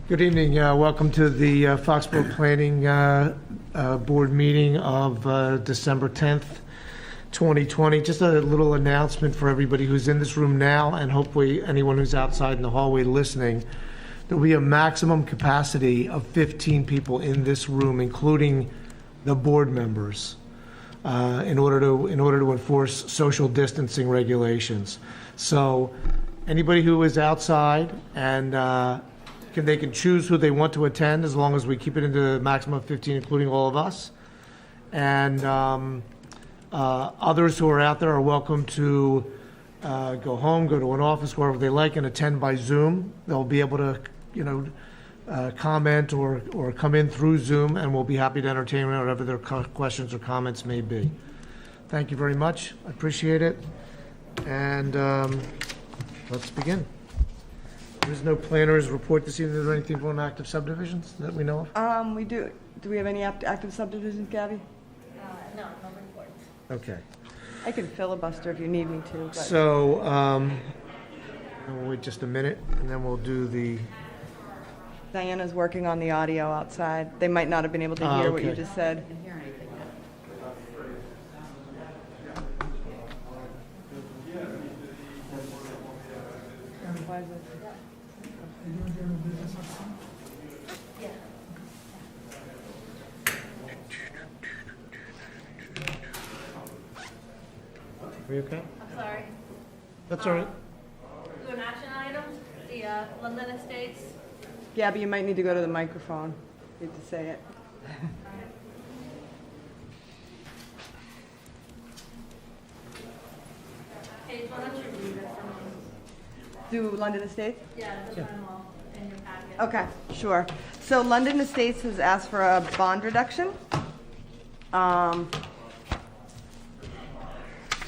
Good evening. Welcome to the Foxborough Planning Board meeting of December 10th, 2020. Just a little announcement for everybody who's in this room now, and hopefully anyone who's outside in the hallway listening. There will be a maximum capacity of 15 people in this room, including the board members, in order to enforce social distancing regulations. So anybody who is outside and they can choose who they want to attend, as long as we keep it into the maximum of 15, including all of us. And others who are out there are welcome to go home, go to an office, wherever they like, and attend by Zoom. They'll be able to, comment or come in through Zoom, and we'll be happy to entertain whatever their questions or comments may be. Thank you very much. I appreciate it. And let's begin. There's no planners report this evening. Is there anything on active subdivisions that we know of? We do. Do we have any active subdivisions, Gabby? No reports. Okay. I can filibuster if you need me to. But. So, we'll wait just a minute, and then we'll do the... Diana's working on the audio outside. They might not have been able to hear what you just said. I didn't hear anything yet. Why is it? Are you okay? I'm sorry. That's all right. Do an action item, the London Estates. Gabby, you might need to go to the microphone. You have to say it. Paige, why don't you read it for me? Do London Estates? Yeah, just run them all in your packet. Okay, sure. So London Estates has asked for a bond reduction.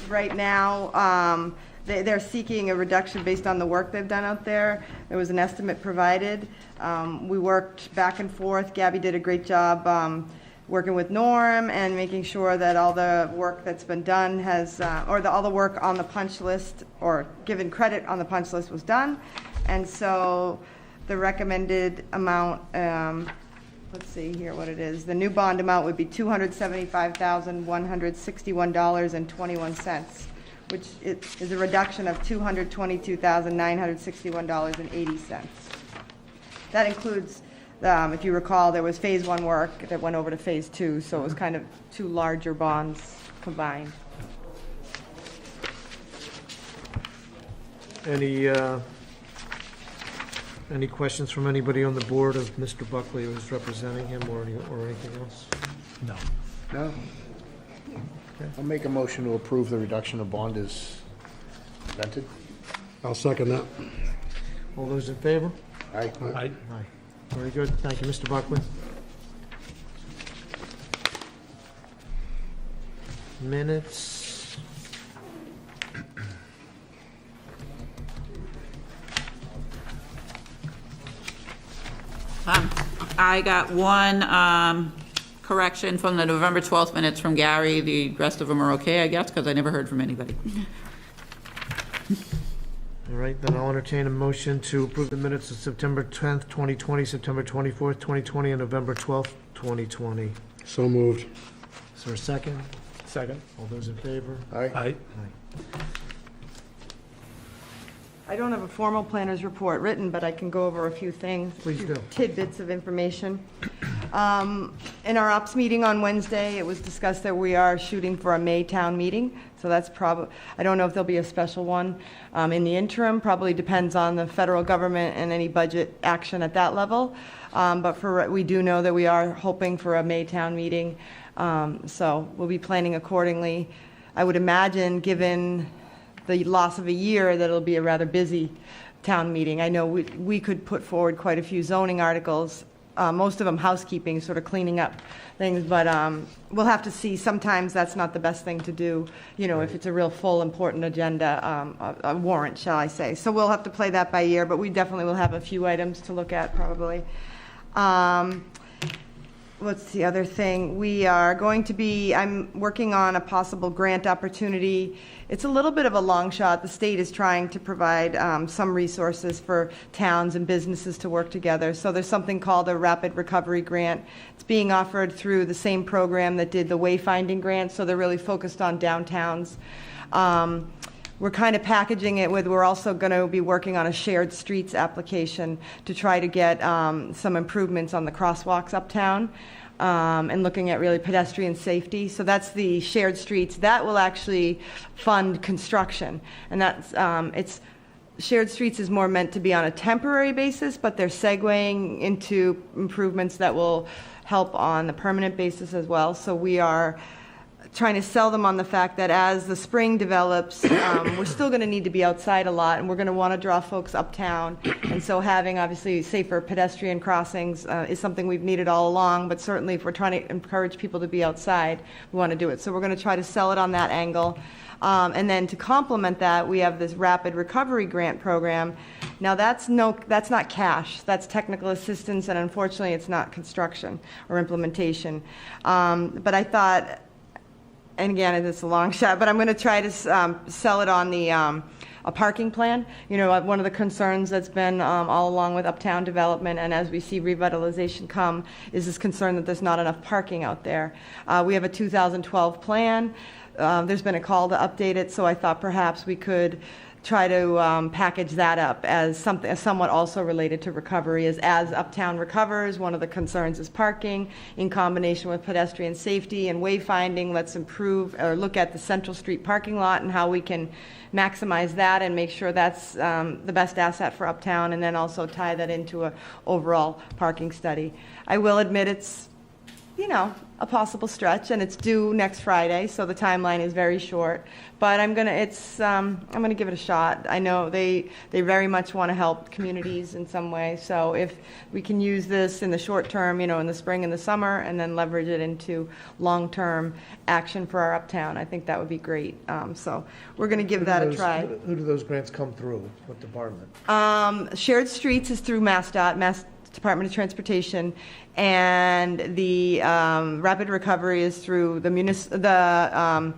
Right now, they're seeking a reduction based on the work they've done out there. There was an estimate provided. We worked back and forth. Gabby did a great job working with Norm and making sure that all the work that's been done has, all the work on the punch list, or given credit on the punch list, was done. And so the recommended amount, let's see here what it is. The new bond amount would be $275,161.21, which is a reduction of $222,961.80. That includes, if you recall, there was phase one work that went over to phase two, so it was kind of two larger bonds combined. Any questions from anybody on the board of Mr. Buckley who's representing him, or anything else? No. No. I'll make a motion to approve the reduction of bond as presented. I'll second that. All those in favor? Aye. Aye. Aye. Very good. Thank you, Mr. Buckley. Minutes. I got one correction from the November 12th minutes from Gary. The rest of them are okay, I guess, because I never heard from anybody. All right, then I'll entertain a motion to approve the minutes of September 10th, 2020, September 24th, 2020, and November 12th, 2020. So moved. Is there a second? Second. All those in favor? Aye. Aye. I don't have a formal planner's report written, but I can go over a few things. Please do. Tidbits of information. In our ops meeting on Wednesday, it was discussed that we are shooting for a May town meeting, so that's probably, I don't know if there'll be a special one. In the interim, probably depends on the federal government and any budget action at that level. But we do know that we are hoping for a May town meeting, so we'll be planning accordingly. I would imagine, given the loss of a year, that it'll be a rather busy town meeting. I know we could put forward quite a few zoning articles, most of them housekeeping, sort of cleaning up things, but we'll have to see. Sometimes that's not the best thing to do, if it's a real full, important agenda, a warrant, shall I say. So we'll have to play that by ear, but we definitely will have a few items to look at, probably. What's the other thing? I'm working on a possible grant opportunity. It's a little bit of a long shot. The state is trying to provide some resources for towns and businesses to work together. So there's something called a Rapid Recovery Grant. It's being offered through the same program that did the wayfinding grant, so they're really focused on downtowns. We're kind of packaging it with, we're also going to be working on a shared streets application to try to get some improvements on the crosswalks uptown, and looking at really pedestrian safety. So that's the shared streets. That will actually fund construction. And that's, shared streets is more meant to be on a temporary basis, but they're segueing into improvements that will help on the permanent basis as well. So we are trying to sell them on the fact that as the spring develops, we're still going to need to be outside a lot, and we're going to want to draw folks uptown. And so having, obviously, safer pedestrian crossings is something we've needed all along, but certainly if we're trying to encourage people to be outside, we want to do it. So we're going to try to sell it on that angle. And then to complement that, we have this Rapid Recovery Grant program. Now that's not cash, that's technical assistance, and unfortunately it's not construction or implementation. But I thought, and again, it's a long shot, but I'm going to try to sell it on the a parking plan. One of the concerns that's been all along with uptown development, and as we see revitalization come, is this concern that there's not enough parking out there. We have a 2012 plan. There's been a call to update it, so I thought perhaps we could try to package that up as something somewhat also related to recovery. As uptown recovers, one of the concerns is parking in combination with pedestrian safety and wayfinding. Let's improve or look at the Central Street parking lot and how we can maximize that and make sure that's the best asset for uptown, and then also tie that into an overall parking study. I will admit it's a possible stretch, and it's due next Friday, so the timeline is very short. But I'm gonna give it a shot. I know they very much want to help communities in some way. So if we can use this in the short term, in the spring and the summer, and then leverage it into long-term action for our uptown, I think that would be great. So we're going to give that a try. Who do those grants come through? What department? Shared Streets is through MassDOT, Mass Department of Transportation, and the Rapid Recovery is through the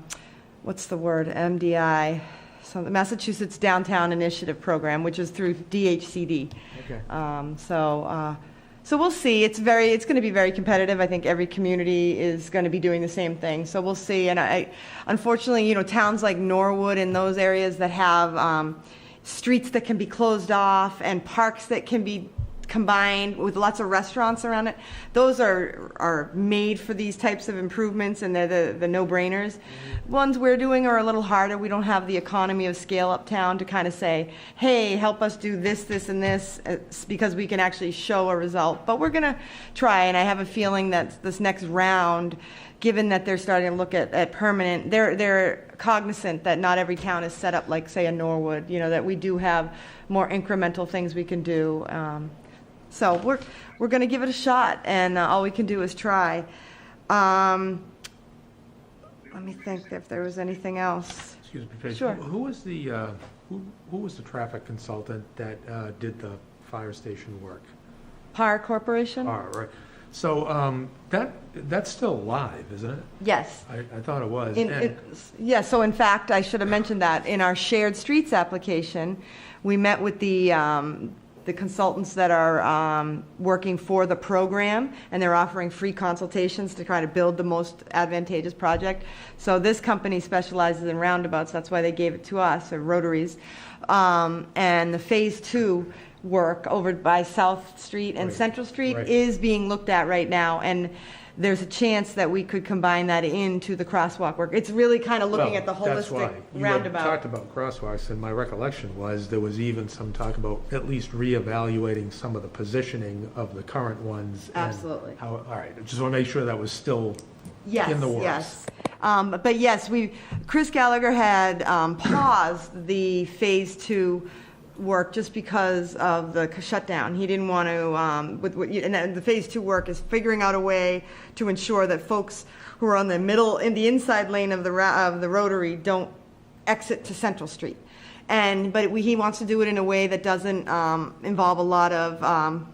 what's the word, MDI, so the Massachusetts Downtown Initiative Program, which is through DHCD. Okay. So we'll see. It's going to be very competitive. I think every community is going to be doing the same thing. So we'll see. And unfortunately, towns like Norwood and those areas that have streets that can be closed off and parks that can be combined with lots of restaurants around it, those are made for these types of improvements, and they're the no-brainers. Ones we're doing are a little harder. We don't have the economy of scale uptown to kind of say, hey, help us do this, this, and this, because we can actually show a result. But we're going to try, and I have a feeling that this next round, given that they're starting to look at permanent, they're cognizant that not every town is set up like, say, a Norwood, that we do have more incremental things we can do. So we're going to give it a shot, and all we can do is try. Let me think if there was anything else. Excuse me, Paige. Sure. Who was the who was the traffic consultant that did the fire station work? Par Corporation? Par, right. So that's still live, isn't it? Yes. I thought it was. Yeah, so in fact, I should have mentioned that in our shared streets application, we met with the the consultants that are working for the program, and they're offering free consultations to try to build the most advantageous project. So this company specializes in roundabouts, that's why they gave it to us, or rotaries. And the Phase 2 work over by South Street and Right, Central Street right. is being looked at right now, and there's a chance that we could combine that into the crosswalk work. It's really kind of looking at the Well, that's why. holistic You had roundabout. talked about crosswalks, and my recollection was there was even some talk about at least reevaluating some of the positioning of the current ones. and Absolutely. All right, I just want to make sure that was still Yes, in the works. yes. But yes, Chris Gallagher had paused the Phase 2 work just because of the shutdown. He didn't want to, and then the Phase 2 work is figuring out a way to ensure that folks who are on the in the inside lane of the rotary don't exit to Central Street. But he wants to do it in a way that doesn't involve a lot of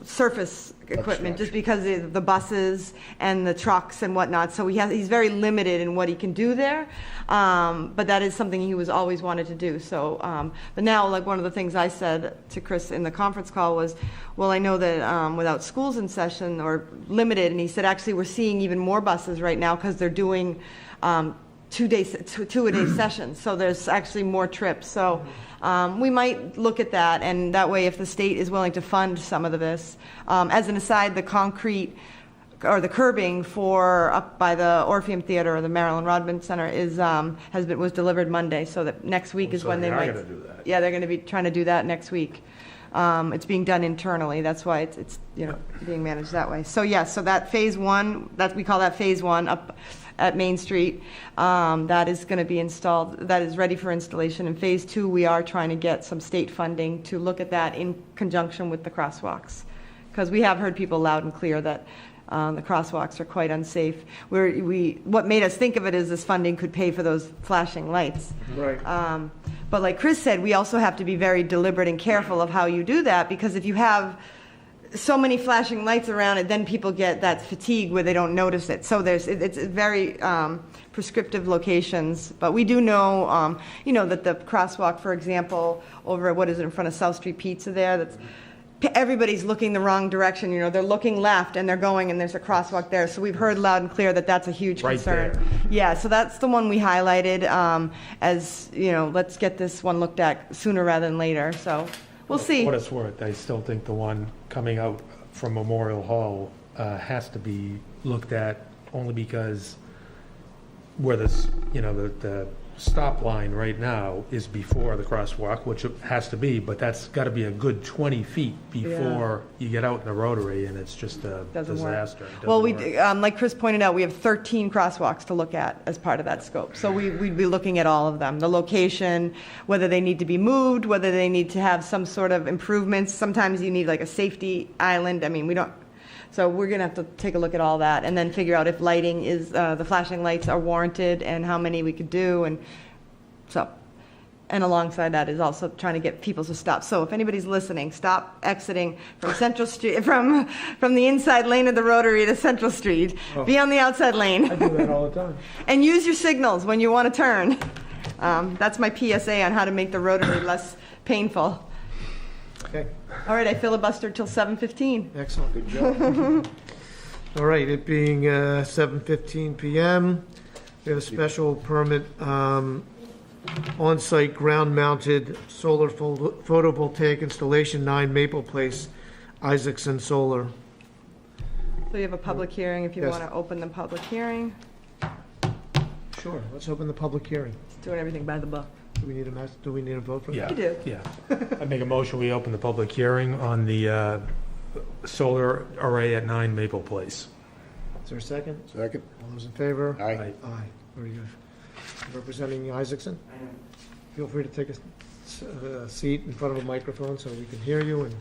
surface equipment, just because of the buses and the trucks and whatnot. So he's very limited in what he can do there. But that is something he was always wanted to do. So, but now, like, one of the things I said to Chris in the conference call was, well, I know that without schools in session or limited, and he said, actually, we're seeing even more buses right now because they're doing two-a-day sessions. So there's actually more trips. So we might look at that, and that way, if the state is willing to fund some of this. As an aside, the concrete or the curbing for up by the Orpheum Theater or the Marilyn Rodman Center was delivered Monday, so that next week is so when they they are might. gonna do that. Yeah, they're going to be trying to do that next week. It's being done internally. That's why it's being managed that way. So yes, so that Phase 1, we call that Phase 1 up at Main Street. That is going to be installed. That is ready for installation. In Phase 2, we are trying to get some state funding to look at that in conjunction with the crosswalks, because we have heard people loud and clear that the crosswalks are quite unsafe. What made us think of it is this funding could pay for those flashing lights. Right. But like Chris said, we also have to be very deliberate and careful of how you do that, because if you have so many flashing lights around it, then people get that fatigue where they don't notice it. So it's very prescriptive locations. But we do know, that the crosswalk, for example, over in front of South Street Pizza there, everybody's looking the wrong direction. They're looking left and they're going, and there's a crosswalk there. So we've heard loud and clear that that's a huge Right concern. there. Yeah, so that's the one we highlighted as, let's get this one looked at sooner rather than later. So we'll see. What it's worth, I still think the one coming out from Memorial Hall has to be looked at, only because where the stop line right now is before the crosswalk, which it has to be, but that's got to be a good 20 feet before you get out in the rotary, and it's just a Doesn't work. disaster. It Well, doesn't work. like Chris pointed out, we have 13 crosswalks to look at as part of that scope. So we'd be looking at all of them, the location, whether they need to be moved, whether they need to have some sort of improvements. Sometimes you need like a safety island. I mean, we don't. So we're going to have to take a look at all that and then figure out if lighting is, the flashing lights are warranted and how many we could do. And alongside that is also trying to get people to stop. So if anybody's listening, stop exiting from Central Street, from the inside lane of the rotary to Central Street. Be on the outside lane. I do that all the time. And use your signals when you want to turn. That's my PSA on how to make the rotary less painful. Okay, All right, I filibustered till 7:15. excellent. Good job. All right, it being 7:15 PM, we have a special permit, on-site ground-mounted solar photovoltaic installation, 9 Maple Place, Isaacson Solar. So you have a public hearing if you Yes. want to open the public hearing. Sure, let's open the public hearing. Doing everything by the book. Do we need a vote for that? Yeah, You do. yeah. I make a motion, we open the public hearing on the solar array at 9 Maple Place. Is there a second? Second? All those in favor? Aye. Aye, very good. Representing Isaacson? Feel free to take a seat in front of a microphone so we can hear you and.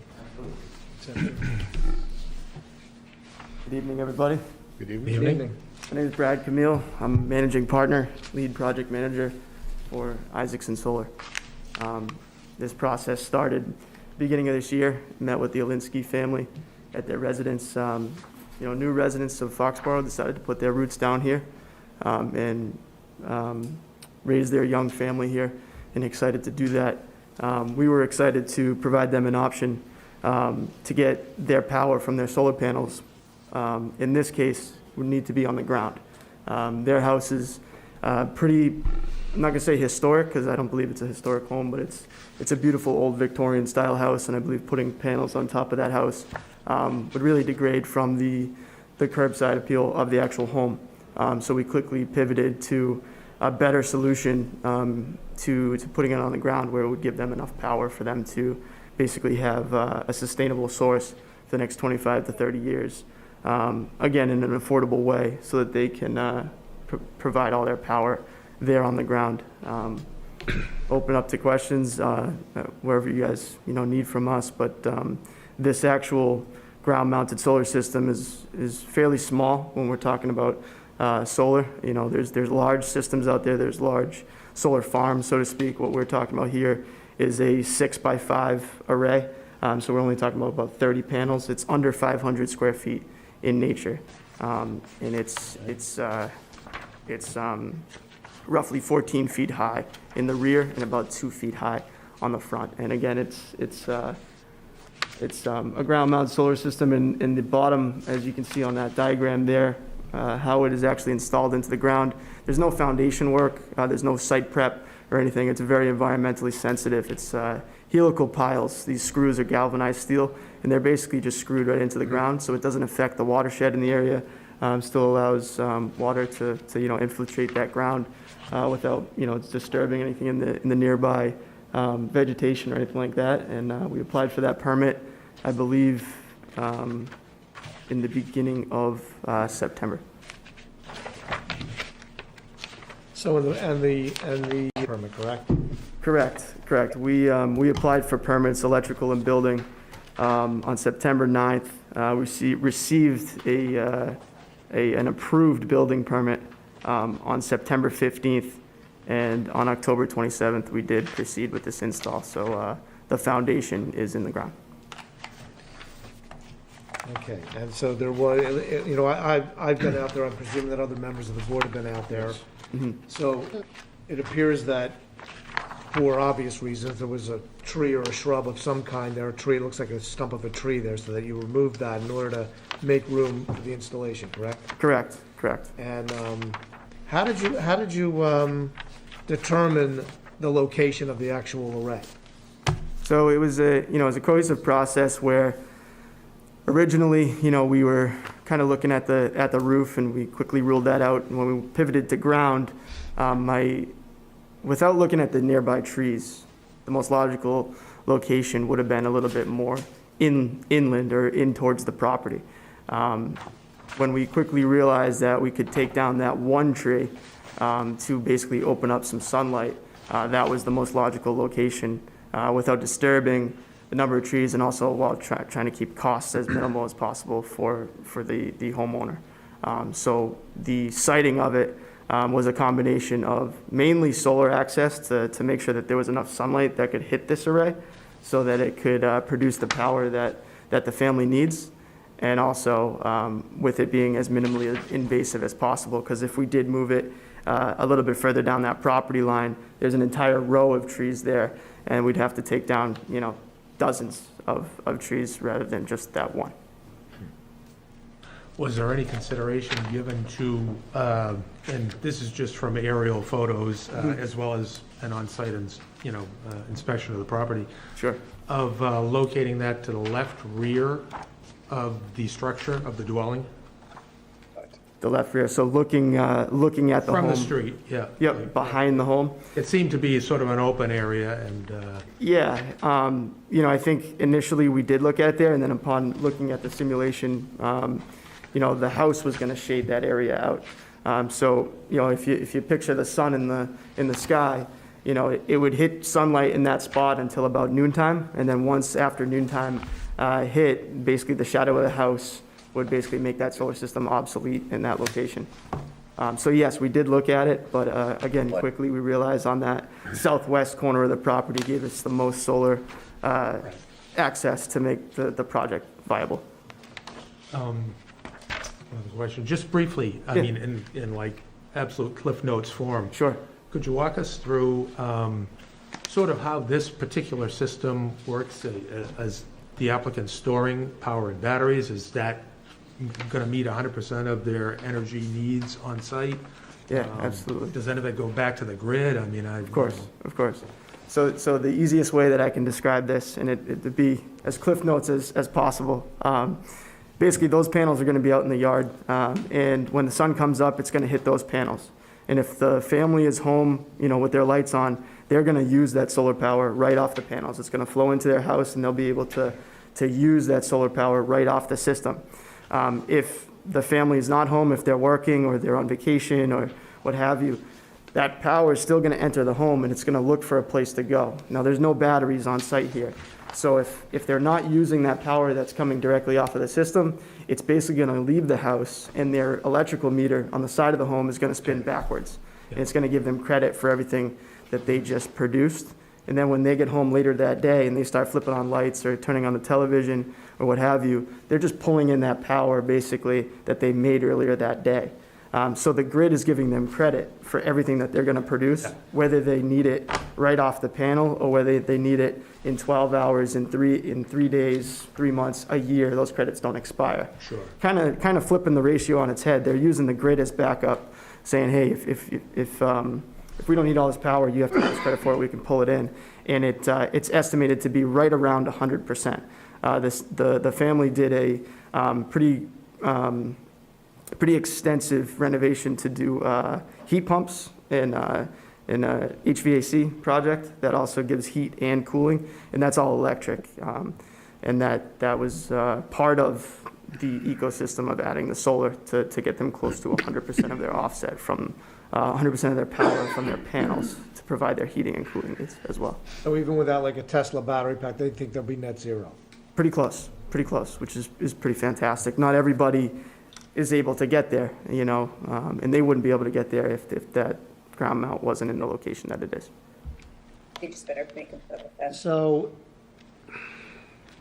Good evening, everybody. Good evening. Good evening. My name is Brad Camille. I'm managing partner, lead project manager for Isaacson Solar. This process started beginning of this year. Met with the Olinsky family at their residence. New residents of Foxborough decided to put their roots down here and raise their young family here, and excited to do that We were excited to provide them an option to get their power from their solar panels. In this case, would need to be on the ground. Their house is pretty, I'm not gonna say historic, because I don't believe it's a historic home, but it's a beautiful old Victorian style house, and I believe putting panels on top of that house would really degrade from the curbside appeal of the actual home. So we quickly pivoted to a better solution to putting it on the ground, where it would give them enough power for them to basically have a sustainable source for the next 25 to 30 years. Again, in an affordable way, so that they can provide all their power there on the ground. Open up to questions wherever you guys need from us, but this actual ground-mounted solar system is fairly small when we're talking about solar. There's large systems out there. There's large solar farms, so to speak. What we're talking about here is a 6x5 array. So we're only talking about 30 panels. It's under 500 square feet in nature, and it's roughly 14 feet high in the rear and about 2 feet high on the front. And again, it's a ground-mounted solar system. In the bottom, as you can see on that diagram there, how it is actually installed into the ground. There's no foundation work. There's no site prep or anything. It's very environmentally sensitive. It's helical piles. These screws are galvanized steel, and they're basically just screwed right into the ground, so it doesn't affect the watershed in the area. Still allows water to infiltrate that ground without disturbing anything in the nearby vegetation or anything like that. And we applied for that permit, I believe, in the beginning of September. So, and the permit, correct? Correct. We applied for permits, electrical and building, on September 9th. We received an approved building permit on September 15th, and on October 27th, we did proceed with this install. So the foundation is in the ground. Okay, and so there was, I've been out there, I'm presuming that other members of the board have been out there. So it appears that, for obvious reasons, there was a tree or a shrub of some kind there. A tree, looks like a stump of a tree there, so that you removed that in order to make room for the installation, correct? Correct. And how did you determine the location of the actual array? So it was a cohesive process where originally, we were kind of looking at the roof, and we quickly ruled that out. And when we pivoted to ground, without looking at the nearby trees, the most logical location would have been a little bit more inland or in towards the property. When we quickly realized that we could take down that one tree to basically open up some sunlight, that was the most logical location without disturbing the number of trees, and also while trying to keep costs as minimal as possible for the homeowner. So the siting of it was a combination of mainly solar access to make sure that there was enough sunlight that could hit this array so that it could produce the power that the family needs, and also with it being as minimally invasive as possible, because if we did move it a little bit further down that property line, there's an entire row of trees there, and we'd have to take down dozens of trees rather than just that one. Was there any consideration given to, and this is just from aerial photos, as well as an on-site inspection of the property, Sure. of locating that to the left rear of the structure of the dwelling? The left rear, so looking at the home. From the street, yeah. Yep, behind the home. It seemed to be sort of an open area, and, Yeah, I think initially we did look at it there, and then upon looking at the simulation, the house was going to shade that area out. So, if you picture the sun in the sky, it would hit sunlight in that spot until about noontime, and then once after noontime hit, basically the shadow of the house would basically make that solar system obsolete in that location. So yes, we did look at it, but again, quickly we realized on that southwest corner of the property gave us the most solar access to make the project viable. another question, just briefly, I Yeah. mean, in like absolute Cliff Notes form. Sure. Could you walk us through sort of how this particular system works, as the applicant storing power and batteries? Is that going to meet 100% of their energy needs on site? Yeah, absolutely. Does any of it go back to the grid? I mean, Of course, of course. So the easiest way that I can describe this, and it to be as cliff notes as possible, basically those panels are going to be out in the yard, and when the sun comes up, it's going to hit those panels. And if the family is home, with their lights on, they're going to use that solar power right off the panels. It's going to flow into their house, and they'll be able to use that solar power right off the system. If the family is not home, if they're working or they're on vacation or what have you, that power is still going to enter the home, and it's going to look for a place to go. Now, there's no batteries on site here. So if they're not using that power that's coming directly off of the system, it's basically going to leave the house, and their electrical meter on the side of the home is going to spin backwards. And it's going to give them credit for everything that they just produced. And then when they get home later that day and they start flipping on lights or turning on the television or what have you, they're just pulling in that power basically that they made earlier that day. So the grid is giving them credit for everything that they're going to produce, whether they need it right off the panel or whether they need it in 12 hours, in 3 days, 3 months, a year. Those credits don't expire. Sure. Kind of flipping the ratio on its head. They're using the grid as backup, saying, hey, if we don't need all this power, you have to give us credit for it, we can pull it in. And it's estimated to be right around 100%. The family did a pretty extensive renovation to do heat pumps and an HVAC project that also gives heat and cooling, and that's all electric. And that was part of the ecosystem of adding the solar to get them close to 100% of their offset from 100% of their power from their panels to provide their heating and cooling needs as well. So even without like a Tesla battery pack, they think they'll be net zero? Pretty close, which is pretty fantastic. Not everybody is able to get there, and they wouldn't be able to get there if that ground mount wasn't in the location that it is. You just better make them feel that. So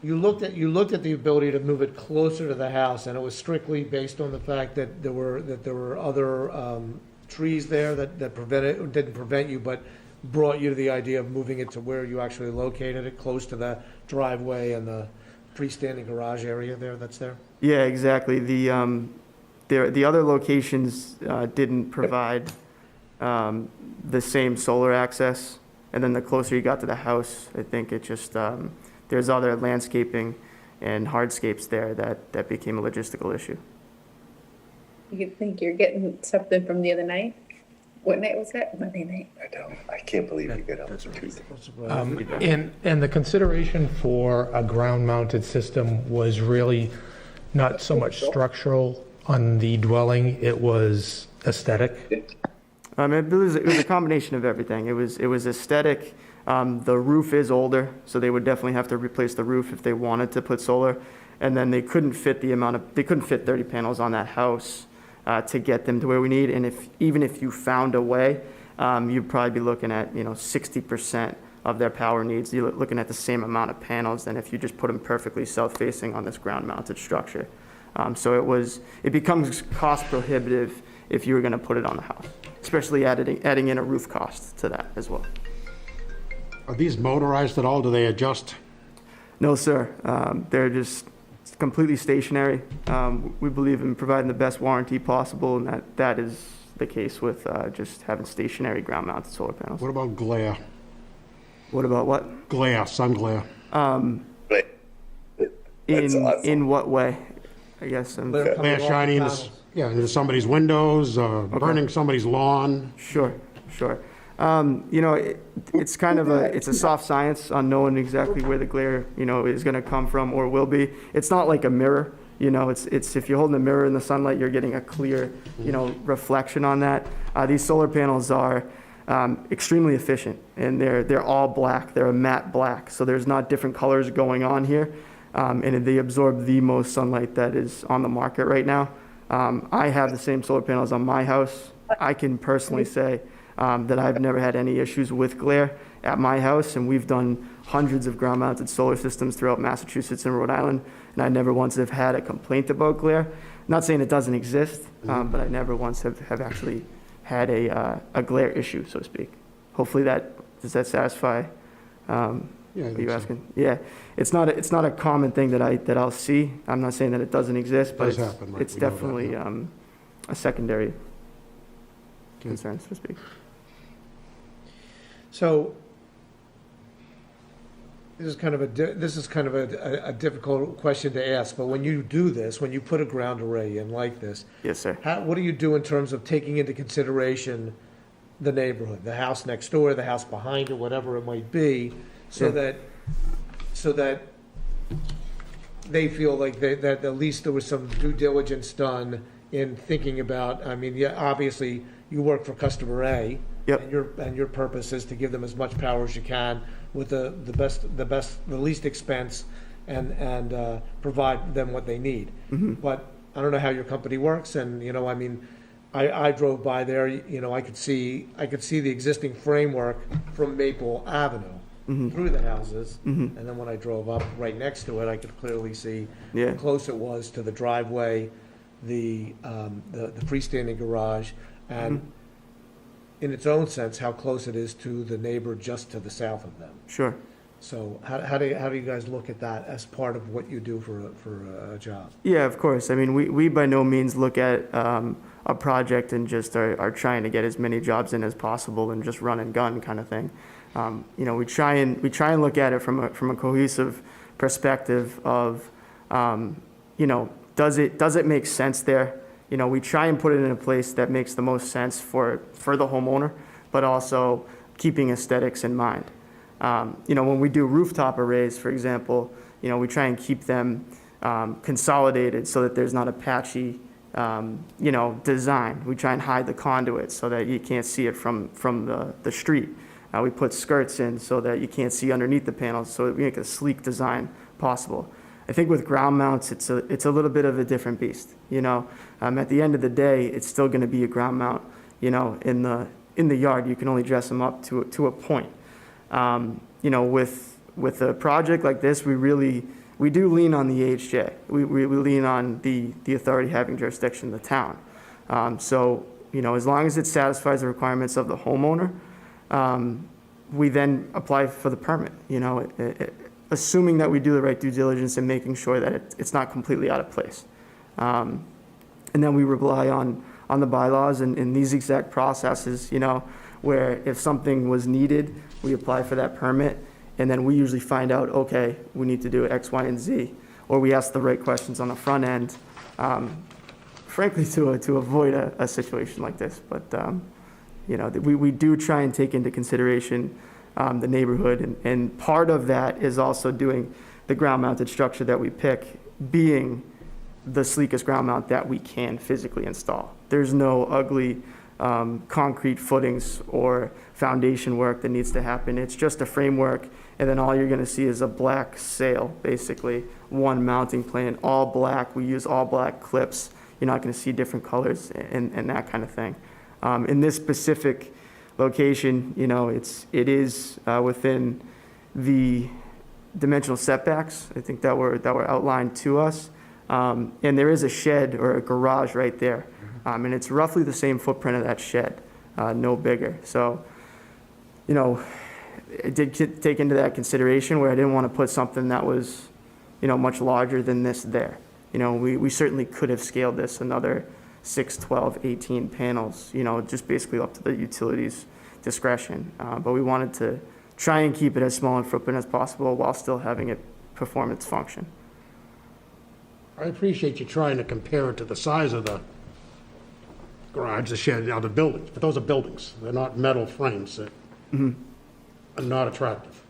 you looked at the ability to move it closer to the house, and it was strictly based on the fact that there were other trees there that didn't prevent you, but brought you to the idea of moving it to where you actually located it, close to the driveway and the freestanding garage area that's there? Yeah, exactly. The other locations didn't provide the same solar access, and then the closer you got to the house, I think it just there's other landscaping and hardscapes there that became a logistical issue. You think you're getting something from the other night? What night was that? Monday night. I can't believe you got up Tuesday. And the consideration for a ground-mounted system was really not so much structural on the dwelling, it was aesthetic? It was a combination of everything. It was aesthetic. The roof is older, so they would definitely have to replace the roof if they wanted to put solar. And then they couldn't fit 30 panels on that house to get them to where we need. And even if you found a way, you'd probably be looking at 60% of their power needs. You're looking at the same amount of panels than if you just put them perfectly south-facing on this ground-mounted structure. So it becomes cost prohibitive if you were going to put it on the house, especially adding in a roof cost to that as well. Are these motorized at all? Do they adjust? No, sir. They're just completely stationary. We believe in providing the best warranty possible, and that is the case with just having stationary ground-mounted solar panels. What about glare? What about what? Glare, sun glare. In what way? I guess Glare shining into somebody's windows, burning somebody's lawn. Sure. It's kind of it's a soft science on knowing exactly where the glare, is going to come from or will be. It's not like a mirror, it's if you're holding a mirror in the sunlight, you're getting a clear, reflection on that. These solar panels are extremely efficient, and they're all black. They're a matte black, so there's not different colors going on here, and they absorb the most sunlight that is on the market right now. I have the same solar panels on my house. I can personally say that I've never had any issues with glare at my house, and we've done hundreds of ground-mounted solar systems throughout Massachusetts and Rhode Island, and I never once have had a complaint about glare. Not saying it doesn't exist, but I never once have actually had a glare issue, so to speak. Hopefully does that satisfy Yeah, I Are think you so. asking? Yeah, it's not a common thing that I'll see. I'm not saying that it doesn't exist, but Does happen, right, it's we know that, definitely yeah. a secondary Okay. concern, so to speak. So this is kind of a difficult question to ask, but when you do this, when you put a ground array in like this, Yes, sir. what do you do in terms of taking into consideration the neighborhood, the house next door, the house behind it, whatever it might be, so Yeah. that they feel like that at least there was some due diligence done in thinking about, I mean, yeah, obviously, you work for customer A. Yep. And your purpose is to give them as much power as you can with the least expense and provide them what they need. But I don't know how your company works, and, you know, I mean, I drove by there, you know, I could see the existing framework from Maple Avenue through the houses. And then when I drove up right next to it, I could clearly see Yeah. how close it was to the driveway, the freestanding garage, and in its own sense, how close it is to the neighbor just to the south of them. Sure. So how do you guys look at that as part of what you do for a job? Yeah, of course. I mean, we by no means look at a project and just are trying to get as many jobs in as possible and just run and gun kind of thing. You know, we try and look at it from a cohesive perspective of, you know, does it make sense there? You know, we try and put it in a place that makes the most sense for the homeowner, but also keeping aesthetics in mind. You know, when we do rooftop arrays, for example, you know, we try and keep them consolidated so that there's not a patchy, you know, design. We try and hide the conduit so that you can't see it from the street. We put skirts in so that you can't see underneath the panels, so that we make a sleek design possible. I think with ground mounts, it's a little bit of a different beast. You know, at the end of the day, it's still going to be a ground mount. You know, in the yard, you can only dress them up to a point. You know, with a project like this, we do lean on the AHJ. We lean on the authority having jurisdiction, the town. So, you know, as long as it satisfies the requirements of the homeowner, we then apply for the permit. You know, assuming that we do the right due diligence and making sure that it's not completely out of place. And then we rely on the bylaws and these exact processes, you know, where if something was needed, we apply for that permit, and then we usually find out, okay, we need to do X, Y, and Z, or we ask the right questions on the front end, frankly, to avoid a situation like this. But, you know, we do try and take into consideration the neighborhood, and part of that is also doing the ground-mounted structure that we pick being the sleekest ground mount that we can physically install. There's no ugly concrete footings or foundation work that needs to happen. It's just a framework, and then all you're going to see is a black sail, basically, one mounting plane, all black. We use all black clips. You're not going to see different colors and that kind of thing. In this specific location, you know, it is within the dimensional setbacks, I think that were outlined to us. And there is a shed or a garage right there. And it's roughly the same footprint of that shed, no bigger. So, you know, I did take into that consideration where I didn't want to put something that was, you know, much larger than this there. You know, we certainly could have scaled this another 6, 12, 18 panels, you know, just basically up to the utilities discretion. But we wanted to try and keep it as small a footprint as possible while still having it perform its function. I appreciate you trying to compare it to the size of the garage, the shed, the buildings, but those are buildings. They're not metal frames that are not attractive.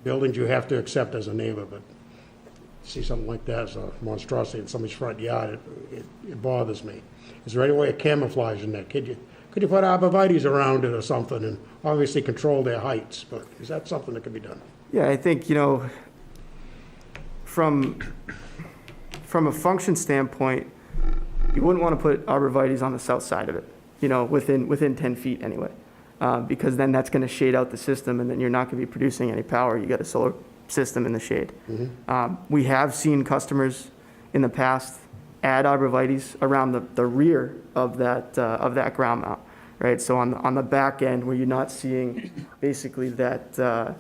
Buildings you have to accept as a neighbor, but see something like that as a monstrosity in somebody's front yard, it bothers me. Is there any way of camouflaging that? Could you put arborvitaes around it or something and obviously control their heights? But is that something that could be done? Yeah, I think, you know, from a function standpoint, you wouldn't want to put arborvitaes on the south side of it, you know, within 10 feet anyway, because then that's going to shade out the system, and then you're not going to be producing any power. You got a solar system in the shade. We have seen customers in the past add arborvitaes around the rear of that ground mount, right? So on the back end where you're not seeing basically that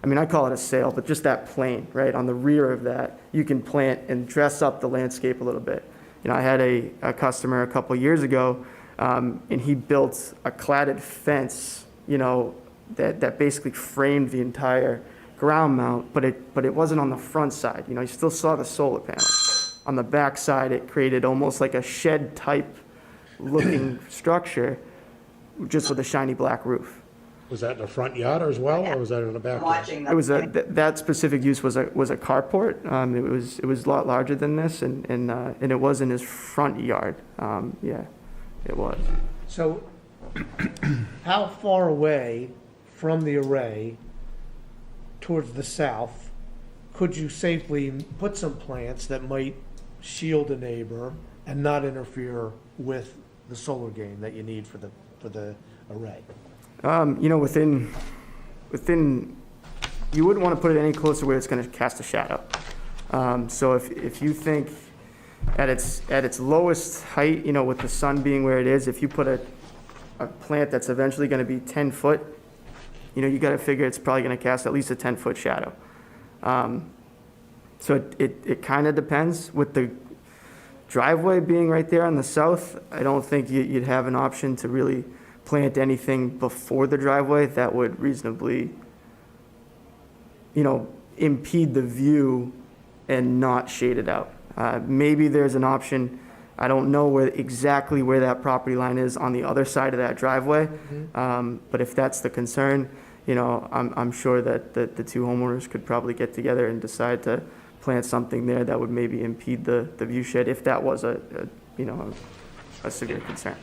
I mean, I call it a sail, but just that plane, right? On the rear of that, you can plant and dress up the landscape a little bit. You know, I had a customer a couple years ago, and he built a cladded fence, you know, that basically framed the entire ground mount, but it wasn't on the front side. You know, you still saw the solar panel. On the back side, it created almost like a shed-type looking structure, just with a shiny black roof. Was that in the front yard as well, or was that in the backyard? It was that specific use was a carport. It was a lot larger than this, and it was in his front yard. Yeah, it was. So how far away from the array towards the south could you safely put some plants that might shield a neighbor and not interfere with the solar gain that you need for the array? You know, within, you wouldn't want to put it any closer where it's going to cast a shadow. So if you think at its lowest height, you know, with the sun being where it is, if you put a plant that's eventually going to be 10 foot, you know, you got to figure it's probably going to cast at least a 10-foot shadow. So it kind of depends. With the driveway being right there on the south, I don't think you'd have an option to really plant anything before the driveway that would reasonably, you know, impede the view and not shade it out. Maybe there's an option. I don't know exactly where that property line is on the other side of that driveway. But if that's the concern, you know, I'm sure that the two homeowners could probably get together and decide to plant something there that would maybe impede the view shed if that was a severe concern.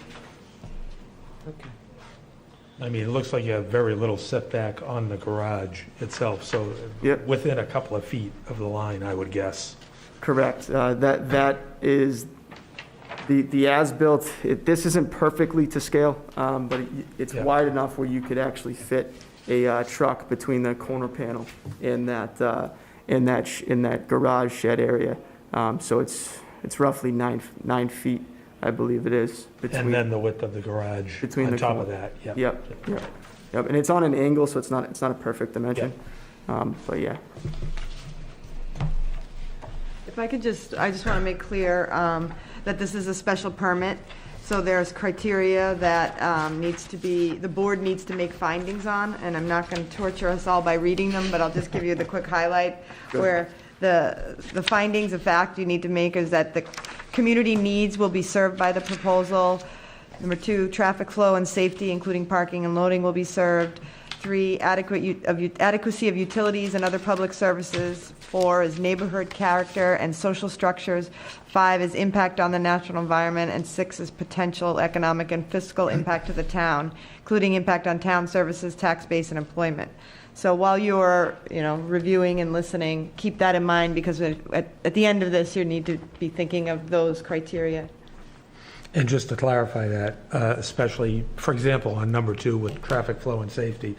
Okay. I mean, it looks like you have very little setback on the garage itself, so Yep. within a couple of feet of the line, I would guess. Correct. That is the as-built. This isn't perfectly to scale, but it's Yeah. wide enough where you could actually fit a truck between the corner panel and that garage shed area. So it's roughly 9 feet, I believe it is. And then the width of the garage Between on the top cor- of that, yep. Yep. And it's on an angle, so it's not a perfect dimension. But yeah. If I could I just want to make clear that this is a special permit, so there's criteria that the board needs to make findings on, and I'm not going to torture us all by reading them, but I'll just give you the quick highlight, where the findings of fact you need to make is that the community needs will be served by the proposal. Number 2, traffic flow and safety, including parking and loading, will be served. 3, adequacy of utilities and other public services. 4 is neighborhood character and social structures. 5 is impact on the natural environment, and 6 is potential economic and fiscal impact to the town, including impact on town services, tax base, and employment. So while you're, reviewing and listening, keep that in mind, because at the end of this, you need to be thinking of those criteria. And just to clarify that, especially, for example, on number 2 with traffic flow and safety,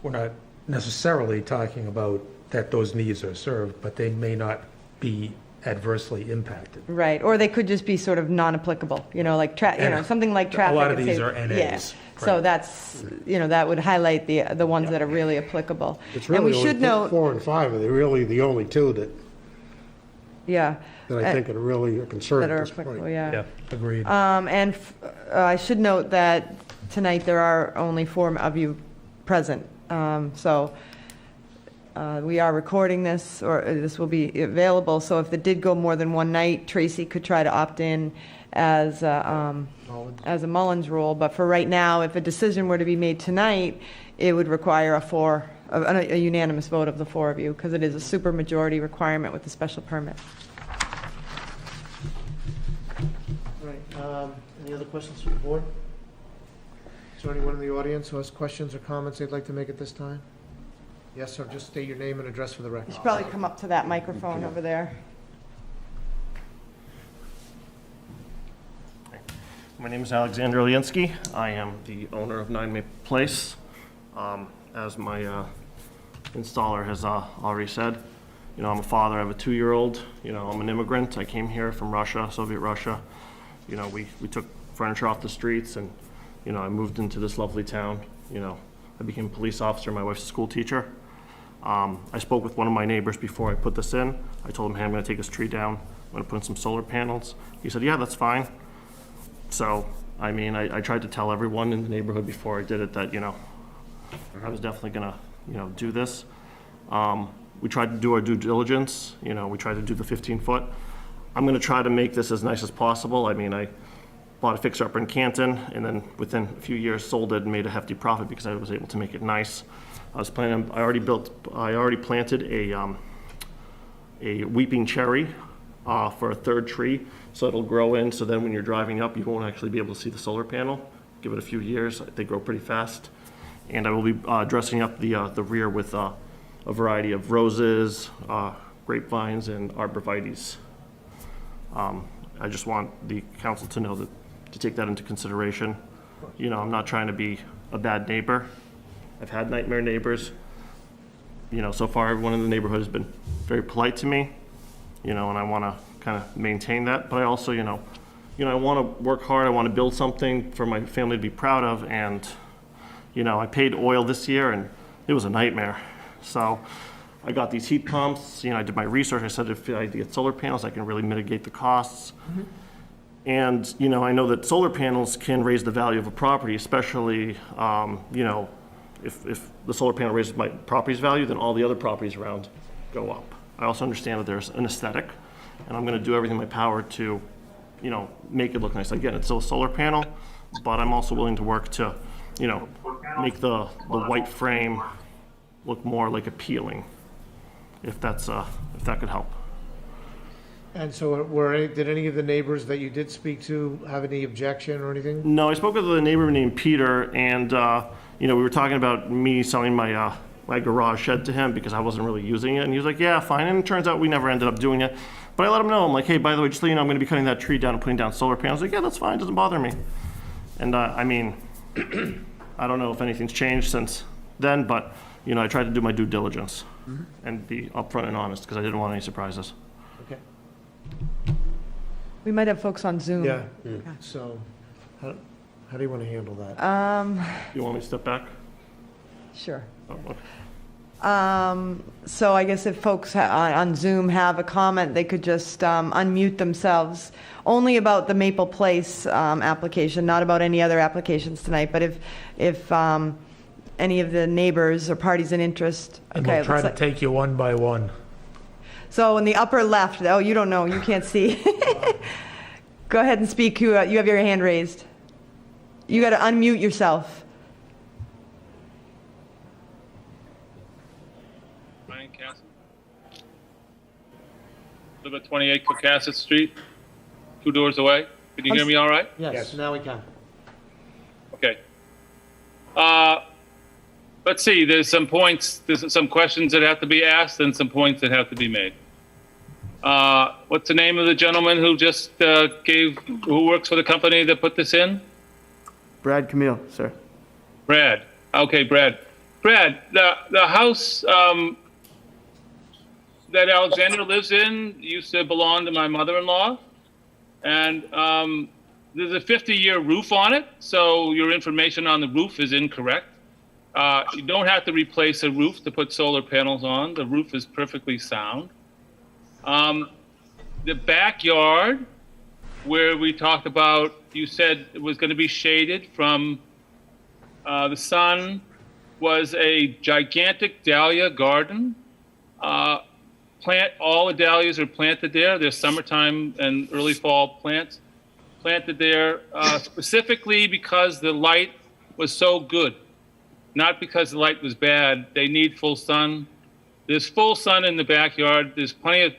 we're not necessarily talking about that those needs are served, but they may not be adversely impacted. Right, or they could just be sort of non-applicable, like something like traffic. A lot of and these safety. are NAs. Yeah. Right. So that's, that would highlight the ones that are really applicable. It's And really we should only note, 4 and 5 are really the only two that yeah. I think are really a concern That at are this point. applicable, yeah. Yeah, agreed. And I should note that tonight there are only 4 of you present. So we are recording this, or this will be available. So if it did go more than one night, Tracy could try to opt in as a Mullins rule. But for right now, if a decision were to be made tonight, it would require a unanimous vote of the 4 of you, because it is a supermajority requirement with the special permit. Right. Any other questions from the board? Is there anyone in the audience who has questions or comments they'd like to make at this time? Yes, sir. Just state your name and address for the record. You should probably come up to that microphone over there. My name is Alexander Olinsky. I am the owner of 9 Maple Place. As my installer has already said, I'm a father. I have a 2-year-old. I'm an immigrant. I came here from Russia, Soviet Russia. We took furniture off the streets, and I moved into this lovely town. I became a police officer. My wife's a school teacher. I spoke with one of my neighbors before I put this in. I told him, hey, I'm gonna take this tree down. I'm gonna put in some solar panels. He said, yeah, that's fine. So, I mean, I tried to tell everyone in the neighborhood before I did it that, I was definitely gonna, do this. We tried to do our due diligence, we tried to do the 15-foot. I'm gonna try to make this as nice as possible. I mean, I bought a fixer-upper in Canton, and then within a few years sold it and made a hefty profit because I was able to make it nice. I already planted a weeping cherry for a third tree, so it'll grow in, so then when you're driving up, you won't actually be able to see the solar panel. Give it a few years, they grow pretty fast. And I will be dressing up the rear with a variety of roses, grapevines, and arborvitaes. I just want the council to know that, to take that into consideration. I'm not trying to be a bad neighbor. I've had nightmare neighbors. So far everyone in the neighborhood has been very polite to me, and I want to kind of maintain that. But I also, I want to work hard. I want to build something for my family to be proud of. And, I paid oil this year and it was a nightmare. So I got these heat pumps, I did my research. I said if I get solar panels, I can really mitigate the costs. Mm-hmm. And, I know that solar panels can raise the value of a property, especially, if the solar panel raises my property's value, then all the other properties around go up. I also understand that there's an aesthetic, and I'm gonna do everything in my power to, make it look nice. Again, it's still a solar panel, but I'm also willing to work to, make the white frame look more like appealing, if that could help. And so did any of the neighbors that you did speak to have any objection or anything? No, I spoke with a neighbor named Peter, and we were talking about me selling my my garage shed to him because I wasn't really using it, and he was like, yeah, fine. And it turns out we never ended up doing it. But I let him know, I'm like, hey, by the way, just so you know, I'm gonna be cutting that tree down and putting down solar panels. Like, yeah, that's fine, doesn't bother me. And I mean, I don't know if anything's changed since then, but I tried to do my due diligence and be upfront and honest because I didn't want any surprises. Okay. We might have folks on Zoom. Yeah, so how do you want to handle that? You want me to step back? Sure. Oh, okay. So I guess if folks on Zoom have a comment, they could just unmute themselves. Only about the Maple Place application, not about any other applications tonight. But if any of the neighbors or parties in interest. And okay, we'll try to take you one by one. So in the upper left, oh, you don't know, you can't see. Go ahead and speak. You have your hand raised. You got to unmute yourself. Brian Castle. Live at 28 Caucasus Street, 2 doors away. Can you hear me all right? Yes, now we can. Okay. Let's see, there's some questions that have to be asked and some points that have to be made. What's the name of the gentleman who just who works for the company that put this in? Brad Camille, sir. Brad. Okay, Brad. Brad, the house that Alexander lives in used to belong to my mother-in-law, and there's a 50-year roof on it, so your information on the roof is incorrect. You don't have to replace a roof to put solar panels on. The roof is perfectly sound. The backyard, where we talked about, you said it was going to be shaded from the sun, was a gigantic dahlia garden. All the dahlias are planted there. There's summertime and early fall plants planted there specifically because the light was so good. Not because the light was bad. They need full sun. There's full sun in the backyard. There's 5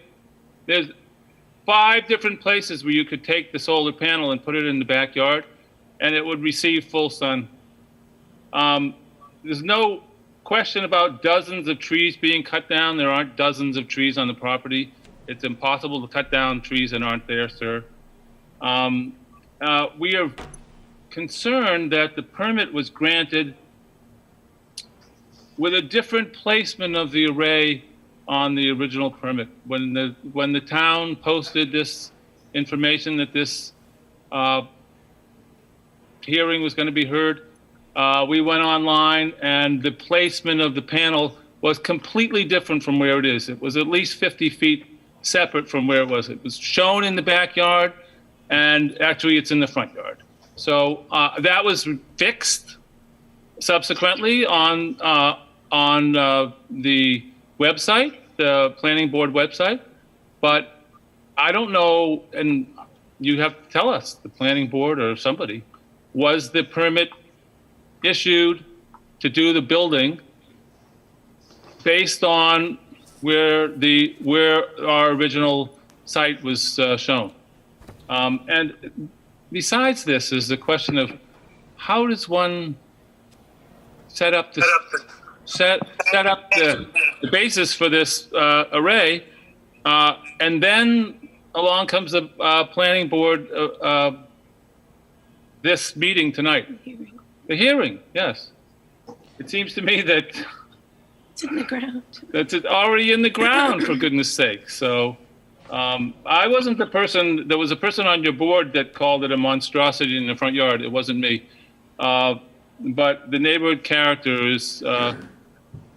different places where you could take the solar panel and put it in the backyard, and it would receive full sun. There's no question about dozens of trees being cut down. There aren't dozens of trees on the property. It's impossible to cut down trees that aren't there, sir. We are concerned that the permit was granted with a different placement of the array on the original permit. When the town posted this information that this hearing was going to be heard, we went online, and the placement of the panel was completely different from where it is. It was at least 50 feet separate from where it was. It was shown in the backyard, and actually it's in the front yard. So that was fixed subsequently on the website, the planning board website. But I don't know, and you have to tell us, the planning board or somebody, was the permit issued to do the building based on where our original site was shown? And besides this is the question of how does one set up the basis for this array, and then along comes the planning board, this meeting tonight. The hearing, yes. It seems to me that It's in the ground. that's already in the ground, for goodness sake. So I wasn't the person, there was a person on your board that called it a monstrosity in the front yard. It wasn't me. But the neighborhood character is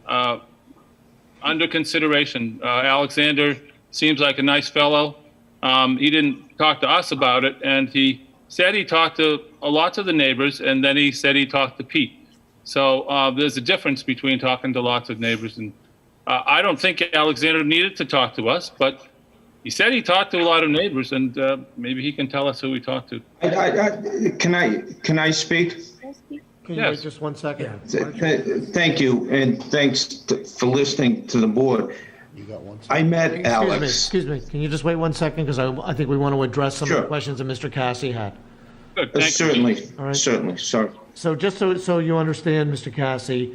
under consideration. Alexander seems like a nice fellow. He didn't talk to us about it, and he said he talked to lots of the neighbors, and then he said he talked to Pete. So there's a difference between talking to lots of neighbors, and I don't think Alexander needed to talk to us, but he said he talked to a lot of neighbors, and maybe he can tell us who he talked to. Can I speak? Can you wait just 1 second? Thank you, and thanks for listening to the board. You got one. I met Alex. Excuse me, can you just wait 1 second? Because I think we want to address some of the Sure. questions that Mr. Cassie had. Good, thank you. Certainly, All right. certainly, sorry. So just so you understand, Mr. Cassie,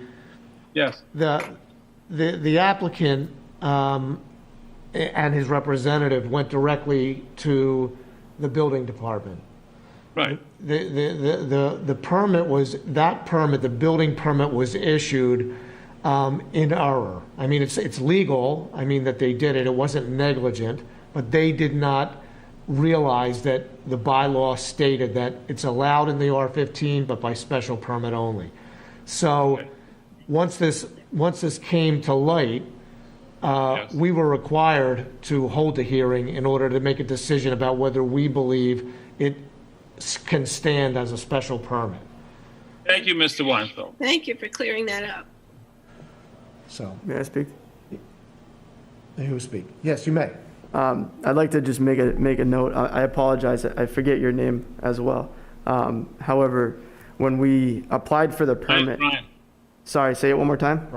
Yes. the applicant and his representative went directly to the building department. Right. The permit was, the building permit was issued in error. I mean, it's legal, I mean, that they did it, it wasn't negligent, but they did not realize that the bylaw stated that it's allowed in the R15, but by special permit only. So, once this came to light, Yes. we were required to hold a hearing in order to make a decision about whether we believe it can stand as a special permit. Thank you, Mr. Weinfeld. Thank you for clearing that up. So, May I speak? who speak? Yes, you may. I'd like to just make a note. I apologize, I forget your name as well. However, when we applied for the permit. Brian. Sorry, say it one more time?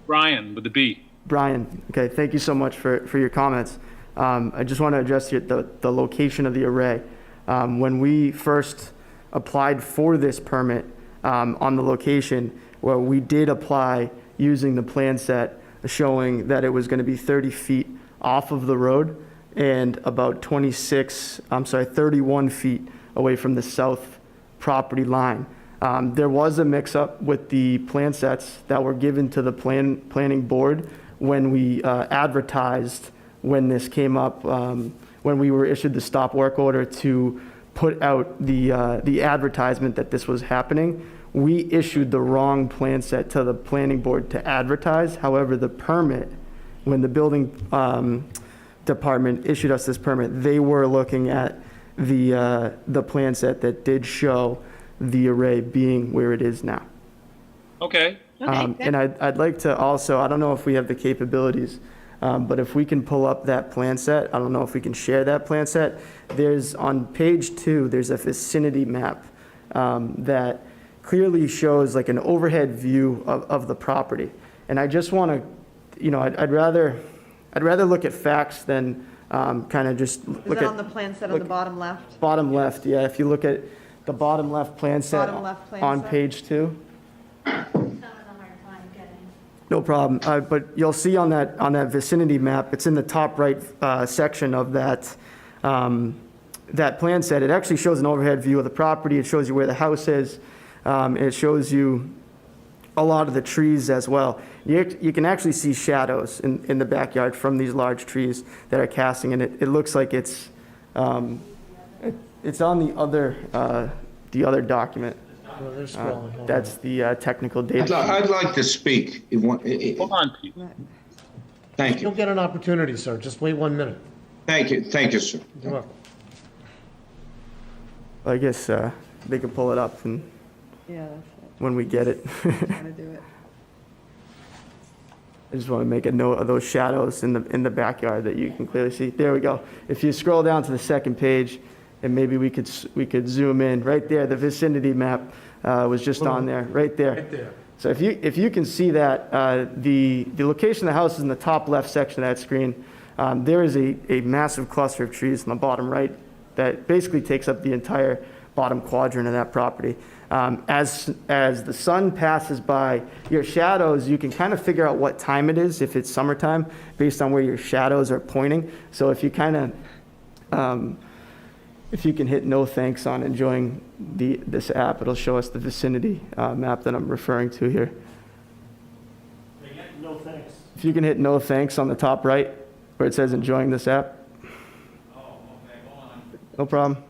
Brian with the B. Brian, okay, thank you so much for your comments. I just want to address the location of the array. When we first applied for this permit on the location, where we did apply using the plan set showing that it was going to be 30 feet off of the road and about 31 feet away from the south property line. There was a mix-up with the plan sets that were given to the planning board when we advertised, when this came up, when we were issued the stop work order to put out the advertisement that this was happening. We issued the wrong plan set to the planning board to advertise. However, the permit, when the building department issued us this permit, they were looking at the plan set that did show the array being where it is now. Okay. And I'd like to also, I don't know if we have the capabilities, but if we can pull up that plan set, I don't know if we can share that plan set. There's, on page 2, there's a vicinity map that clearly shows like an overhead view of the property. And I just want to, I'd rather look at facts than kind of just look at. Is that on the plan set on the bottom left? Bottom left, yeah. If you look at the bottom left plan set Bottom left plan on set. page 2. Having a hard time getting. No problem. But you'll see on that vicinity map, it's in the top right section of that plan set. It actually shows an overhead view of the property. It shows you where the house is. It shows you a lot of the trees as well. You can actually see shadows in the backyard from these large trees that are casting, and it looks like it's on the other document. Well, they're scrolling. Hold That's the technical data. I'd like to speak. Hold on, Pete. Thank You'll you. get an opportunity, sir. Just wait 1 minute. Thank you, sir. You're welcome. I guess they could pull it up and Yeah, that's when we get it. it. How to do it. I just want to make a note of those shadows in the backyard that you can clearly see. There we go. If you scroll down to the second page, and maybe we could zoom in right there. The vicinity map was just on there, right there. Right there. So if you can see that, the location of the house is in the top left section of that screen. There is a massive cluster of trees in the bottom right that basically takes up the entire bottom quadrant of that property. As the sun passes by, your shadows, you can kind of figure out what time it is if it's summertime based on where your shadows are pointing. So if you kind of, if you can hit no thanks on enjoying this app, it'll show us the vicinity map that I'm referring to here. No thanks. If you can hit no thanks on the top right where it says enjoying this app. Oh, okay, hold on. No problem.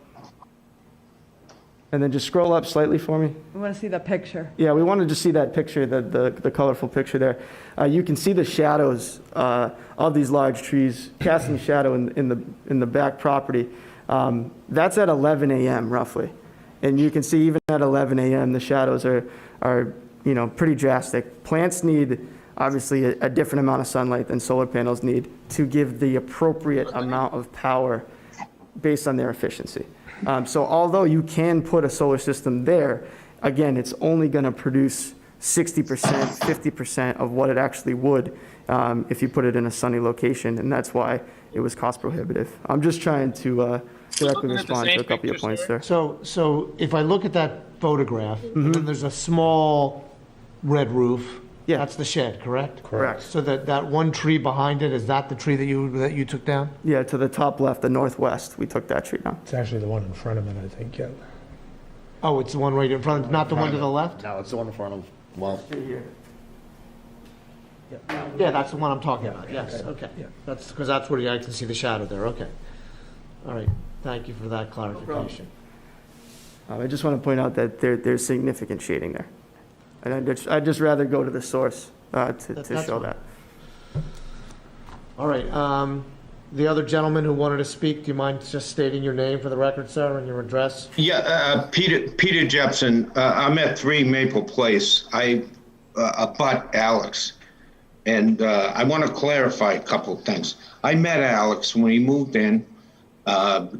And then just scroll up slightly for me. We want to see the picture. Yeah, we wanted to see that picture, the colorful picture there. You can see the shadows of these large trees casting shadow in the back property. That's at 11 a.m. roughly. And you can see even at 11 a.m. the shadows are pretty drastic. Plants need obviously a different amount of sunlight than solar panels need to give the appropriate amount of power based on their efficiency. So although you can put a solar system there, again, it's only going to produce 60%, 50% of what it actually would if you put it in a sunny location, and that's why it was cost prohibitive. I'm just trying to directly respond to a couple of your points there. So if I look at that photograph, and then there's a small red roof. Yeah. That's the shed, correct? Correct. So that one tree behind it, is that the tree that you took down? Yeah, to the top left, the northwest, we took that tree down. It's actually the one in front of it, I think, yeah. Oh, it's the one right in front, not the one to the left? No, it's the one in front of, well, Yeah, that's the one I'm talking about, yes, okay. That's, because that's where I can see the shadow there, okay. All right, thank you for that clarification. I just want to point out that there's significant shading there. And I'd just rather go to the source to That's show fine. that. All right, the other gentleman who wanted to speak, do you mind just stating your name for the record, sir, and your address? Yeah, Peter Jepson. I'm at 3 Maple Place. I abut Alex. And I want to clarify a couple of things. I met Alex when he moved in,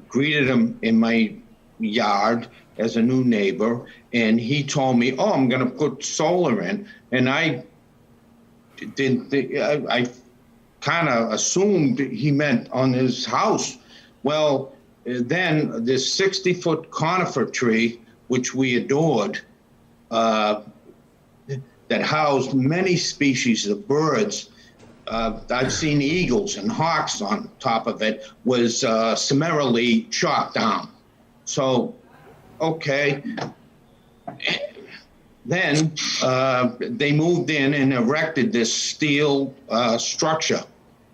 greeted him in my yard as a new neighbor, and he told me, "Oh, I'm going to put solar in," and I kind of assumed he meant on his house. Well, then this 60-foot conifer tree, which we adored, that housed many species of birds. I've seen eagles and hawks on top of it, was summarily chopped down. So, okay. Then they moved in and erected this steel structure.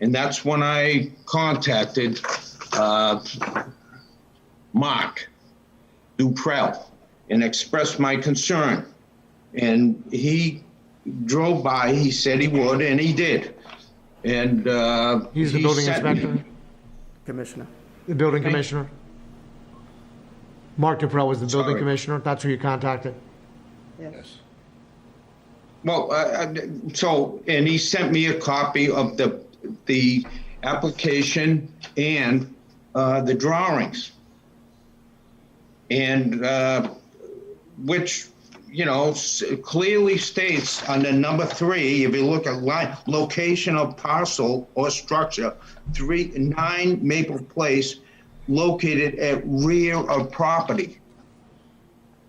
And that's when I contacted Mark Duprell and expressed my concern. And he drove by, he said he would, and he did. And He's the building inspector? Commissioner. The building commissioner? Mark Duprell was the building Sorry. commissioner? That's who you contacted? Yes. Well, and he sent me a copy of the application and the drawings. And which, clearly states under number 3, if you look at location of parcel or structure, 9 Maple Place, located at rear of property.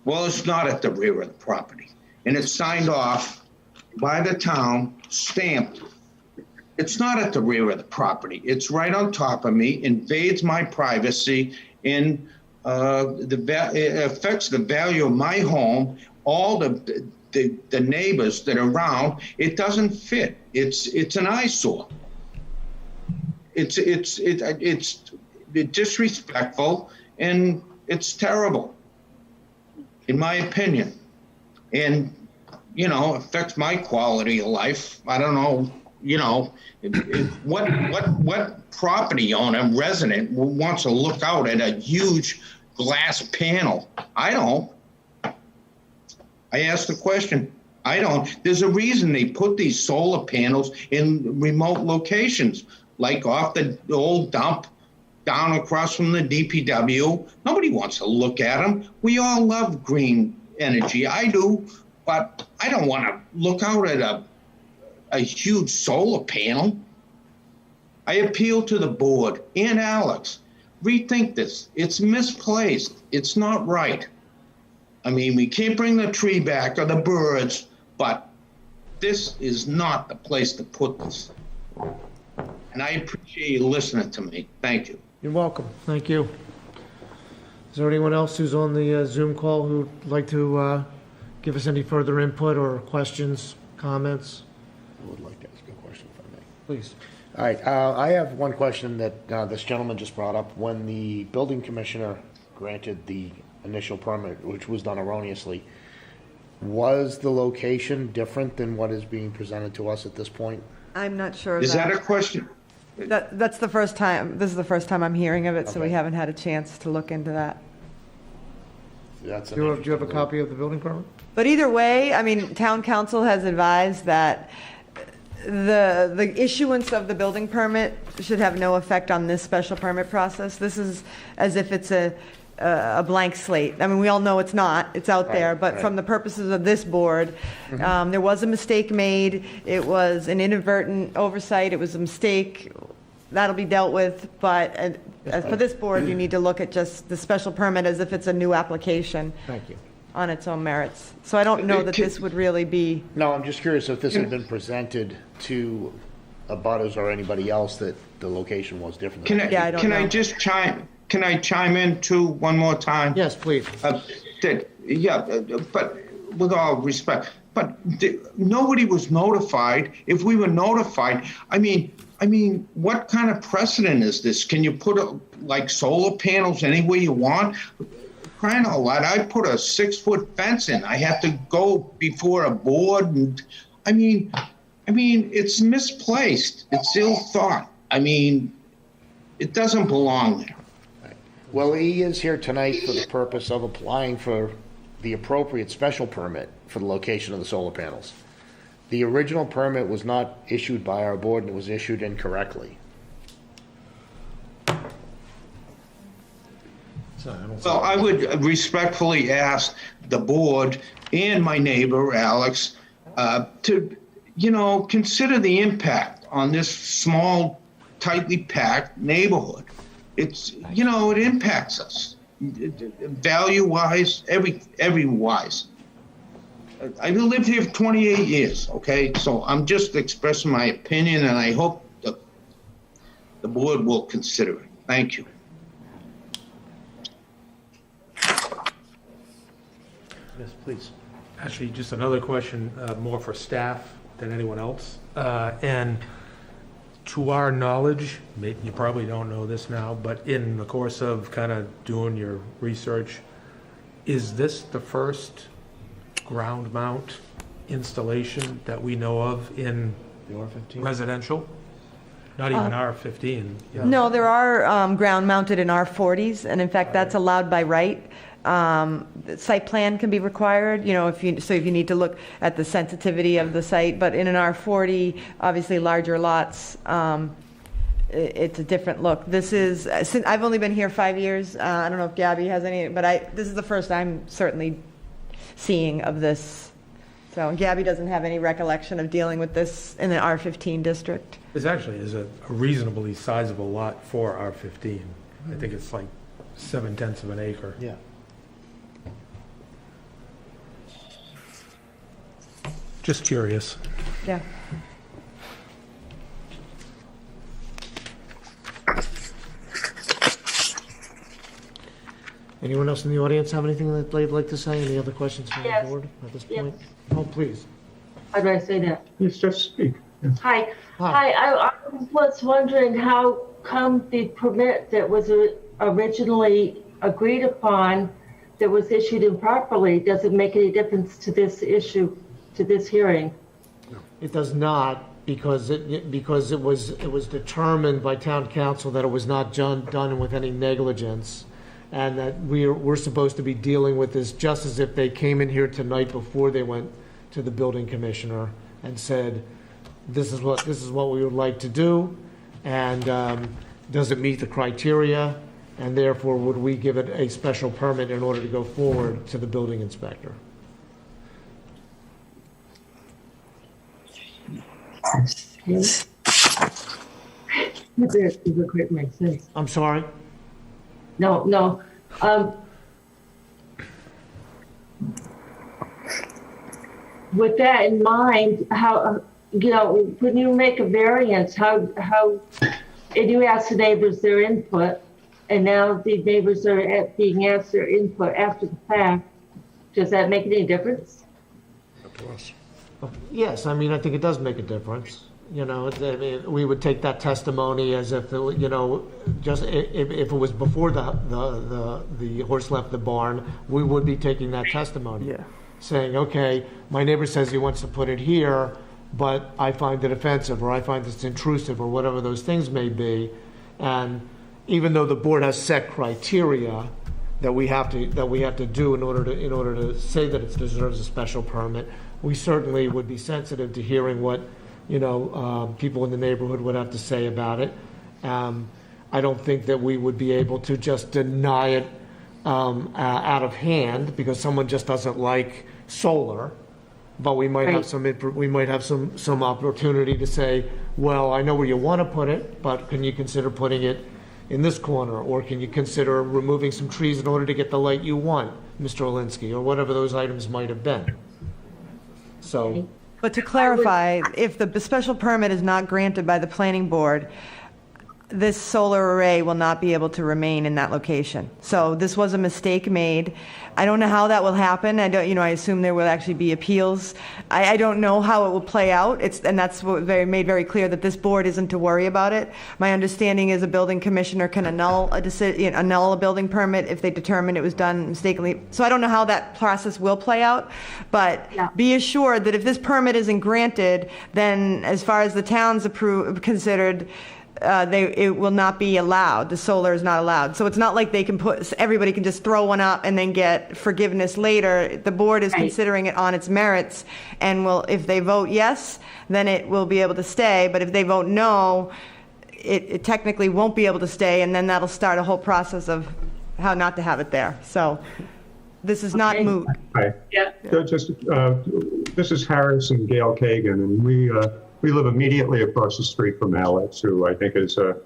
Well, it's not at the rear of the property. And it's signed off by the town, stamped. It's not at the rear of the property. It's right on top of me, invades my privacy, and it affects the value of my home, all the neighbors that are around. It doesn't fit. It's an eyesore. It's disrespectful, and it's terrible, in my opinion. and, you know, affects my quality of life. I don't know, you know, what property owner, resident wants to look out at a huge glass panel? I don't. I asked the question. I don't. There's a reason they put these solar panels in remote locations, like off the old dump down across from the DPW. Nobody wants to look at them. We all love green energy. I do, but I don't want to look out at a huge solar panel. I appeal to the board and Alex. Rethink this. It's misplaced. It's not right. I mean, we can't bring the tree back or the birds, but this is not the place to put this. And I appreciate you listening to me. Thank you. You're welcome. Thank you. Is there anyone else who's on the Zoom call who'd like to give us any further input or questions, comments? I would like to ask a question if I may. Please. All right, I have one question that this gentleman just brought up. When the building commissioner granted the initial permit, which was done erroneously, was the location different than what is being presented to us at this point? I'm not sure of Is that a question? That's the first time, this is the first time I'm hearing of it, so we Okay. haven't had a chance to look into that. That's Do you have a copy of the building permit? But either way, I mean, town council has advised that the issuance of the building permit should have no effect on this special permit process. This is as if it's a blank slate. I mean, we all know it's not, it's out there, but from the purposes of this board, there was a mistake made. It was an inadvertent oversight. It was a mistake. That'll be dealt with, but as for this board, you need to look at just the special permit as if it's a new application. Thank you. On its own merits. So I don't know that this would really be. No, I'm just curious if this had been presented to abutters or anybody else that the location was different. Can I just chime in too one more time? Yes, please. But with all respect, nobody was notified. If we were notified, I mean, what kind of precedent is this? Can you put like solar panels anywhere you want? Crying out loud, I put a 6-foot fence in. I have to go before a board, and I mean, it's misplaced. It's ill thought. I mean, it doesn't belong there. Well, he is here tonight for the purpose of applying for the appropriate special permit for the location of the solar panels. The original permit was not issued by our board, and it was issued incorrectly. Well, I would respectfully ask the board and my neighbor, Alex, to, consider the impact on this small, tightly packed neighborhood. It's, it impacts us value-wise, every-wise. I've lived here for 28 years, okay? So I'm just expressing my opinion, and I hope the board will consider it. Thank you. Yes, please. Actually, just another question, more for staff than anyone else. And to our knowledge, you probably don't know this now, but in the course of kind of doing your research, is this the first ground mount installation that we know of in residential? Not even R15. Yeah. No, there are ground mounted in R40s, and in fact, that's allowed by right. The site plan can be required, if you need to look at the sensitivity of the site, but in an R40, obviously larger lots, it's a different look. This is, since I've only been here 5 years, I don't know if Gabby has any, but this is the first I'm certainly seeing of this. So Gabby doesn't have any recollection of dealing with this in the R15 district. This actually is a reasonably sizable lot for R15. I think it's like 7/10 of an acre. Yeah. Just curious. Yeah. Anyone else in the audience have anything that they'd like to say? Any other questions from the board at this point? Oh, please. How do I say that? Please just speak. Hi. I was wondering how come the permit that was originally agreed upon that was issued improperly, does it make any difference to this issue, to this hearing? It does not, because it was determined by town council that it was not done with any negligence, and that we're supposed to be dealing with this just as if they came in here tonight before they went to the building commissioner and said, this is what we would like to do, and does it meet the criteria, and therefore would we give it a special permit in order to go forward to the building inspector. Does it quite make sense? I'm sorry? No. With that in mind, how, when you make a variance, how, and you ask the neighbors their input, and now the neighbors are being asked their input after the fact, does that make any difference? Yes, I mean, I think it does make a difference. We would take that testimony as if, just if it was before the horse left the barn, we would be taking that testimony. Yeah. Saying, okay, my neighbor says he wants to put it here, but I find it offensive, or I find it's intrusive, or whatever those things may be. And even though the board has set criteria that we have to do in order to say that it deserves a special permit, we certainly would be sensitive to hearing what people in the neighborhood would have to say about it. I don't think that we would be able to just deny it out of hand because someone just doesn't like solar, but we might have some opportunity to say, well, I know where you want to put it, but can you consider putting it in this corner, or can you consider removing some trees in order to get the light you want, Mr. Olinsky, or whatever those items might have been. So. But to clarify, if the special permit is not granted by the planning board, this solar array will not be able to remain in that location. So this was a mistake made. I don't know how that will happen. I assume there will actually be appeals. I don't know how it will play out. And that's what made very clear, that this board isn't to worry about it. My understanding is a building commissioner can annul a building permit if they determine it was done mistakenly. So I don't know how that process will play out, but be assured that if this permit isn't granted, then as far as the town's considered, it will not be allowed. The solar is not allowed. So it's not like everybody can just throw one up and then get forgiveness later. The board is considering it on its merits, and if they vote yes, then it will be able to stay. But if they vote no, it technically won't be able to stay, and then that'll start a whole process of how not to have it there. So this is not moot. Hi. Yeah. So this is Harris and Gail Kagan, and we live immediately across the street from Alex, who I think is a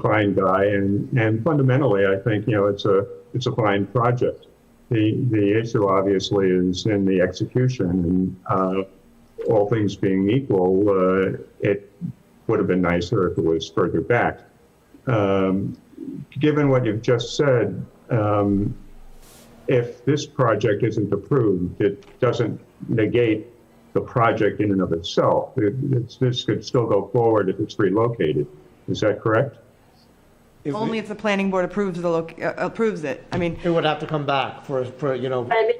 fine guy, and fundamentally, I think it's a fine project. The issue obviously is in the execution, and all things being equal, it would have been nicer if it was further back. Given what you've just said, if this project isn't approved, it doesn't negate the project in and of itself. This could still go forward if it's relocated. Is that correct? Only if the planning board approves it. I mean, it would have to come back for. I mean,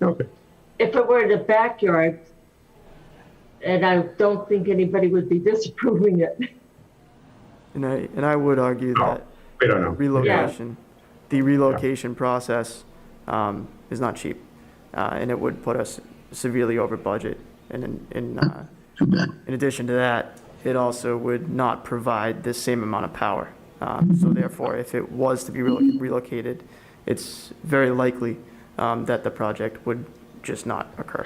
okay. If it were in the backyard, and I don't think anybody would be disapproving it. And I would argue that we don't know. The relocation process is not cheap, and it would put us severely over budget. And in addition to that, it also would not provide the same amount of power. So therefore, if it was to be relocated, it's very likely that the project would just not occur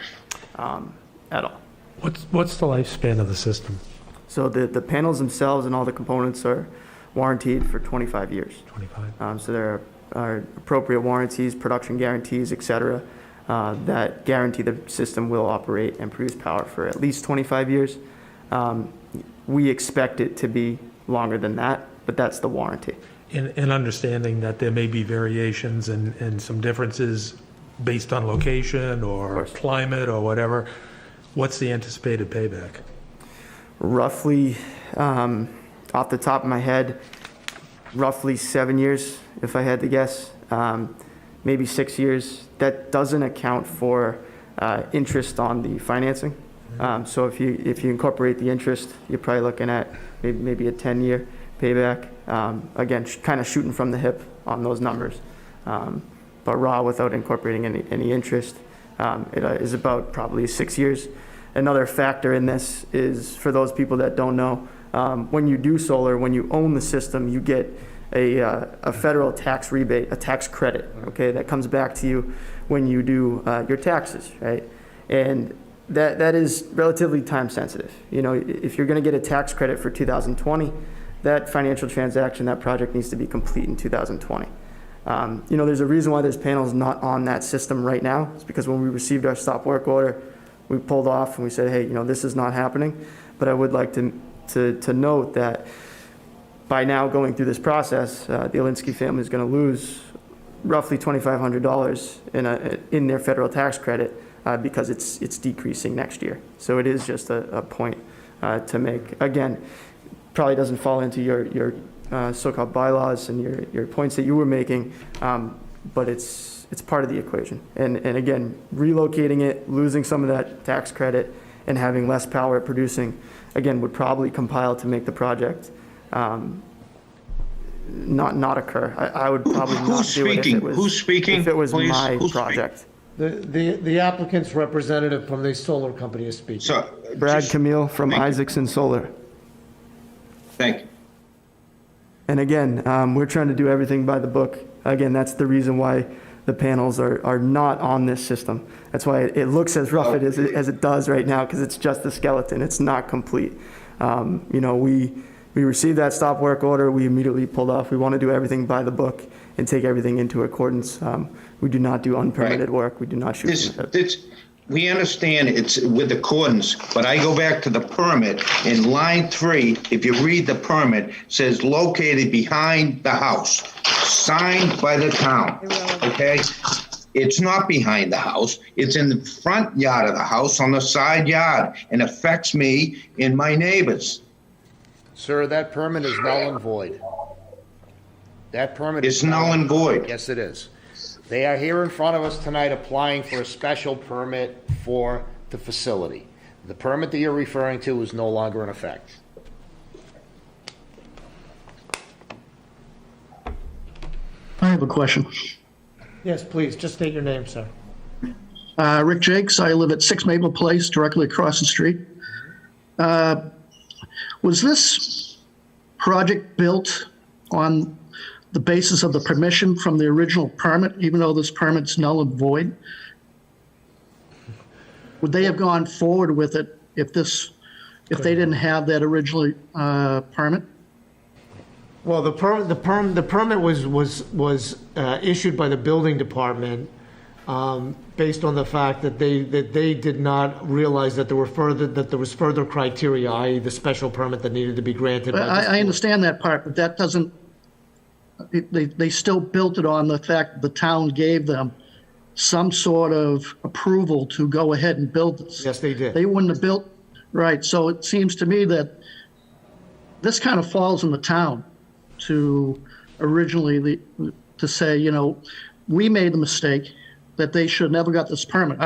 at all. What's the lifespan of the system? So the panels themselves and all the components are warranted for 25 years. 25. So there are appropriate warranties, production guarantees, et cetera, that guarantee the system will operate and produce power for at least 25 years. We expect it to be longer than that, but that's the warranty. In understanding that there may be variations and some differences based on location or climate or whatever, what's the anticipated payback? Roughly, off the top of my head, roughly 7 years, if I had to guess. maybe 6 years. That doesn't account for interest on the financing. So if you incorporate the interest, you're probably looking at maybe a 10-year payback. Again, kind of shooting from the hip on those numbers. But raw without incorporating any interest, it is about probably 6 years. Another factor in this is, for those people that don't know, when you do solar, when you own the system, you get a federal tax rebate, a tax credit, okay, that comes back to you when you do your taxes, right? And that is relatively time sensitive. You know, if you're going to get a tax credit for 2020, that financial transaction, that project needs to be complete in 2020. You know, there's a reason why there's panels not on that system right now. It's because when we received our stop work order, we pulled off and we said, hey, you know, this is not happening. But I would like to note that by now going through this process, the Alinsky family is going to lose roughly $2,500 in their federal tax credit because it's decreasing next year. So it is just a point to make. Again, probably doesn't fall into your so-called bylaws and your points that you were making, but it's part of the equation. And again, relocating it, losing some of that tax credit, and having less power producing, again, would probably compile to make the project not occur. I would probably not do it if it was my project. The applicant's representative from the solar company is speaking. So, Brad Camille from Isaacson Solar. Thank you. And again, we're trying to do everything by the book. Again, that's the reason why the panels are not on this system. That's why it looks as rough as it does right now, because it's just the skeleton. It's not complete. You know, we received that stop work order. We immediately pulled off. We want to do everything by the book and take everything into accordance. We do not do unpermitted work. We do not shoot from the hip. We understand it's with accordance, but I go back to the permit. In line 3, if you read the permit, says located behind the house, signed by the town, okay? It's not behind the house. It's in the front yard of the house, on the side yard, and affects me and my neighbors. Sir, that permit is null and void. That permit is null and void. Yes, it is. They are here in front of us tonight applying for a special permit for the facility. The permit that you're referring to is no longer in effect. I have a question. Yes, please, just state your name, sir. Rick Jakes, I live at 6 Maple Place, directly across the street. Was this project built on the basis of the permission from the original permit, even though this permit's null and void? Would they have gone forward with it if they didn't have that original permit? Well, the permit was issued by the building department based on the fact that they did not realize that there was further criteria, i.e. the special permit that needed to be granted. I understand that part, but that doesn't. They still built it on the fact that the town gave them some sort of approval to go ahead and build this. Yes, they did. They wouldn't have built, right? So it seems to me that this kind of falls in the town to originally to say, you know, we made the mistake, that they should have never got this permit.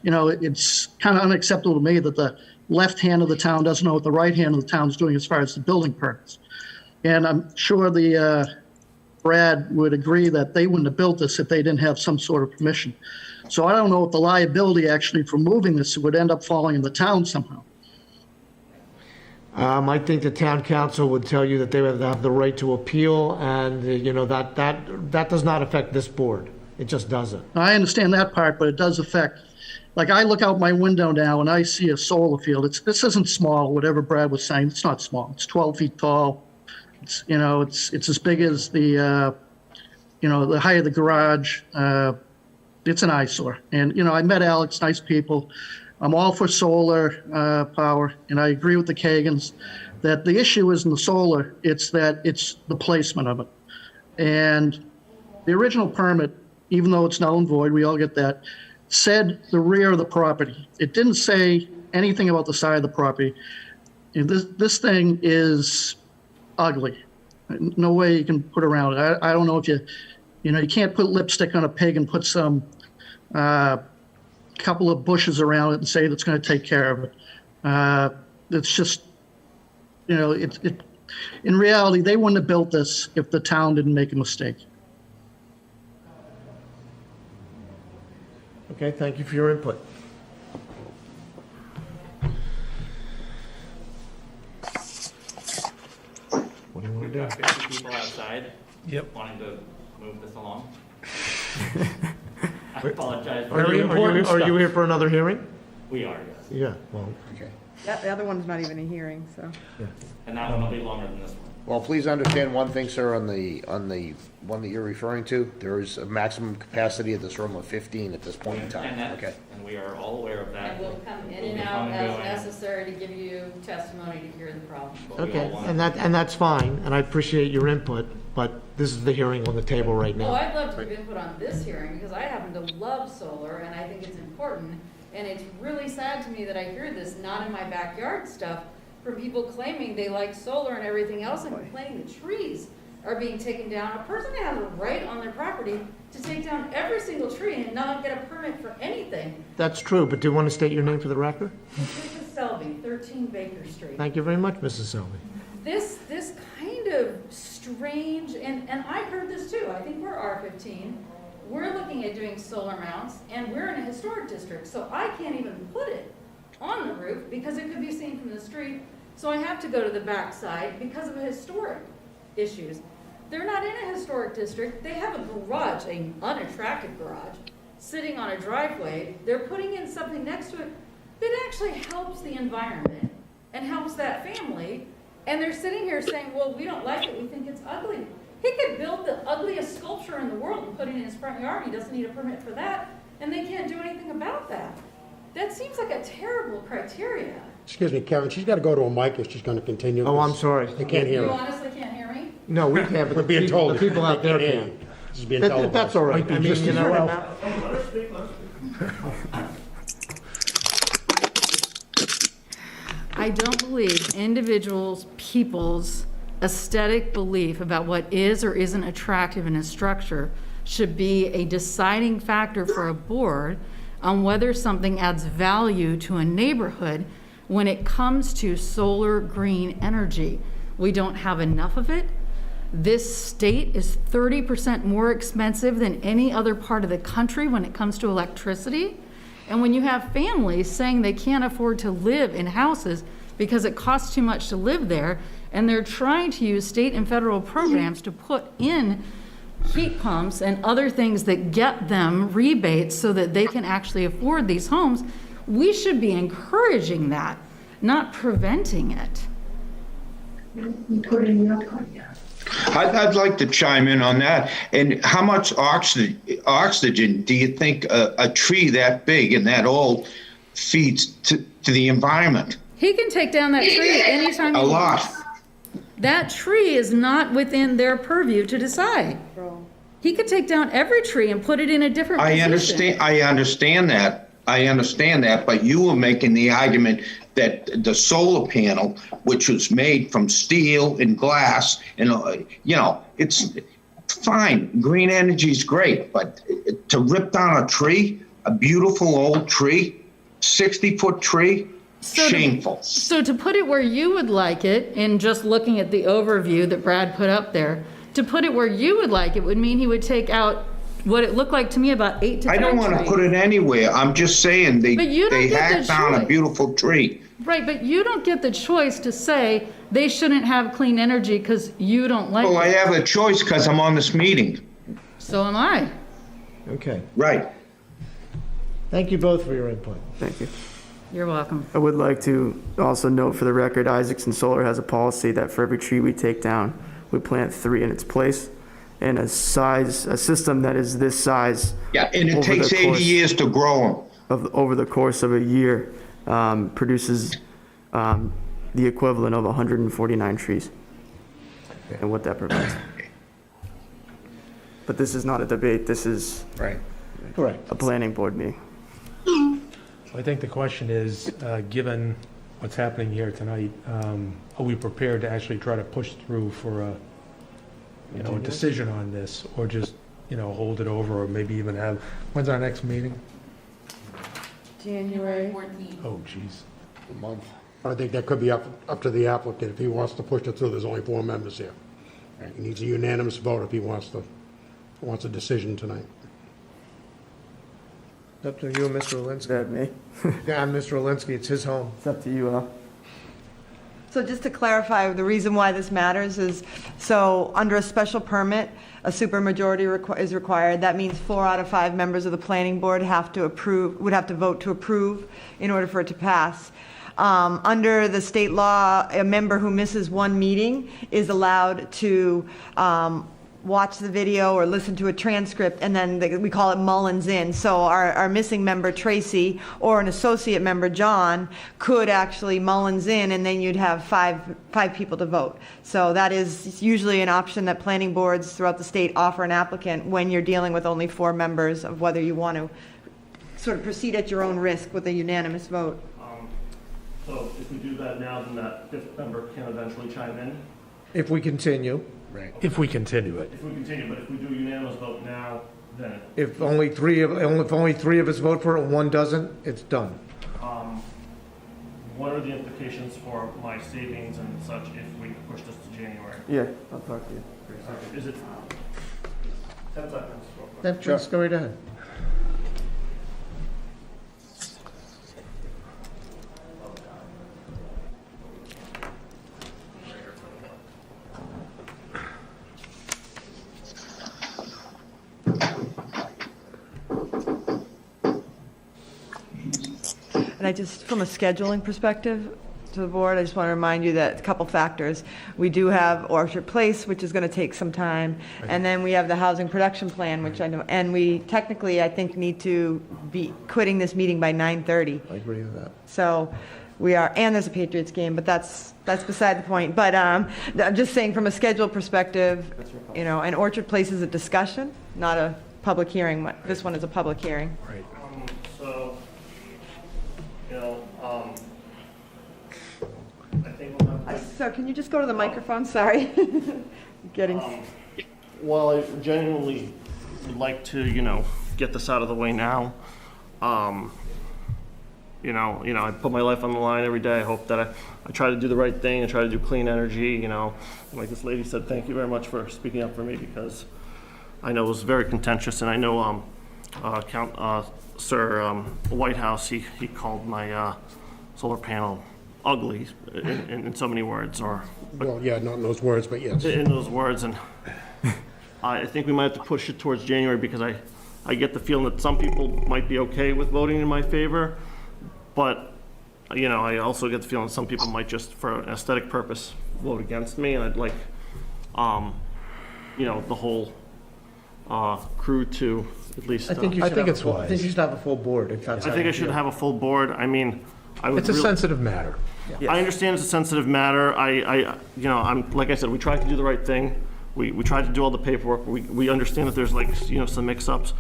It's kind of unacceptable to me that the left hand of the town doesn't know what the right hand of the town is doing as far as the building permits. And I'm sure Brad would agree that they wouldn't have built this if they didn't have some sort of permission. So I don't know if the liability actually for moving this would end up falling in the town somehow. I think the town council would tell you that they would have the right to appeal, and that does not affect this board. It just doesn't. I understand that part, but it does affect. Like, I look out my window now and I see a solar field. This isn't small, whatever Brad was saying. It's not small. It's 12 feet tall. It's as big as the height of the garage. It's an eyesore. And, I met Alex, nice people. I'm all for solar power, and I agree with the Kagans that the issue isn't the solar, it's the placement of it. And the original permit, even though it's null and void, we all get that, said the rear of the property. It didn't say anything about the side of the property. And this thing is ugly. No way you can put around it. I don't know if you You know, you can't put lipstick on a pig and put some couple of bushes around it and say that's going to take care of it. It's just, you know, in reality, they wouldn't have built this if the town didn't make a mistake. Okay, thank you for your input. What do you want to do? 50 people outside. Yep. Wanting to move this along. I apologize. Very important. Are you here for another hearing? We are, yes. Yeah, well, Okay. Yeah, the other one's not even a hearing, so. And that one will be longer than this one. Well, please understand one thing, sir, on the one that you're referring to, there is a maximum capacity of this room of 15 at this point in time. And we are all aware of that. And we'll come in We'll and be out coming as going. necessary to give you testimony to hear the problem. But we all okay, want- and that's fine, and I appreciate your input, but this is the hearing on the table right Oh, now. I'd love to give input on this hearing, because I happen to love solar, and I think it's important. And it's really sad to me that I hear this not in my backyard stuff from people claiming they like solar and everything else and complaining the trees are being taken down. A person has a right on their property to take down every single tree and not get a permit for anything. That's true, but do you want to state your name for the record? Patricia Selby, 13 Baker Street. Thank you very much, Mrs. Selby. This kind of strange, and I heard this too, I think we're R15. We're looking at doing solar mounts, and we're in a historic district, so I can't even put it on the roof because it could be seen from the street. So I have to go to the back side because of historic issues. They're not in a historic district. They have a garage, an unattractive garage, sitting on a driveway. They're putting in something next to it that actually helps the environment and helps that family. And they're sitting here saying, well, we don't like it. We think it's ugly. He could build the ugliest sculpture in the world and put it in his front yard. He doesn't need a permit for that. And they can't do anything about that. That seems like a terrible criteria. Excuse me, Kevin, she's got to go to a mic if she's going to continue. Oh, I'm sorry. They can't hear You her. honestly can't hear me? No, we can't, but We're being told. the people out there They can't can. hear you. This is being televised. That's all right. I mean, you know, I don't believe individuals, people's aesthetic belief about what is or isn't attractive in a structure should be a deciding factor for a board on whether something adds value to a neighborhood when it comes to solar green energy. We don't have enough of it. This state is 30% more expensive than any other part of the country when it comes to electricity. And when you have families saying they can't afford to live in houses because it costs too much to live there, and they're trying to use state and federal programs to put in heat pumps and other things that get them rebates so that they can actually afford these homes, we should be encouraging that, not preventing it. I'd like to chime in on that. And how much oxygen do you think a tree that big and that old feeds to the environment? He can take down that tree anytime he A lot. wants. That tree is not within their purview to decide. He could take down every tree and put it in a different position. I understand that, but you were making the argument that the solar panel, which was made from steel and glass, and it's fine. Green energy is great, but to rip down a tree, a beautiful old tree, 60-foot tree, shameful. So to put it where you would like it, and just looking at the overview that Brad put up there, to put it where you would like it would mean he would take out what it looked like to me about 8 to 10 I don't want to put it anywhere. I'm just saying they hacked down a beautiful tree. Right, but you don't get the choice to say they shouldn't have clean energy because you don't like it. Well, I have a choice because I'm on this meeting. So am I. Okay. Right. Thank you both for your input. Thank you. You're welcome. I would like to also note for the record, Isaacson Solar has a policy that for every tree we take down, we plant 3 in its place. And a system that is this size. Yeah, and it takes 80 years to grow them. Over the course of a year, produces the equivalent of 149 trees. And what that provides. But this is not a debate, this is Correct. a planning board meeting. So I think the question is, given what's happening here tonight, are we prepared to actually try to push through for a decision on this, or just hold it over, or maybe even have, when's our next meeting? January. Oh, geez. A month. I think that could be up to the applicant. If he wants to push it through, there's only 4 members here. He needs a unanimous vote if he wants a decision tonight. It's up to you, Mr. Is Alinsky. that me? Yeah, Mr. Alinsky, it's his home. It's up to you, huh? So just to clarify, the reason why this matters is, so under a special permit, a supermajority is required. That means 4 out of 5 members of the planning board would have to vote to approve in order for it to pass. Under the state law, a member who misses one meeting is allowed to watch the video or listen to a transcript, and then we call it Mullins in. So our missing member, Tracy, or an associate member, John, could actually Mullins in, and then you'd have five people to vote. So that is usually an option that planning boards throughout the state offer an applicant when you're dealing with only 4 members, of whether you want to sort of proceed at your own risk with a unanimous vote. So if we do that now, then that 5th member can eventually chime in? If we continue. Right. If we continue it. If we continue, but if we do unanimous vote now, then. If only 3 of us vote for it and 1 doesn't, it's done. What are the implications for my savings and such if we push this to January? Yeah, I'll talk to you. Is it 10 seconds? Let's go right ahead. And I just, from a scheduling perspective to the board, I just want to remind you that a couple factors. We do have Orchard Place, which is going to take some time, and then we have the housing production plan, which I know, and we technically, I think, need to be quitting this meeting by 9:30. I agree with that. So we are, and there's a Patriots game, but that's beside the point. But I'm just saying, from a schedule perspective, and Orchard Place is a discussion, not a public hearing. This one is a public hearing. Right. So, I think we'll have. So can you just go to the microphone? Sorry. Getting. Well, I genuinely would like to, get this out of the way now. I put my life on the line every day. I hope that I try to do the right thing and try to do clean energy, Like this lady said, thank you very much for speaking up for me, because I know it was very contentious, and I know Sir Whitehouse, he called my solar panel ugly in so many words, Well, yeah, not in those words, but yes. in those words, and I think we might have to push it towards January, because I get the feeling that some people might be okay with voting in my favor, but I also get the feeling some people might just, for an aesthetic purpose, vote against me, and I'd like the whole crew to at least. I think you it's wise. I think you should have a full board, if that's. I think I should have a full board. I mean, I would. It's a sensitive matter. I understand it's a sensitive matter. I'm like I said, we tried to do the right thing. We tried to do all the paperwork. We understand that there's some mix-ups.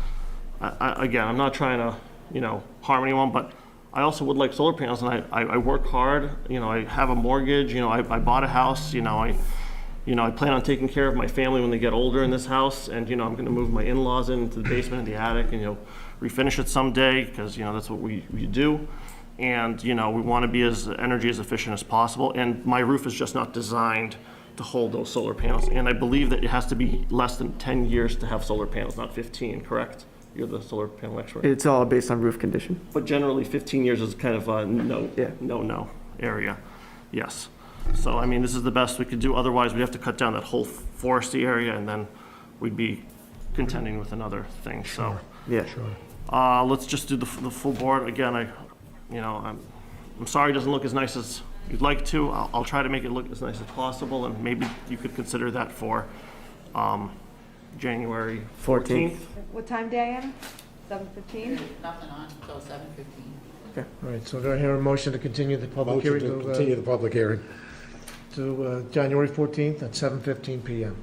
Again, I'm not trying to harm anyone, but I also would like solar panels, and I work hard. I have a mortgage. I bought a house. I plan on taking care of my family when they get older in this house, and I'm going to move my in-laws into the basement and the attic, and refinish it someday, because that's what we do. And we want to be as energy as efficient as possible. And my roof is just not designed to hold those solar panels. And I believe that it has to be less than 10 years to have solar panels, not 15. Correct? You're the solar panel expert. It's all based on roof condition. But generally, 15 years is kind of a no area. Yes. So I mean, this is the best we could do. Otherwise, we'd have to cut down that whole foresty area, and then we'd be contending with another thing. So Yeah. Sure. let's just do the full board again. I'm sorry it doesn't look as nice as you'd like to. I'll try to make it look as nice as possible, and maybe you could consider that for January 14th. What time, Diana? 7:15? Nothing on until 7:15. All right, so do I hear a motion to continue the public hearing Motion to continue the public hearing. to January 14th at 7:15 PM?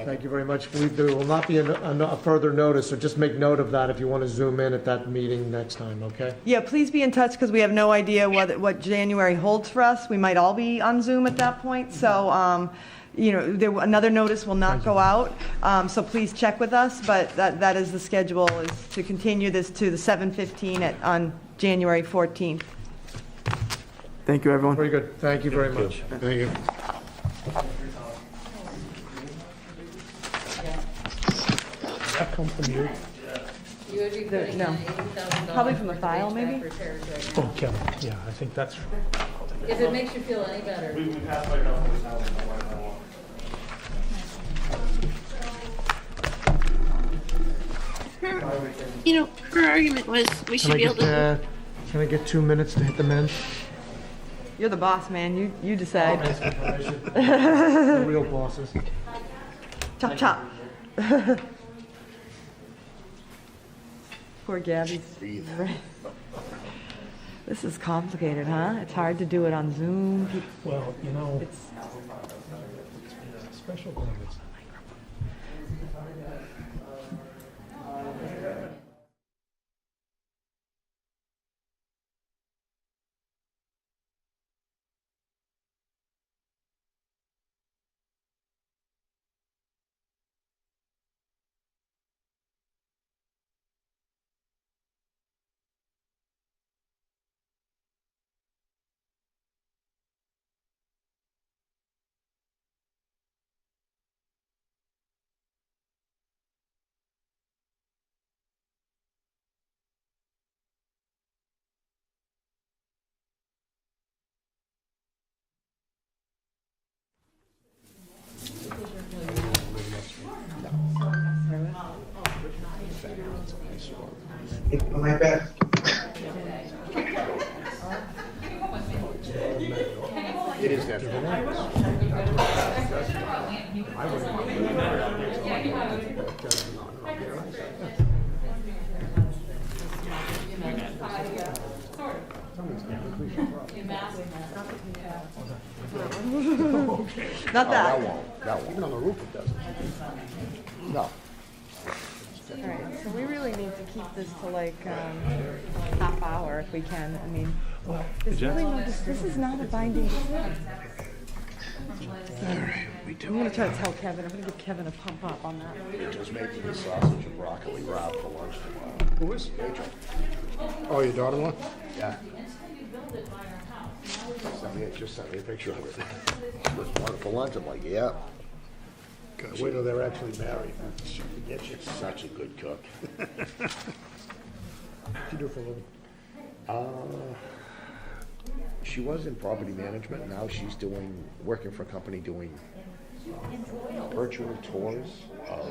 Thank you very much. There will not be a further notice, so just make note of that if you want to zoom in at that meeting next time, okay? Yeah, please be in touch, because we have no idea what January holds for us. We might all be on Zoom at that point, so, another notice will not go out, so please check with us, but that is the schedule, is to continue this to the 7:15 on January 14th. Thank you, everyone. Very good. Thank you very much. Thank you. That come from you? You would be putting No. in $80,000 Probably from the worth of file, HVAC maybe? repairs right Oh, now. Kevin, yeah, I think that's, If it makes you feel any better. We passed like $100,000. Her argument was we Can I get 2 minutes to hit the minutes? You're the boss, man. You decide. The real bosses. Chop, chop. Poor Gabby's. This is complicated, huh? It's hard to do it on Zoom. well, It's special permits. My bad. It is natural. not that. That won't. Even on the roof it doesn't. No. All right, so we really need to keep this to like half hour if we can. I mean, there's really no, this is not a binding decision. I'm gonna try to tell Kevin. I'm gonna give Kevin a pump up on that. Rachel's making the sausage and broccoli rabe for lunch tomorrow. Who is? Rachel. Oh, your daughter-in-law? Yeah. Just sent me a picture of it. She was wanting for lunch. I'm like, yeah. God, wait till they're actually married. She's Such a good cook. What you do for a living? She was in property management. Now she's working for a company doing virtual tours of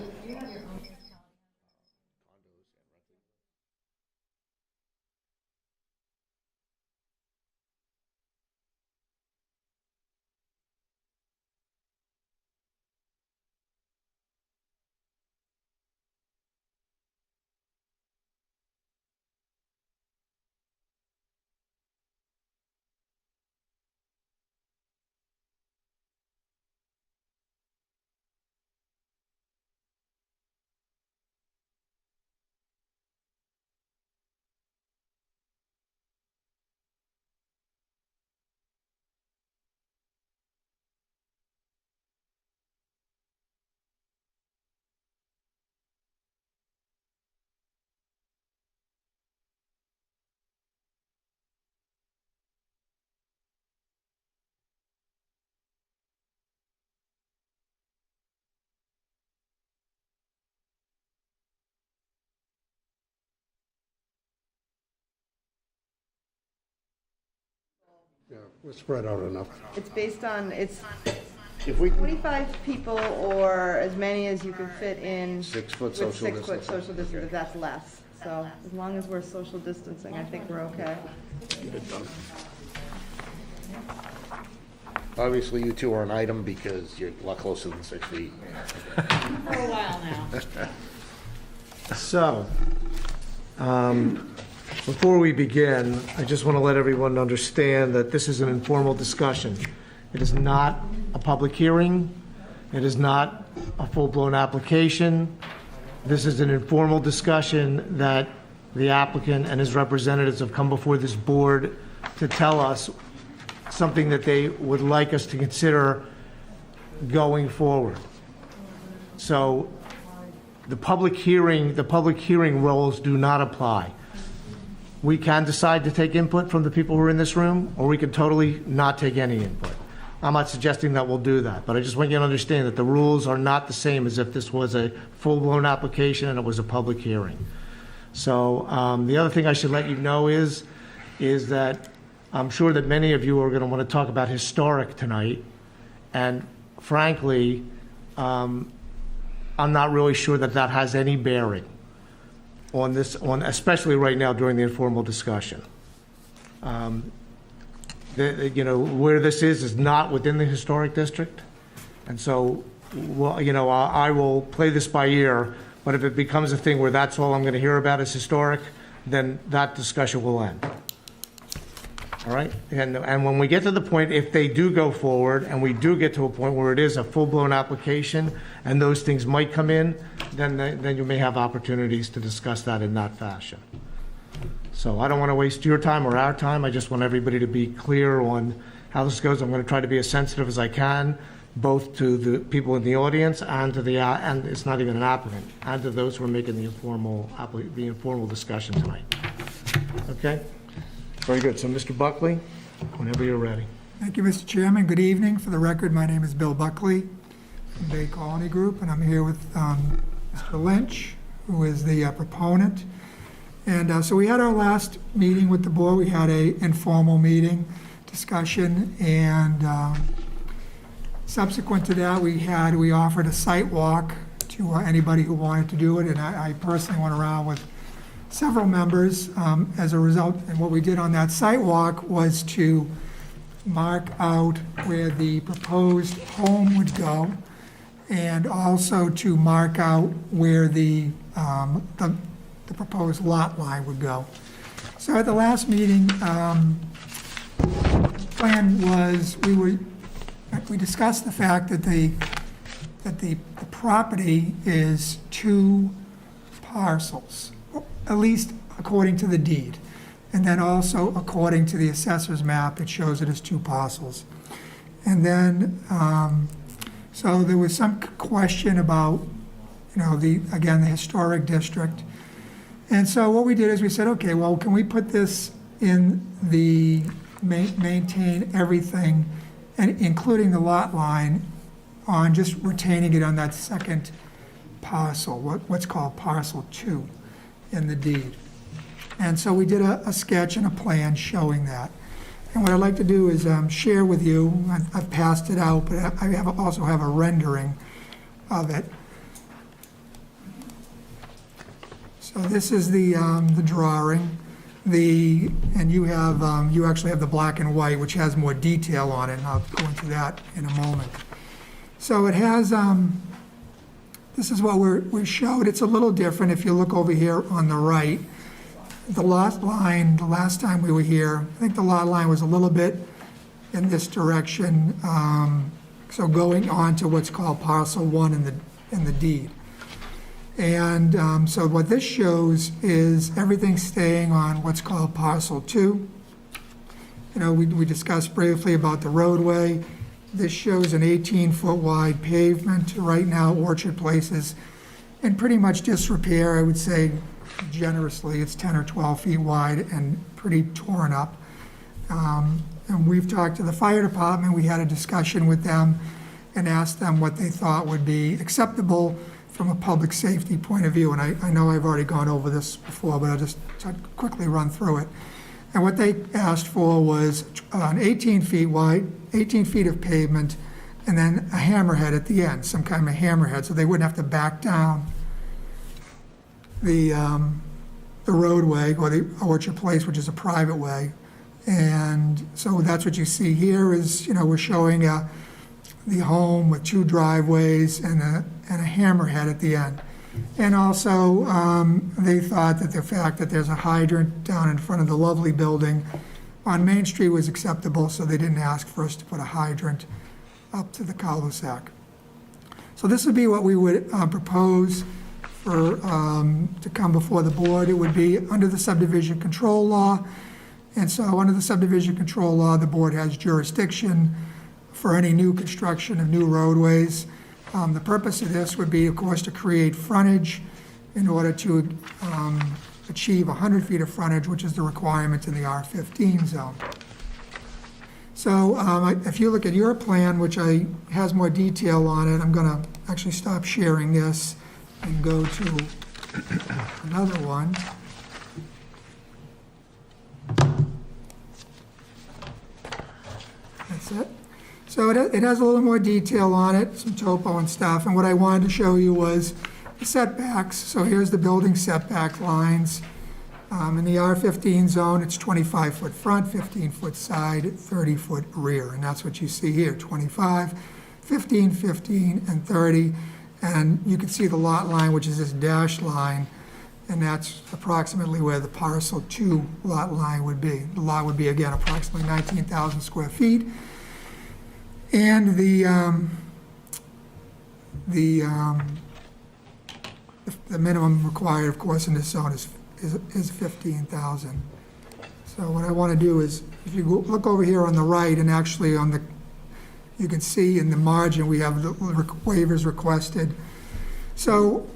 Yeah, we're spread out enough. It's based on, it's if we 25 people or as many as you can fit in. 6 foot with social 6 foot distance. social distance, but that's less. So as long as we're social distancing, I think we're okay. Get it done. Obviously, you two are an item because you're a lot closer than 6 feet. For a while now. So, before we begin, I just want to let everyone understand that this is an informal discussion. It is not a public hearing. It is not a full-blown application. This is an informal discussion that the applicant and his representatives have come before this board to tell us something that they would like us to consider going forward. So the public hearing rules do not apply. We can decide to take input from the people who are in this room, or we can totally not take any input. I'm not suggesting that we'll do that, but I just want you to understand that the rules are not the same as if this was a full-blown application and it was a public hearing. So the other thing I should let you know is that I'm sure that many of you are going to want to talk about historic tonight, and frankly, I'm not really sure that that has any bearing on this, especially right now during the informal discussion. Where this is not within the historic district, and so, well, I will play this by ear. But if it becomes a thing where that's all I'm going to hear about is historic, then that discussion will end. All right? And when we get to the point, if they do go forward and we do get to a point where it is a full-blown application and those things might come in, then you may have opportunities to discuss that in that fashion. So I don't want to waste your time or our time. I just want everybody to be clear on how this goes. I'm going to try to be as sensitive as I can, both to the people in the audience and to and it's not even an applicant, and to those who are making the informal discussion tonight. Okay? Very good. So Mr. Buckley, whenever you're ready. Thank you, Mr. Chairman. Good evening. For the record, my name is Bill Buckley from Bay Colony Group, and I'm here with Mr. Lynch, who is the proponent. And so we had our last meeting with the board. We had a informal meeting discussion, and subsequent to that, we offered a site walk to anybody who wanted to do it, and I personally went around with several members as a result. And what we did on that site walk was to mark out where the proposed home would go, and also to mark out where the proposed lot line would go. So at the last meeting, plan was we discussed the fact that the property is 2 parcels, at least according to the deed. And then also according to the assessor's map, it shows it as 2 parcels. And then, so there was some question about, the historic district. And so what we did is we said, okay, well, can we put this in the maintain everything, and including the lot line, on just retaining it on that second parcel, what's called parcel 2 in the deed. And so we did a sketch and a plan showing that. And what I'd like to do is share with you, I've passed it out, but I also have a rendering of it. So this is the drawing. And you actually have the black and white, which has more detail on it, and I'll go into that in a moment. So it has, this is what we showed. It's a little different if you look over here on the right. The lot line, the last time we were here, I think the lot line was a little bit in this direction. So going on to what's called parcel 1 in the deed. And so what this shows is everything staying on what's called parcel 2. We discussed briefly about the roadway. This shows an 18-foot wide pavement. Right now, Orchard Place is in pretty much disrepair. I would say generously, it's 10 or 12 feet wide and pretty torn up. And we've talked to the fire department. We had a discussion with them and asked them what they thought would be acceptable from a public safety point of view. And I know I've already gone over this before, but I'll just quickly run through it. And what they asked for was an 18 feet wide, 18 feet of pavement, and then a hammerhead at the end, some kind of hammerhead, so they wouldn't have to back down the roadway or the Orchard Place, which is a private way. And so that's what you see here is, we're showing the home with 2 driveways and a hammerhead at the end. And also, they thought that the fact that there's a hydrant down in front of the lovely building on Main Street was acceptable, so they didn't ask for us to put a hydrant up to the Cul-De-Sac. So this would be what we would propose for to come before the board. It would be under the subdivision control law. And so under the subdivision control law, the board has jurisdiction for any new construction of new roadways. The purpose of this would be, of course, to create frontage in order to achieve 100 feet of frontage, which is the requirement in the R15 zone. So if you look at your plan, which has more detail on it, I'm going to actually stop sharing this and go to another one. That's it. So it has a little more detail on it, some topo and stuff, and what I wanted to show you was the setbacks. So here's the building setback lines. In the R15 zone, it's 25-foot front, 15-foot side, 30-foot rear, and that's what you see here, 25, 15, 15, and 30. And you can see the lot line, which is this dashed line, and that's approximately where the parcel 2 lot line would be. The lot would be, again, approximately 19,000 square feet. And the minimum required, of course, in this zone is 15,000. So what I want to do is, if you look over here on the right, and actually you can see in the margin we have the waivers requested. So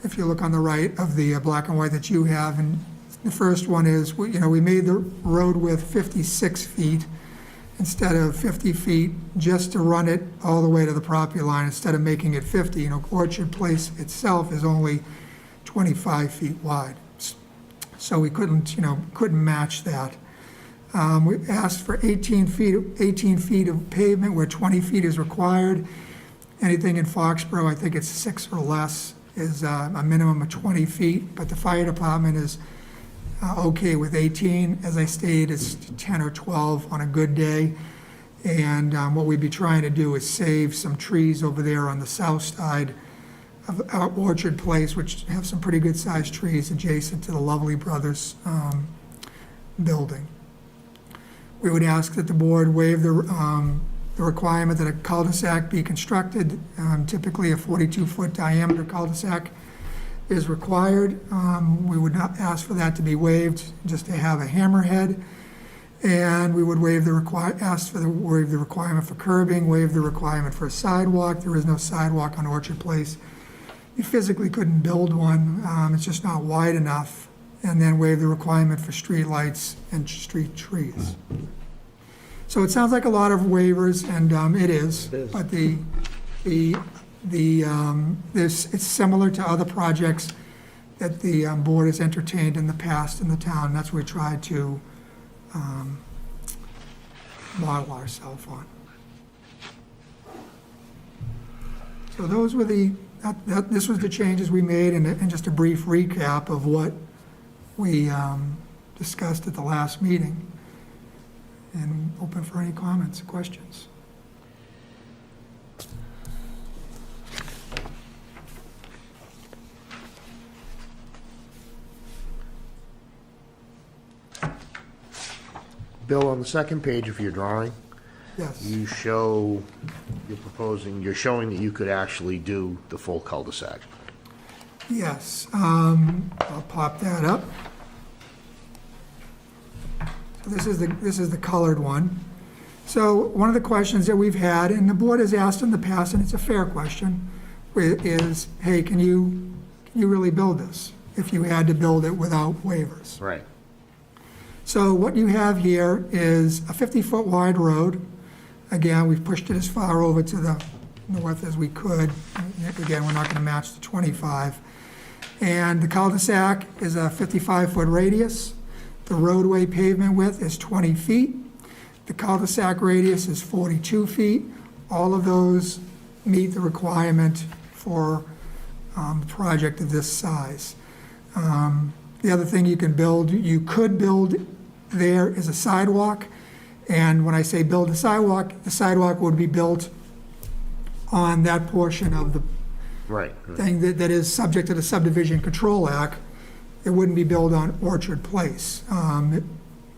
if you look on the right of the black and white that you have, and the first one is, we made the road width 56 feet instead of 50 feet, just to run it all the way to the property line instead of making it 50. Orchard Place itself is only 25 feet wide. So we couldn't match that. We asked for 18 feet of pavement where 20 feet is required. Anything in Foxborough, I think it's 6 or less, is a minimum of 20 feet, but the fire department is okay with 18. As I stated, it's 10 or 12 on a good day. And what we'd be trying to do is save some trees over there on the south side of Orchard Place, which have some pretty good sized trees adjacent to the Lovely Brothers building. We would ask that the board waive the requirement that a cul-de-sac be constructed. Typically a 42-foot diameter cul-de-sac is required. We would not ask for that to be waived, just to have a hammerhead. And we would waive the requirement for curbing, waive the requirement for a sidewalk. There is no sidewalk on Orchard Place. You physically couldn't build one, it's just not wide enough. And then waive the requirement for street lights and street trees. So it sounds like a lot of waivers, and it is. But it's similar to other projects that the board has entertained in the past in the town. That's what we tried to model ourselves on. So those were this was the changes we made, and just a brief recap of what we discussed at the last meeting. And open for any comments, questions. Bill, on the second page of your drawing, yes, you're showing that you could actually do the full cul-de-sac. Yes, I'll pop that up. So this is the colored one. So one of the questions that we've had, and the board has asked in the past, and it's a fair question, is, hey, can you really build this if you had to build it without waivers? Right. So what you have here is a 50-foot wide road. Again, we've pushed it as far over to the north as we could. Again, we're not going to match the 25. And the cul-de-sac is a 55-foot radius. The roadway pavement width is 20 feet. The cul-de-sac radius is 42 feet. All of those meet the requirement for a project of this size. The other thing you could build there is a sidewalk. And when I say build the sidewalk would be built on that portion of the thing that is subject to the Subdivision Control Act. It wouldn't be built on Orchard Place,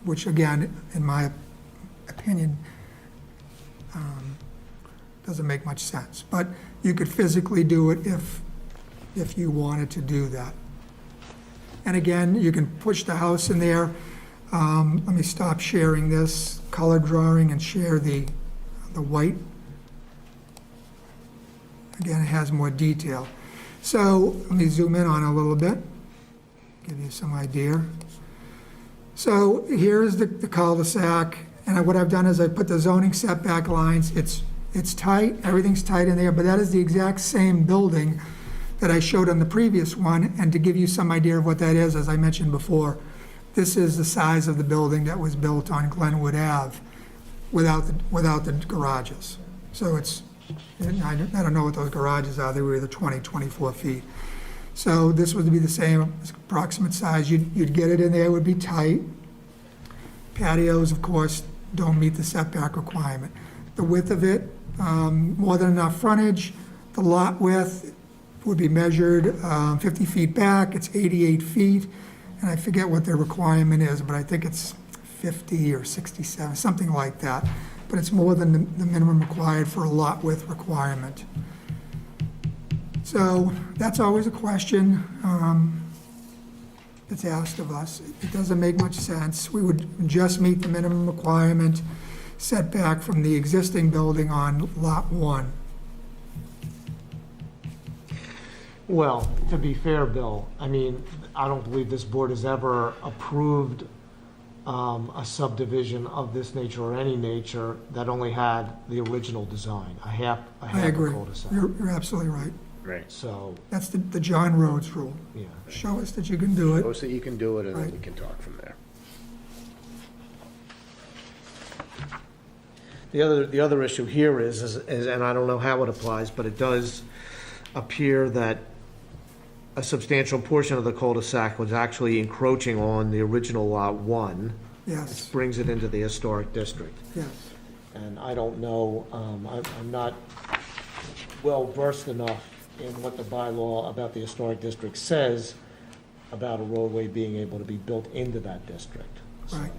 which again, in my opinion, doesn't make much sense. But you could physically do it if you wanted to do that. And again, you can push the house in there. Let me stop sharing this color drawing and share the the white. Again, it has more detail. So let me zoom in on it a little bit, give you some idea. So here's the cul-de-sac, and what I've done is I put the zoning setback lines. It's tight, everything's tight in there, but that is the exact same building that I showed on the previous one. And to give you some idea of what that is, as I mentioned before, this is the size of the building that was built on Glenwood Ave without the garages. So I don't know what those garages are. They were either 20, 24 feet. So this would be the same approximate size. You'd get it in there, it would be tight. Patios, of course, don't meet the setback requirement. The width of it, more than enough frontage. The lot width would be measured 50 feet back. It's 88 feet. And I forget what their requirement is, but I think it's 50 or 67, something like that. But it's more than the minimum required for a lot width requirement. So that's always a question that's asked of us. It doesn't make much sense. We would just meet the minimum requirement setback from the existing building on Lot 1. Well, to be fair, Bill, I mean, I don't believe this board has ever approved a subdivision of this nature or any nature that only had the original design, a half I agree. cul-de-sac. You're absolutely right. Right. So, That's the John Rhodes rule. yeah. Show us that you can do it. Show us that you can do it, and then Right. we can talk from there. The other issue here is, and I don't know how it applies, but it does appear that a substantial portion of the cul-de-sac was actually encroaching on the original Lot 1. Yes, Which brings it into the historic district. yes. And I don't know, I'm not well versed enough in what the bylaw about the historic district says about a roadway being able to be built into that district. So, Right.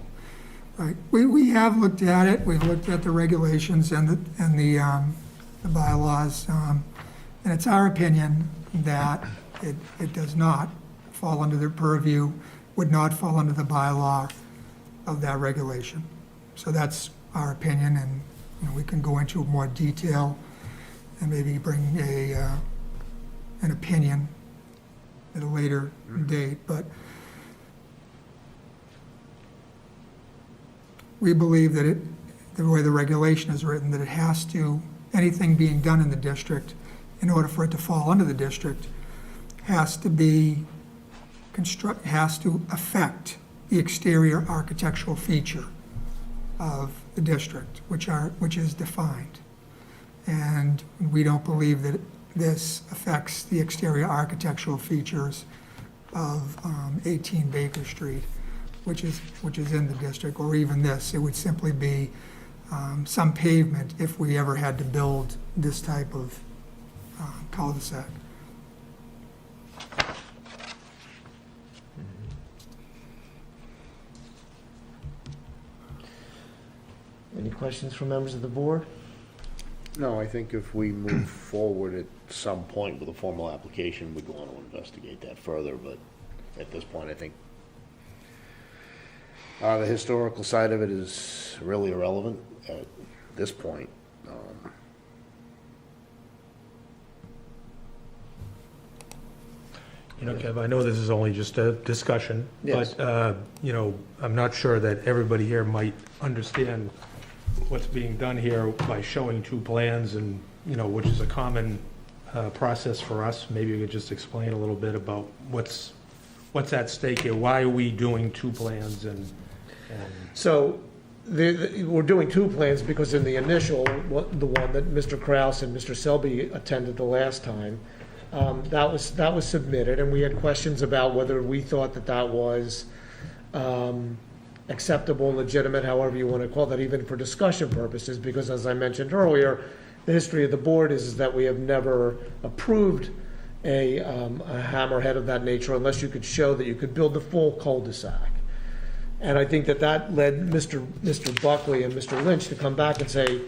Right. We have looked at it. We've looked at the regulations and the bylaws. And it's our opinion that it does not fall under their purview, would not fall under the bylaw of that regulation. So that's our opinion, and we can go into more detail and maybe bring an opinion at a later date. But we believe that the way the regulation is written, that it has to, anything being done in the district, in order for it to fall under the district, has to affect the exterior architectural feature of the district, which is defined. And we don't believe that this affects the exterior architectural features of 18 Baker Street, which is in the district, or even this. It would simply be some pavement if we ever had to build this type of cul-de-sac. Any questions from members of the board? No, I think if we move forward at some point with a formal application, we'd want to investigate that further, but at this point, I think the historical side of it is really irrelevant at this point. Kev, I know this is only just a discussion, Yes. but, I'm not sure that everybody here might understand what's being done here by showing two plans and, which is a common process for us. Maybe you could just explain a little bit about what's at stake here. Why are we doing two plans and So we're doing two plans because in the initial, the one that Mr. Kraus and Mr. Selby attended the last time, that was submitted, and we had questions about whether we thought that was acceptable, legitimate, however you want to call that, even for discussion purposes, because as I mentioned earlier, the history of the board is that we have never approved a hammerhead of that nature unless you could show that you could build the full cul-de-sac. And I think that led Mr. Buckley and Mr. Lynch to come back and say,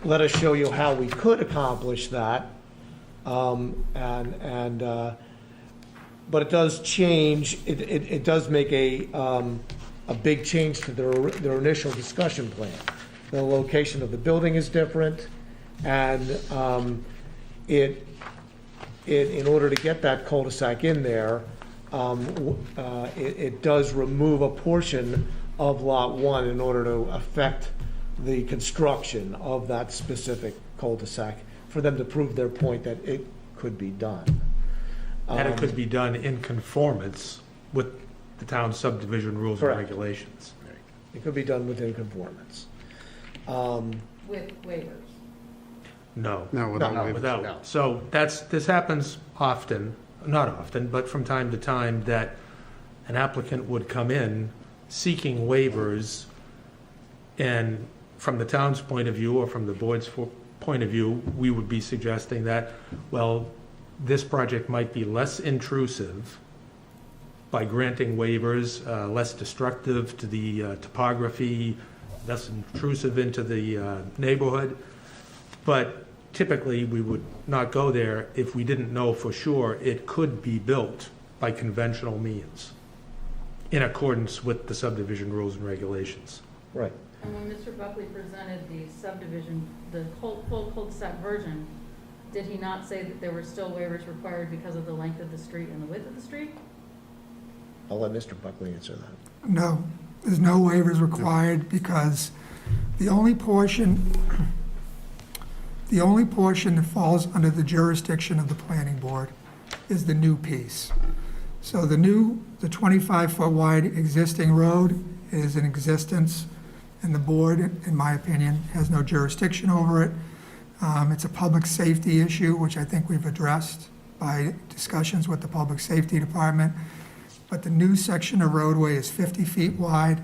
let us show you how we could accomplish that. But it does change, it does make a big change to their initial discussion plan. the location of the building is different, and in order to get that cul-de-sac in there, it does remove a portion of Lot 1 in order to affect the construction of that specific cul-de-sac, for them to prove their point that it could be done. And it could be done in conformance with the town's subdivision rules and Correct. regulations. It could be done within conformance. With waivers. No. No, without waivers. Without. So this happens often, not often, but from time to time, that an applicant would come in seeking waivers, and from the town's point of view or from the board's point of view, we would be suggesting that, well, this project might be less intrusive by granting waivers, less destructive to the topography, less intrusive into the neighborhood. But typically, we would not go there if we didn't know for sure it could be built by conventional means in accordance with the subdivision rules and regulations. Right. And when Mr. Buckley presented the subdivision, the full cul-de-sac version, did he not say that there were still waivers required because of the length of the street and the width of the street? I'll let Mr. Buckley answer that. No, there's no waivers required because the only portion that falls under the jurisdiction of the planning board is the new piece. So the 25-foot wide existing road is in existence, and the board, in my opinion, has no jurisdiction over it. It's a public safety issue, which I think we've addressed by discussions with the public safety department. But the new section of roadway is 50 feet wide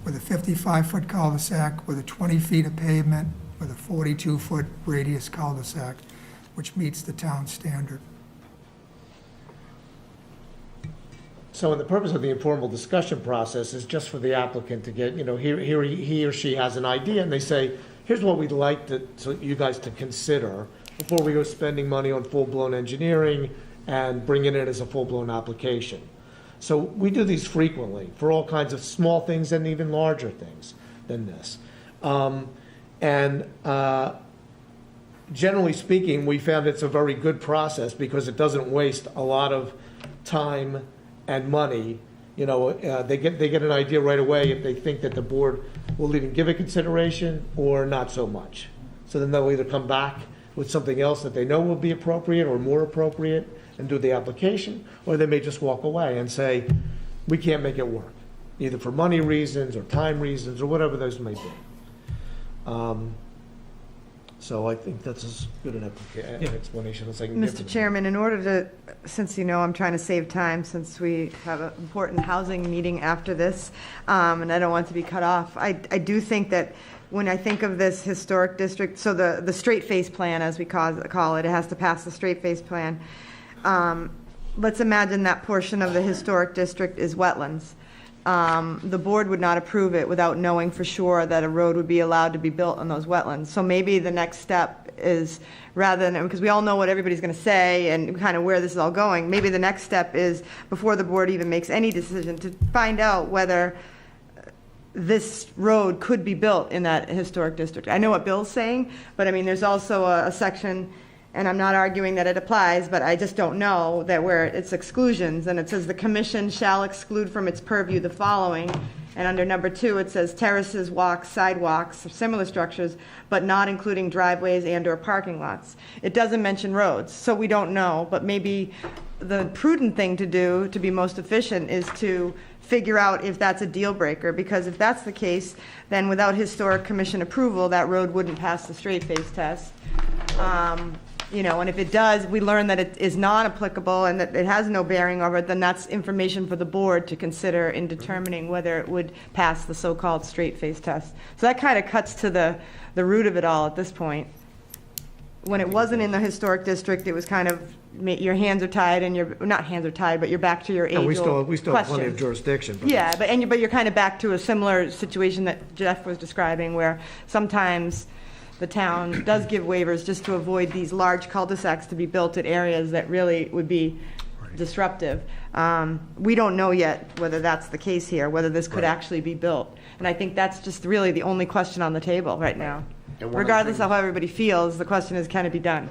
with a 55-foot cul-de-sac with a 20 feet of pavement with a 42-foot radius cul-de-sac, which meets the town standard. So the purpose of the informal discussion process is just for the applicant to get, he or she has an idea, and they say, here's what we'd like so you guys to consider before we go spending money on full-blown engineering and bringing it as a full-blown application. So we do these frequently for all kinds of small things and even larger things than this. Generally speaking, we found it's a very good process because it doesn't waste a lot of time and money. They get an idea right away if they think that the board will even give it consideration or not so much. So then they'll either come back with something else that they know will be appropriate or more appropriate and do the application, or they may just walk away and say, we can't make it work, either for money reasons or time reasons or whatever those may be. So I think that's as good an explanation as I can give. Mr. Chairman, in order to, since I'm trying to save time since we have an important housing meeting after this, and I don't want to be cut off, I do think that when I think of this historic district, so the straight face plan, as we call it, it has to pass the straight face plan. Let's imagine that portion of the historic district is wetlands. The board would not approve it without knowing for sure that a road would be allowed to be built on those wetlands. So maybe the next step is, rather than, because we all know what everybody's going to say and kind of where this is all going, maybe the next step is, before the board even makes any decision, to find out whether this road could be built in that historic district. I know what Bill's saying, but I mean, there's also a section, and I'm not arguing that it applies, but I just don't know that where it's exclusions, and it says the commission shall exclude from its purview the following, and under number 2, it says terraces, walks, sidewalks, or similar structures, but not including driveways and/or parking lots. It doesn't mention roads, so we don't know, but maybe the prudent thing to do to be most efficient is to figure out if that's a deal breaker, because if that's the case, then without historic commission approval, that road wouldn't pass the straight face test. And if it does, we learn that it is not applicable and that it has no bearing over it, then that's information for the board to consider in determining whether it would pass the so-called straight face test. So that kind of cuts to the root of it all at this point. When it wasn't in the historic district, it was kind of, your hands are tied and not hands are tied, but you're back to your age-old questions. We still have plenty of jurisdiction. Yeah, but you're kind of back to a similar situation that Jeff was describing, where sometimes the town does give waivers just to avoid these large cul-de-sacs to be built at areas that really would be disruptive. We don't know yet whether that's the case here, whether this could actually be built. And I think that's just really the only question on the table right now. And one of the Regardless of things- how everybody feels, the question is, can it be done?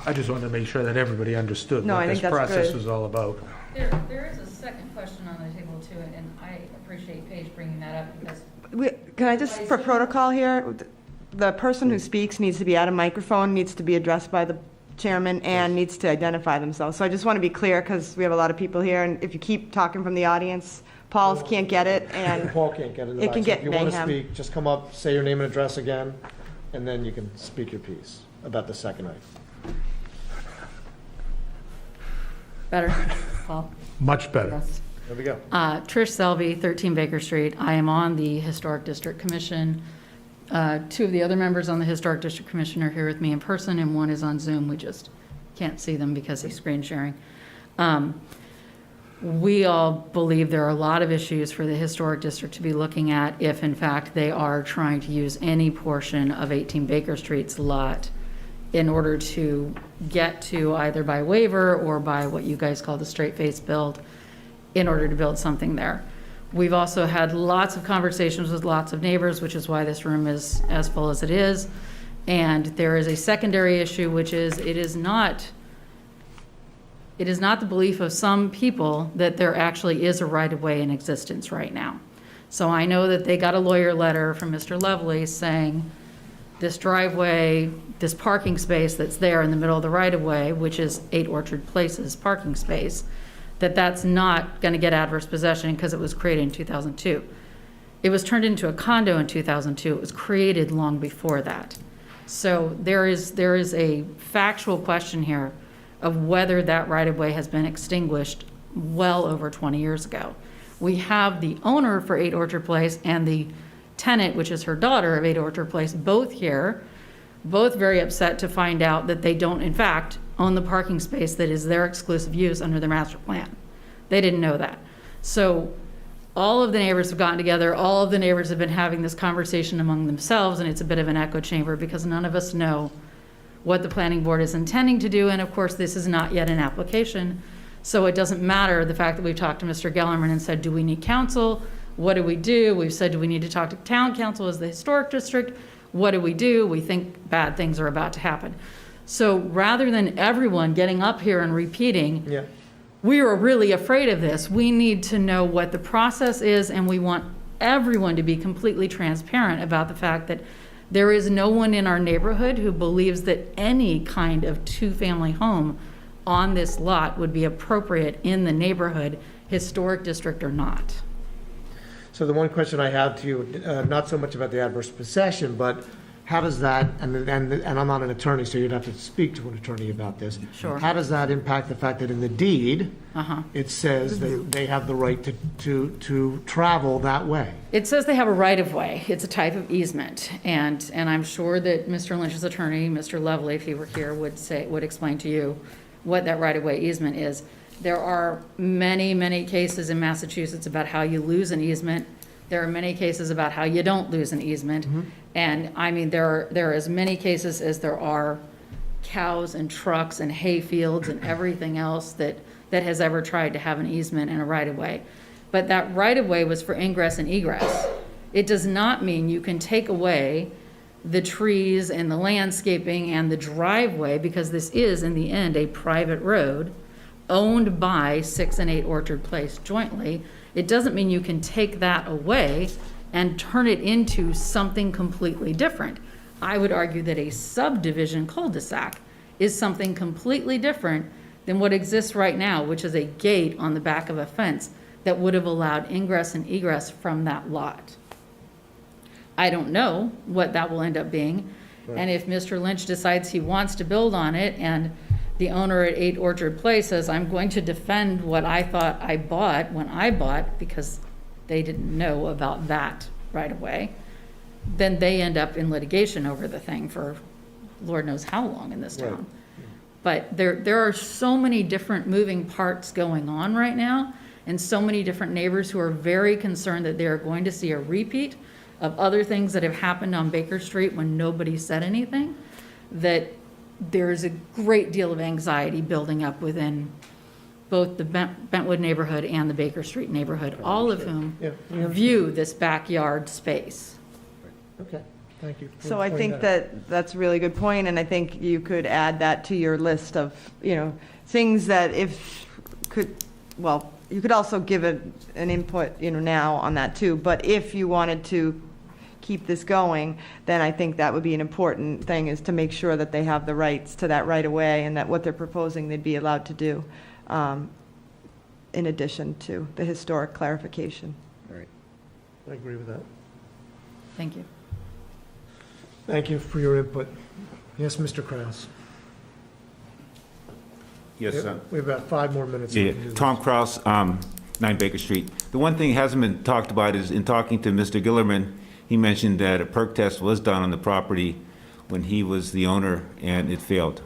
I just wanted to make sure that everybody understood No, what I this think that's process good. was all about. There is a second question on the table too, and I appreciate Paige bringing that up because Can I just, for protocol here, the person who speaks needs to be at a microphone, needs to be addressed by the chairman, and needs to identify themselves. So I just want to be clear, because we have a lot of people here, and if you keep talking from the audience, Paul can't get it, and Paul can't get in the it back. can So get if you want to mayhem. speak, just come up, say your name and address again, and then you can speak your piece about the second item. better, Paul. Much better. Yes. There we go. Trish Selby, 13 Baker Street. I am on the Historic District Commission. Two of the other members on the Historic District Commission are here with me in person, and one is on Zoom. We just can't see them because he's screen sharing. We all believe there are a lot of issues for the Historic District to be looking at if, in fact, they are trying to use any portion of 18 Baker Street's lot in order to get to either by waiver or by what you guys call the straight face build, in order to build something there. We've also had lots of conversations with lots of neighbors, which is why this room is as full as it is. And there is a secondary issue, which is it is not the belief of some people that there actually is a right-of-way in existence right now. So I know that they got a lawyer letter from Mr. Lovely saying this driveway, this parking space that's there in the middle of the right-of-way, which is 8 Orchard Place's parking space, that's not going to get adverse possession because it was created in 2002. It was turned into a condo in 2002. It was created long before that. So there is a factual question here of whether that right-of-way has been extinguished well over 20 years ago. We have the owner for 8 Orchard Place and the tenant, which is her daughter of 8 Orchard Place, both here, both very upset to find out that they don't, in fact, own the parking space that is their exclusive use under their master plan. They didn't know that. So all of the neighbors have gotten together, all of the neighbors have been having this conversation among themselves, and it's a bit of an echo chamber because none of us know what the planning board is intending to do, and of course, this is not yet an application, so it doesn't matter the fact that we've talked to Mr. Gellerman and said, do we need counsel? What do we do? We've said, do we need to talk to town council as the historic district? What do? We think bad things are about to happen. So rather than everyone getting up here and repeating, we were really afraid of this, we need to know what the process is, and we want everyone to be completely transparent about the fact that there is no one in our neighborhood who believes that any kind of two-family home on this lot would be appropriate in the neighborhood, historic district or not. So the one question I have to you, not so much about the adverse possession, but how does that, and I'm not an attorney, so you'd have to speak to an attorney about this. Sure. How does that impact the fact that in the deed, it says that they have the right to travel that way? It says they have a right-of-way. It's a type of easement. And I'm sure that Mr. Lynch's attorney, Mr. Lovely, if he were here, would explain to you what that right-of-way easement is. There are many, many cases in Massachusetts about how you lose an easement. There are many cases about how you don't lose an easement. And I mean, there are as many cases as there are cows and trucks and hay fields and everything else that has ever tried to have an easement and a right-of-way. But that right-of-way was for ingress and egress. It does not mean you can take away the trees and the landscaping and the driveway, because this is, in the end, a private road owned by 6 and 8 Orchard Place jointly. It doesn't mean you can take that away and turn it into something completely different. I would argue that a subdivision cul-de-sac is something completely different than what exists right now, which is a gate on the back of a fence that would have allowed ingress and egress from that lot. I don't know what that will end up being. Right. And if Mr. Lynch decides he wants to build on it, and the owner at 8 Orchard Place says, I'm going to defend what I thought I bought when I bought, because they didn't know about that right away, then they end up in litigation over the thing for Lord knows how long in this town. Right. But there are so many different moving parts going on right now, and so many different neighbors who are very concerned that they are going to see a repeat of other things that have happened on Baker Street when nobody said anything, that there's a great deal of anxiety building up within both the Bentwood neighborhood and the Baker Street neighborhood, all of whom Yeah, we understand. view this backyard space. Okay, thank you. for So I pointing think out. that's a really good point, and I think you could add that to your list of, things that you could also give an input, now on that too, but if you wanted to keep this going, then I think that would be an important thing, is to make sure that they have the rights to that right of way, and that what they're proposing they'd be allowed to do, in addition to the historic clarification. All right. I agree with that. Thank you. Thank you for your input. Yes, Mr. Kraus. Yes, We have about 5 more minutes. yeah, Tom Kraus, 9 Baker Street. The one thing hasn't been talked about is, in talking to Mr. Gillerman, he mentioned that a perk test was done on the property when he was the owner, and it failed.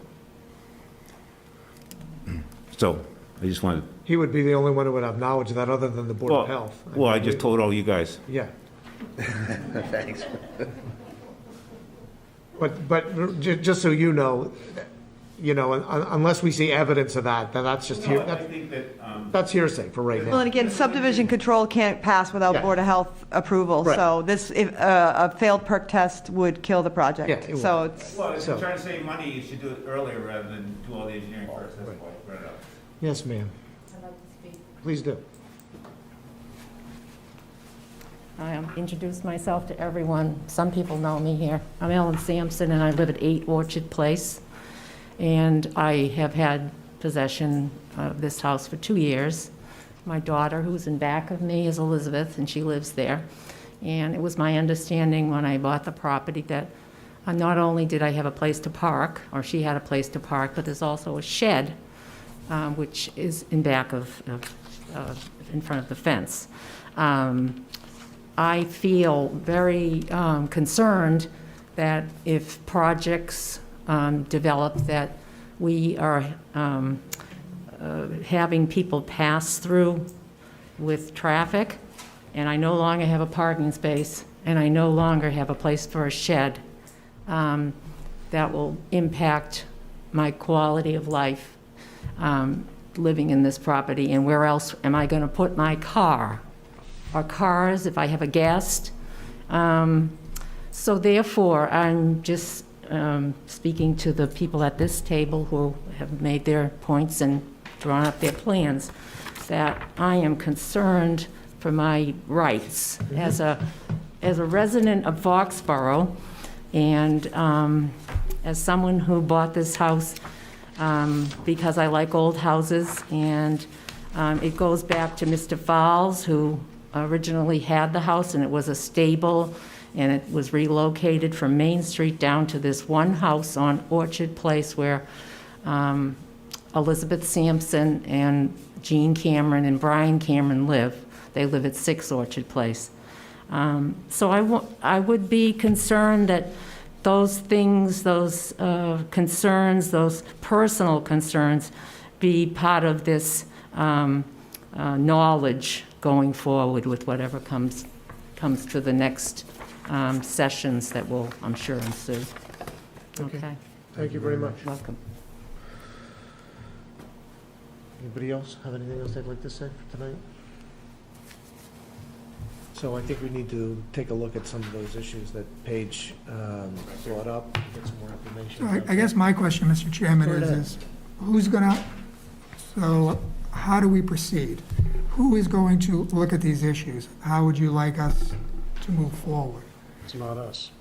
So, I just wanted, He would be the only one who would have knowledge of that, other than the Board of Health. well, I just told all you guys. Yeah. Thanks. But just so you know, unless we see evidence of that, then that's just here. That's hearsay for right now. Well, and again, subdivision control can't pass without Yeah. Board of Health approval, Right. so if a failed perk test would kill the project. Yeah, it would. So it's, Well, if So- you're trying to save money, you should do it earlier rather than do all the engineering first. That's why I brought it up. Yes, ma'am. Please do. I introduce myself to everyone. Some people know me here. I'm Ellen Sampson, and I live at 8 Orchard Place. And I have had possession of this house for 2 years. My daughter, who's in back of me, is Elizabeth, and she lives there. And it was my understanding when I bought the property that not only did I have a place to park, or she had a place to park, but there's also a shed, which is in back of in front of the fence. I feel very concerned that if projects develop, that we are having people pass through with traffic, and I no longer have a parking space, and I no longer have a place for a shed, that will impact my quality of life living in this property. And where else am I going to put my car or cars if I have a guest? So therefore, I'm just speaking to the people at this table who have made their points and drawn up their plans, that I am concerned for my rights as a resident of Foxborough, and as someone who bought this house because I like old houses, and it goes back to Mr. Fowles, who originally had the house, and it was a stable, and it was relocated from Main Street down to this one house on Orchard Place where Elizabeth Sampson and Jean Cameron and Brian Cameron live. They live at 6 Orchard Place. So I would be concerned that those things, those concerns, those personal concerns, be part of this knowledge going forward with whatever comes to the next sessions that will, I'm sure, ensue. Okay. Thank you very much. Welcome. Anybody else have anything else they'd like to say for tonight? So I think we need to take a look at some of those issues that Paige brought up, get some more information. I guess my question, Mr. Chairman, Go ahead. is who's gonna, so how do we proceed? Who is going to look at these issues? How would you like us to move forward? It's not us.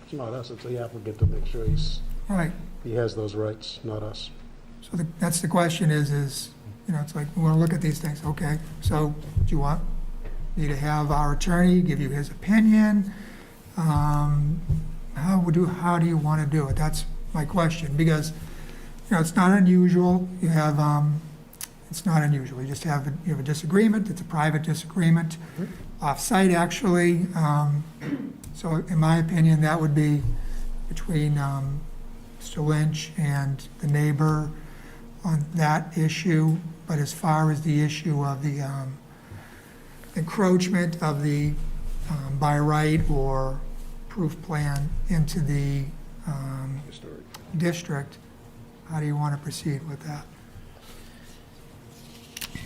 It's not us, it's the applicant to make sure Right, he has those rights, not us. so that's the question is, it's like, we wanna look at these things, okay, so do you want me to have our attorney give you his opinion? How do you wanna do it? That's my question, because, it's not unusual, you have, it's not unusual, you have a disagreement, it's a private disagreement, off-site actually, so in my opinion, that would be between Mr. Lynch and the neighbor on that issue, but as far as the issue of the encroachment of the by right or proof plan into the district, how do you want to proceed with that?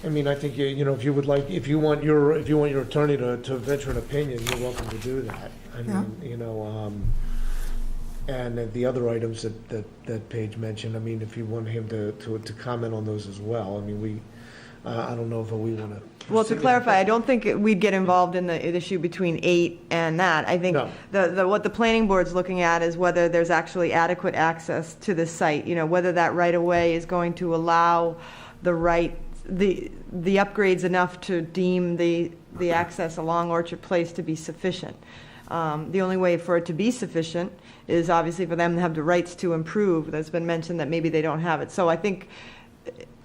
I mean, I think, you know, if you want your attorney to venture an opinion, you're welcome to do that. I mean, you know, and the other items that Paige mentioned, I mean, if you want him to comment on those as well, I mean, I don't know if we want to. Well, to clarify, I don't think we'd get involved in the issue between 8 and that. I think what the planning board's looking at is whether there's actually adequate access to the site, you know, whether that right-of-way is going to allow the upgrades enough to deem the access along Orchard Place to be sufficient. The only way for it to be sufficient is obviously for them to have the rights to improve. There's been mentioned that maybe they don't have it. So I think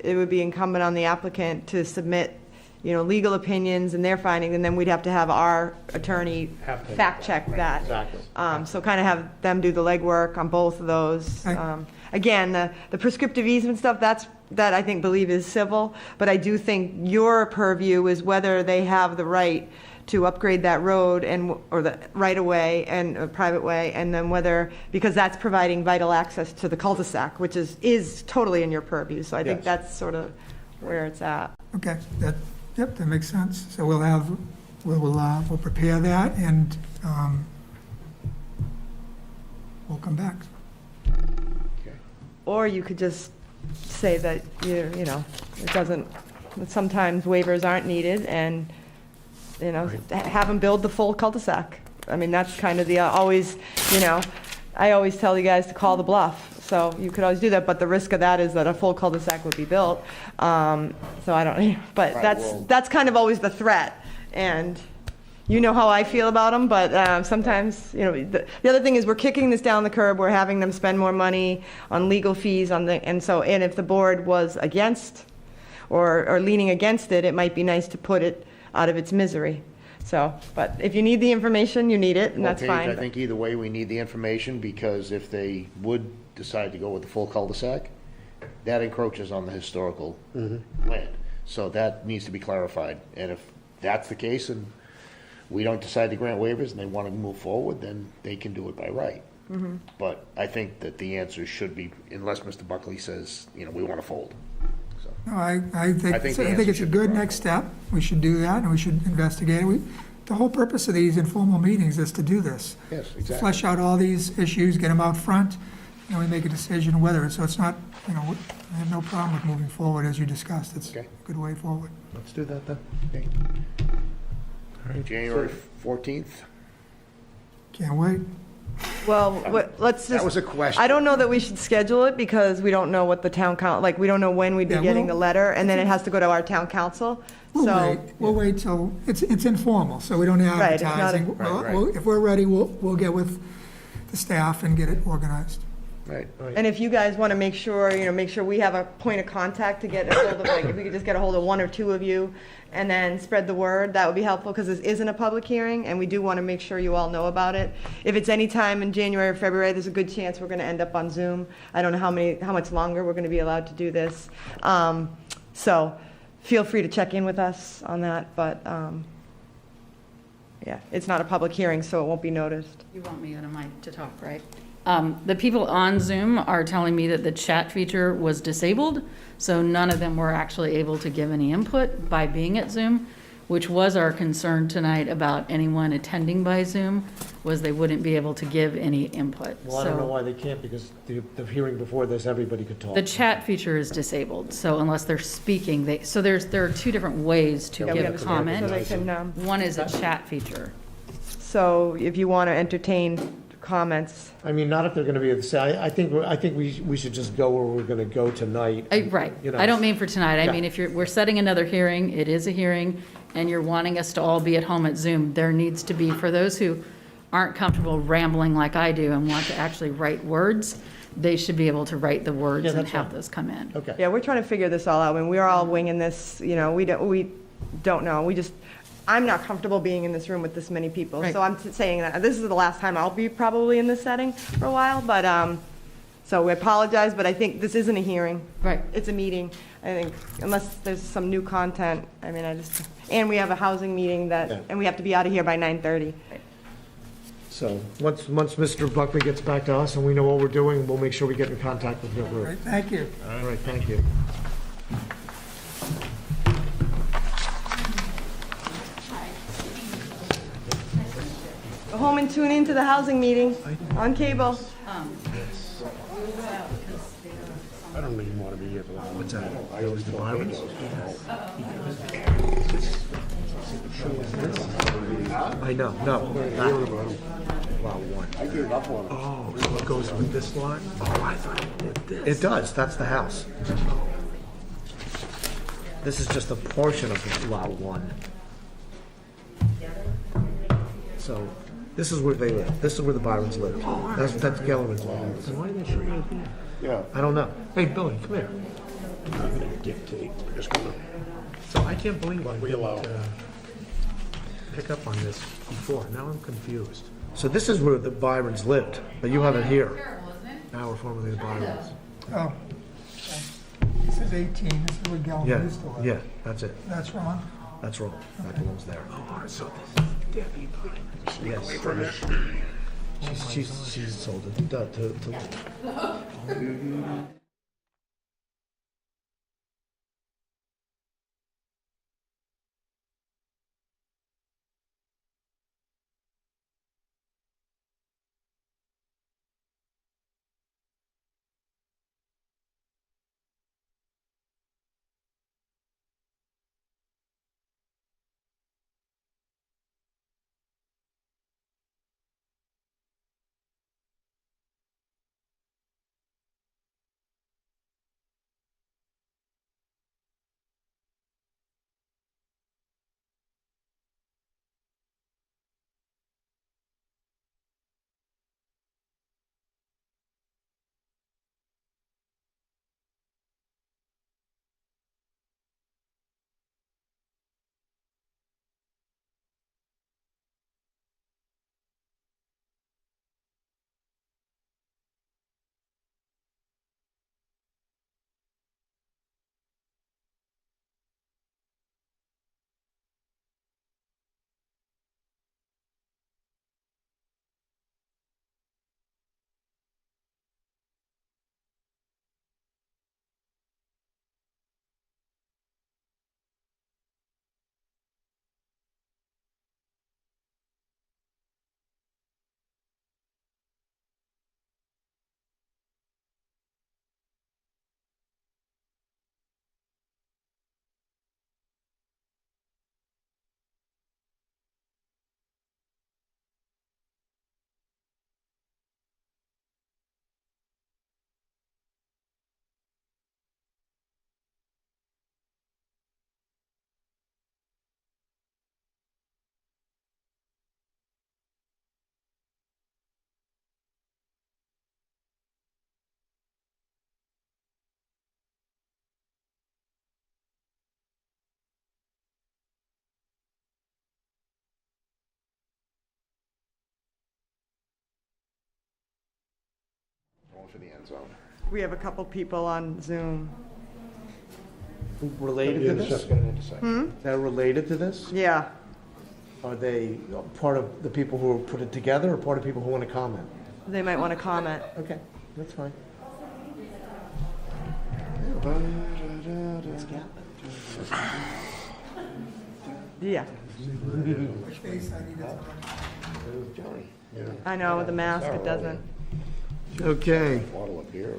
it would be incumbent on the applicant to submit, you know, legal opinions and their findings, and then we'd have to have our attorney fact check that. Exactly. So kind of have them do the legwork on both of those. Again, the prescriptive easement stuff, that I think believe is civil, but I do think your purview is whether they have the right to upgrade that road or the right of way and a private way, and then whether, because that's providing vital access to the cul-de-sac, which is totally in your purview. So I think that's sort of where it's at. Okay, that makes sense. So we'll prepare that, and we'll come back. Or you could just say that, you know, that sometimes waivers aren't needed, and, you know, have them build the full cul-de-sac. I mean, that's kind of always, you know, I always tell you guys to call the bluff. So you could always do that, but the risk of that is that a full cul-de-sac would be built. So I don't, but that's kind of always the threat. And you know how I feel about them, but sometimes, you know, the other thing is we're kicking this down the curb. We're having them spend more money on legal fees and if the board was against or leaning against it, it might be nice to put it out of its misery. So, but if you need the information, you need it, and that's fine. I think either way, we need the information, because if they would decide to go with the full cul-de-sac, that encroaches on the historical land. So that needs to be clarified. And if that's the case, and we don't decide to grant waivers and they want to move forward, then they can do it by right. But I think that the answer should be, unless Mr. Buckley says, you know, we want to fold. So No, I think it's a good next step. We should do that, and we should investigate it. The whole purpose of these informal meetings is to do this. Yes, exactly. Flesh out all these issues, get them out front, and we make a decision whether, so it's not, you know, I have no problem with moving forward as you discussed. It's a good way forward. Let's do that then. Okay. All right, January 14th. Can't wait. Well, let's just. That was a question. I don't know that we should schedule it, because we don't know what the town council, like, we don't know when we'd be getting the letter, and then it has to go to our town council. We'll wait till, it's informal, so we don't have Right, it's not a- advertising. Right. If we're ready, we'll get with the staff and get it organized. Right. And if you guys want to make sure we have a point of contact to get a hold of, like, if we could just get a hold of one or two of you and then spread the word, that would be helpful, because this isn't a public hearing, and we do want to make sure you all know about it. If it's any time in January or February, there's a good chance we're going to end up on Zoom. I don't know how much longer we're going to be allowed to do this. So feel free to check in with us on that, but yeah, it's not a public hearing, so it won't be noticed. You want me on a mic to talk, right? The people on Zoom are telling me that the chat feature was disabled, so none of them were actually able to give any input by being at Zoom, which was our concern tonight about anyone attending by Zoom, was they wouldn't be able to give any input. Well, I don't know why they can't, because the hearing before this, everybody could talk. The chat feature is disabled, so unless they're speaking, there are two different ways to give comment. So they can, One is a chat feature. so if you want to entertain comments. I mean, not if they're going to be at the, I think we should just go where we're going to go tonight. Right. You know. I don't mean for tonight. I Yeah. mean, if we're setting another hearing, it is a hearing, and you're wanting us to all be at home at Zoom, there needs to be, for those who aren't comfortable rambling like I do and want to actually write words, they should be able to write the words and have those come in. Okay. Yeah, we're trying to figure this all out. I mean, we're all winging this, you know, we don't know. I'm not comfortable being in this room with this many people. Right. So I'm saying that this is the last time I'll be probably in this setting for a while, but, so we apologize, but I think this isn't a hearing. Right. It's a meeting. I think unless there's some new content, I mean, and we have a housing meeting and we have to be out of here by 9:30. So once Mr. Buckley gets back to us and we know what we're doing, we'll make sure we get in contact with your group. Right, thank you. All right, thank you. home and tune into the housing meeting on cable. I don't even want to be here for that. What's that? I always do Byron's. I know, no. Lot 1. I gave up on it. Oh, so it goes with this lot? Oh, I thought it did this. It does, that's the house. This is just a portion of lot 1. So, this is where they live. This is where the Byrons live. That's Gellerman's house. Why did they show you here? Yeah. I don't know. Hey, Billy, come here. I'm not going to dictate. I'm just going to. So I can't believe I We allow. didn't pick up on this before. Now I'm confused. So this is where the Byrons lived, but you have it here. Now we're formerly the Byrons. Oh. This is 18, this is where Gelman Yeah, used to live. yeah, that's it. That's wrong. That's wrong. That belongs there. Oh, so this is Debbie Byrons. Yes. She's sold it to Going for the end zone. We have a couple people on Zoom. Related to this? Is that related to this? Yeah. Are they part of the people who put it together or part of people who want to comment? They might want to comment. Okay, that's fine. Yeah. I know, with the mask, it doesn't. Okay. Bottle up here.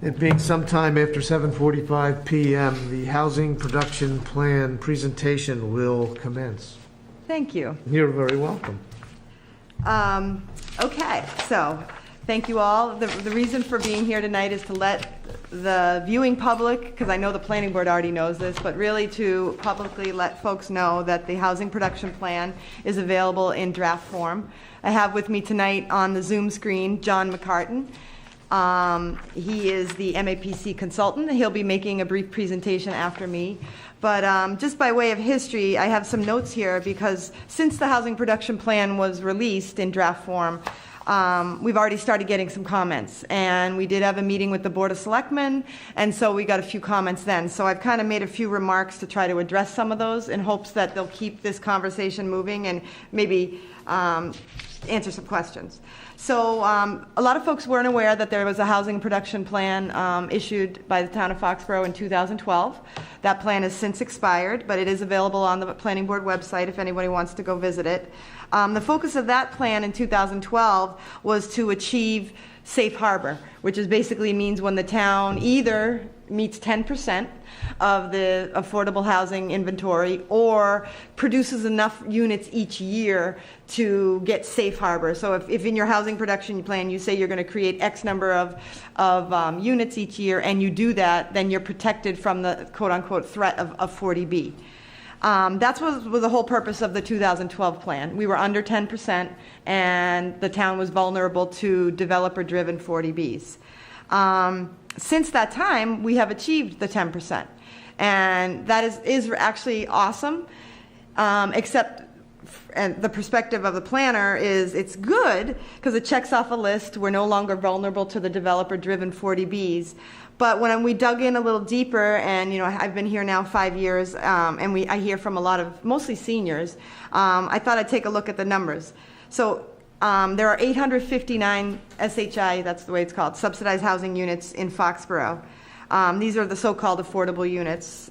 It being sometime after 7:45 PM, the housing production plan presentation will commence. Thank you. You're very welcome. Okay, so, thank you all. The reason for being here tonight is to let the viewing public, because I know the planning board already knows this, but really to publicly let folks know that the housing production plan is available in draft form. I have with me tonight on the Zoom screen, John McCartan. He is the MAPC consultant. He'll be making a brief presentation after me. But just by way of history, I have some notes here because since the housing production plan was released in draft form, we've already started getting some comments. And we did have a meeting with the Board of Selectmen, and so we got a few comments then. So I've kind of made a few remarks to try to address some of those in hopes that they'll keep this conversation moving and maybe answer some questions. So a lot of folks weren't aware that there was a housing production plan issued by the town of Foxborough in 2012. That plan has since expired, but it is available on the planning board website if anybody wants to go visit it. The focus of that plan in 2012 was to achieve safe harbor, which is basically means when the town either meets 10% of the affordable housing inventory or produces enough units each year to get safe harbor. So if in your housing production plan you say you're going to create X number of units each year and you do that, then you're protected from the quote-unquote threat of 40B. That's was the whole purpose of the 2012 plan. We were under 10%, and the town was vulnerable to developer-driven 40Bs. Since that time, we have achieved the 10%, and that is actually awesome, except and the perspective of the planner is it's good because it checks off a list. We're no longer vulnerable to the developer-driven 40Bs. But when we dug in a little deeper, and I've been here now 5 years, and I hear from a lot of mostly seniors, I thought I'd take a look at the numbers. So there are 859 SHI, that's the way it's called, subsidized housing units in Foxborough. These are the so-called affordable units.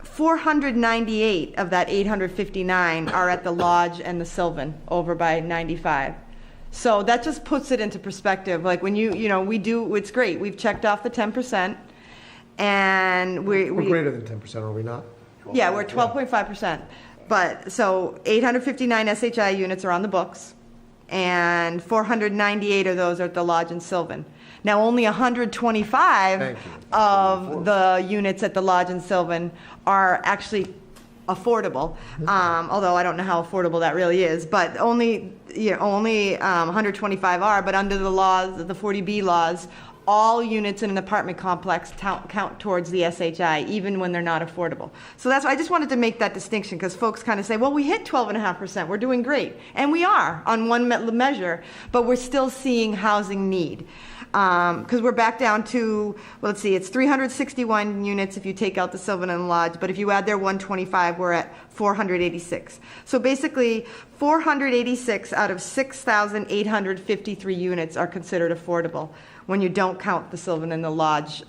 498 of that 859 are at the Lodge and the Sylvan over by 95. So that just puts it into perspective. Like when we do, it's great. We've checked off the 10%, and we're greater than 10%, are we not? Yeah, we're 12.5%. But so 859 SHI units are on the books, and 498 of those are at the Lodge and Sylvan. Now, only 125 of the units at the Lodge and Sylvan are actually affordable, although I don't know how affordable that really is, but only 125 are, but under the laws, the 40B laws, all units in an apartment complex count towards the SHI, even when they're not affordable. So that's why I just wanted to make that distinction, because folks kind of say, well, we hit 12.5%, we're doing great. And we are on one measure, but we're still seeing housing need. Because we're back down to, well, let's see, it's 361 units if you take out the Sylvan and the Lodge, but if you add their 125, we're at 486. So basically, 486 out of 6,853 units are considered affordable when you don't count the Sylvan and the Lodge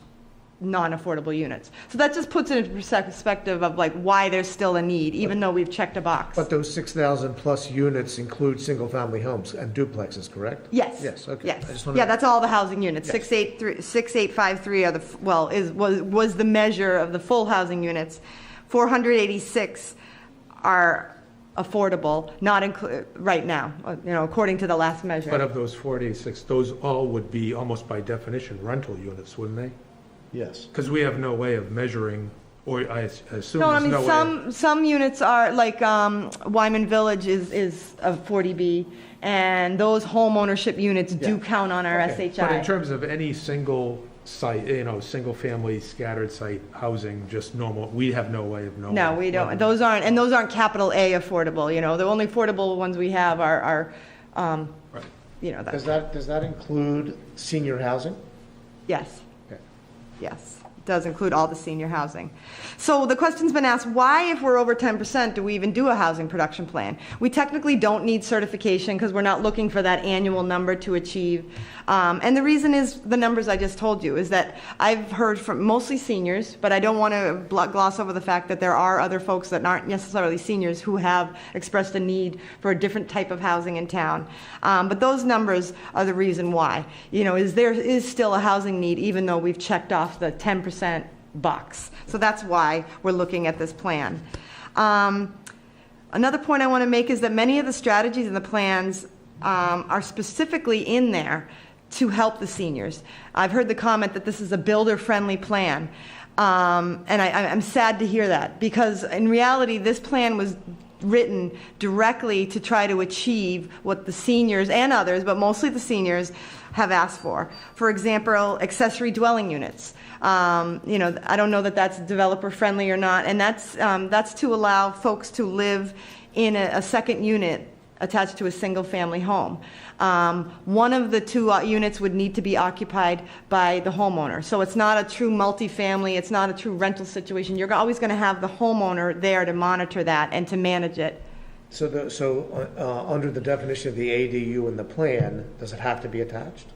non-affordable units. So that just puts it into perspective of like why there's still a need, even though we've checked a box. But those 6,000 plus units include single-family homes and duplexes, correct? Yes. Yes, okay. Yes. I just wanna- Yeah, that's all the housing units. Yes. 6,853 are was the measure of the full housing units. 486 are affordable, not right now, according to the last measure. But of those 46, those all would be almost by definition rental units, wouldn't they? Yes. Because we have no way of measuring, or I assume No, I there's mean, no way. some units are, like Wyman Village is a 40B, and those home ownership units do count on our Okay. SHI. But in terms of any single site, single-family scattered site housing, just normal, we have no way of knowing. No, we don't. Those aren't capital A affordable, The only affordable ones we have are that. Does that include senior housing? Yes. Okay. Yes, it does include all the senior housing. So the question's been asked, why, if we're over 10%, do we even do a housing production plan? We technically don't need certification because we're not looking for that annual number to achieve. And the reason is the numbers I just told you, is that I've heard from mostly seniors, but I don't want to gloss over the fact that there are other folks that aren't necessarily seniors who have expressed a need for a different type of housing in town. But those numbers are the reason why. There is still a housing need, even though we've checked off the 10% box. So that's why we're looking at this plan. Another point I want to make is that many of the strategies in the plans are specifically in there to help the seniors. I've heard the comment that this is a builder-friendly plan, and I'm sad to hear that, because in reality, this plan was written directly to try to achieve what the seniors and others, but mostly the seniors, have asked for. For example, accessory dwelling units. I don't know that that's developer friendly or not, and that's to allow folks to live in a second unit attached to a single family home. One of the two units would need to be occupied by the homeowner. So it's not a true multifamily, it's not a true rental situation. You're always going to have the homeowner there to monitor that and to manage it. So under the definition of the ADU in the plan, does it have to be attached?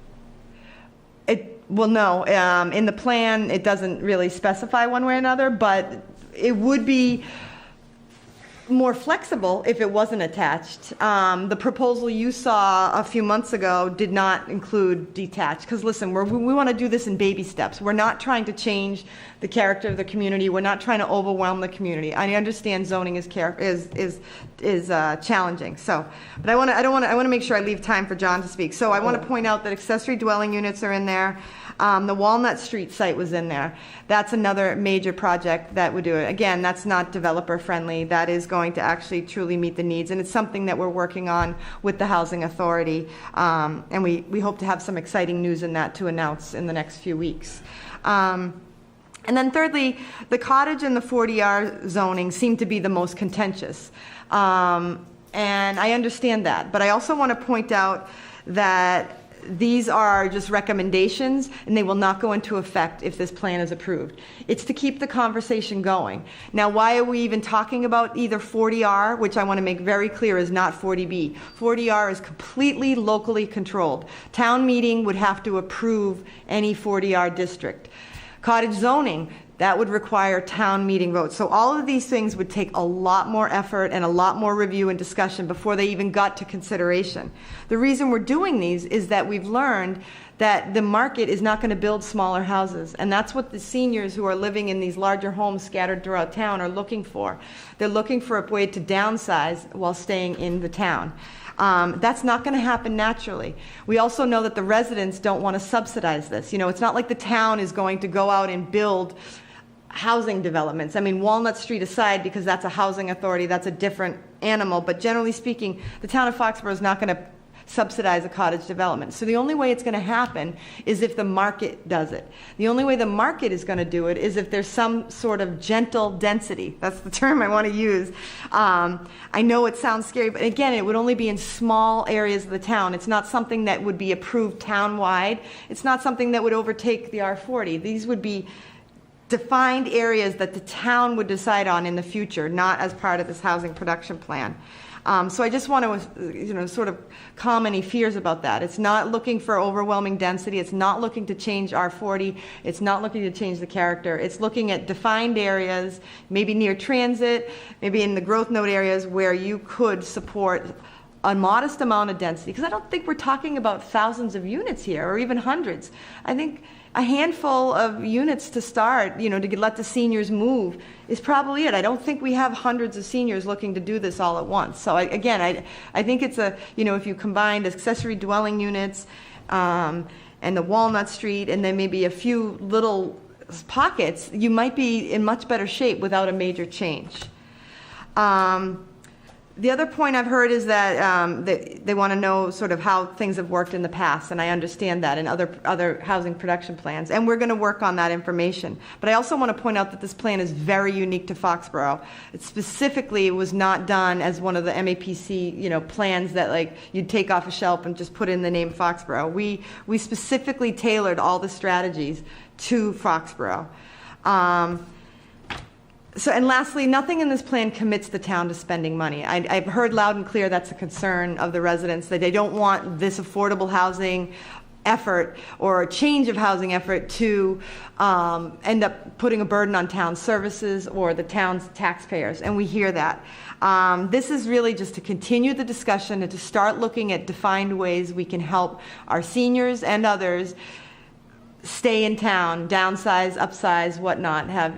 Well, no, in the plan, it doesn't really specify one way or another, but it would be more flexible if it wasn't attached. The proposal you saw a few months ago did not include detached, because listen, we want to do this in baby steps. We're not trying to change the character of the community. We're not trying to overwhelm the community. I understand zoning is challenging. So, but I want to make sure I leave time for John to speak. So I want to point out that accessory dwelling units are in there. The Walnut Street site was in there. That's another major project that would do it. Again, that's not developer friendly. That is going to actually truly meet the needs, and it's something that we're working on with the Housing Authority, and we hope to have some exciting news in that to announce in the next few weeks. And then thirdly, the cottage and the 40R zoning seem to be the most contentious. And I understand that, but I also want to point out that these are just recommendations, and they will not go into effect if this plan is approved. It's to keep the conversation going. Now, why are we even talking about either 40R, which I want to make very clear is not 40B. 40R is completely locally controlled. Town meeting would have to approve any 40R district. Cottage zoning, that would require town meeting votes. So all of these things would take a lot more effort and a lot more review and discussion before they even got to consideration. The reason we're doing these is that we've learned that the market is not going to build smaller houses. And that's what the seniors who are living in these larger homes scattered throughout town are looking for. They're looking for a way to downsize while staying in the town. That's not going to happen naturally. We also know that the residents don't want to subsidize this. You know, it's not like the town is going to go out and build housing developments. I mean, Walnut Street aside, because that's a housing authority, that's a different animal. But generally speaking, the town of Foxborough is not going to subsidize a cottage development. So the only way it's going to happen is if the market does it. The only way the market is going to do it is if there's some sort of gentle density. That's the term I want to use. I know it sounds scary, but again, it would only be in small areas of the town. It's not something that would be approved town-wide. It's not something that would overtake the R40. These would be defined areas that the town would decide on in the future, not as part of this housing production plan. So I just want to, sort of calm any fears about that. It's not looking for overwhelming density. It's not looking to change R40. It's not looking to change the character. It's looking at defined areas, maybe near transit, maybe in the growth node areas where you could support a modest amount of density. Because I don't think we're talking about thousands of units here, or even hundreds. I think a handful of units to start, to let the seniors move is probably it. I don't think we have hundreds of seniors looking to do this all at once. So I think it's if you combined accessory dwelling units and the Walnut Street and then maybe a few little pockets, you might be in much better shape without a major change. The other point I've heard is that they want to know sort of how things have worked in the past, and I understand that in other housing production plans, and we're going to work on that information. But I also want to point out that this plan is very unique to Foxborough. It specifically was not done as one of the MAPC plans that you'd take off a shelf and just put in the name Foxborough. We specifically tailored all the strategies to Foxborough. And lastly, nothing in this plan commits the town to spending money. I've heard loud and clear that's a concern of the residents, that they don't want this affordable housing effort or a change of housing effort to end up putting a burden on town services or the town's taxpayers, and we hear that. This is really just to continue the discussion and to start looking at defined ways we can help our seniors and others stay in town, downsize, upsize, whatnot, have,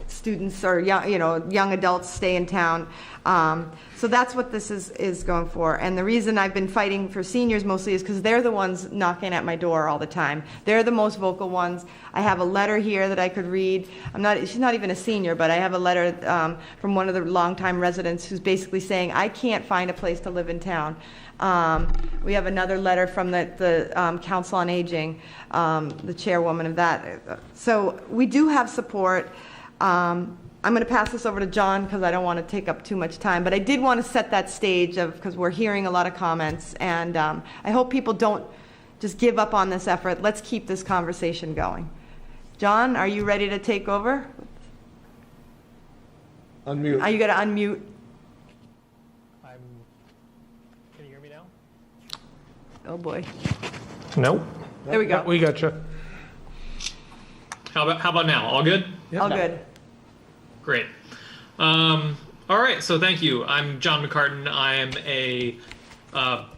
students or young adults stay in town. So that's what this is going for. And the reason I've been fighting for seniors mostly is because they're the ones knocking at my door all the time. They're the most vocal ones. I have a letter here that I could read. She's not even a senior, but I have a letter from one of the longtime residents who's basically saying, I can't find a place to live in town. We have another letter from the Council on Aging, the chairwoman of that. So we do have support. I'm going to pass this over to John because I don't want to take up too much time, but I did want to set that stage because we're hearing a lot of comments, and I hope people don't just give up on this effort. Let's keep this conversation going. John, are you ready to take over? Unmute. Are you going to unmute? Can you hear me now? Oh boy. Nope. There we go. We got you. How about now? All good? All good. Great. All right, so thank you. I'm John McCartan. I am a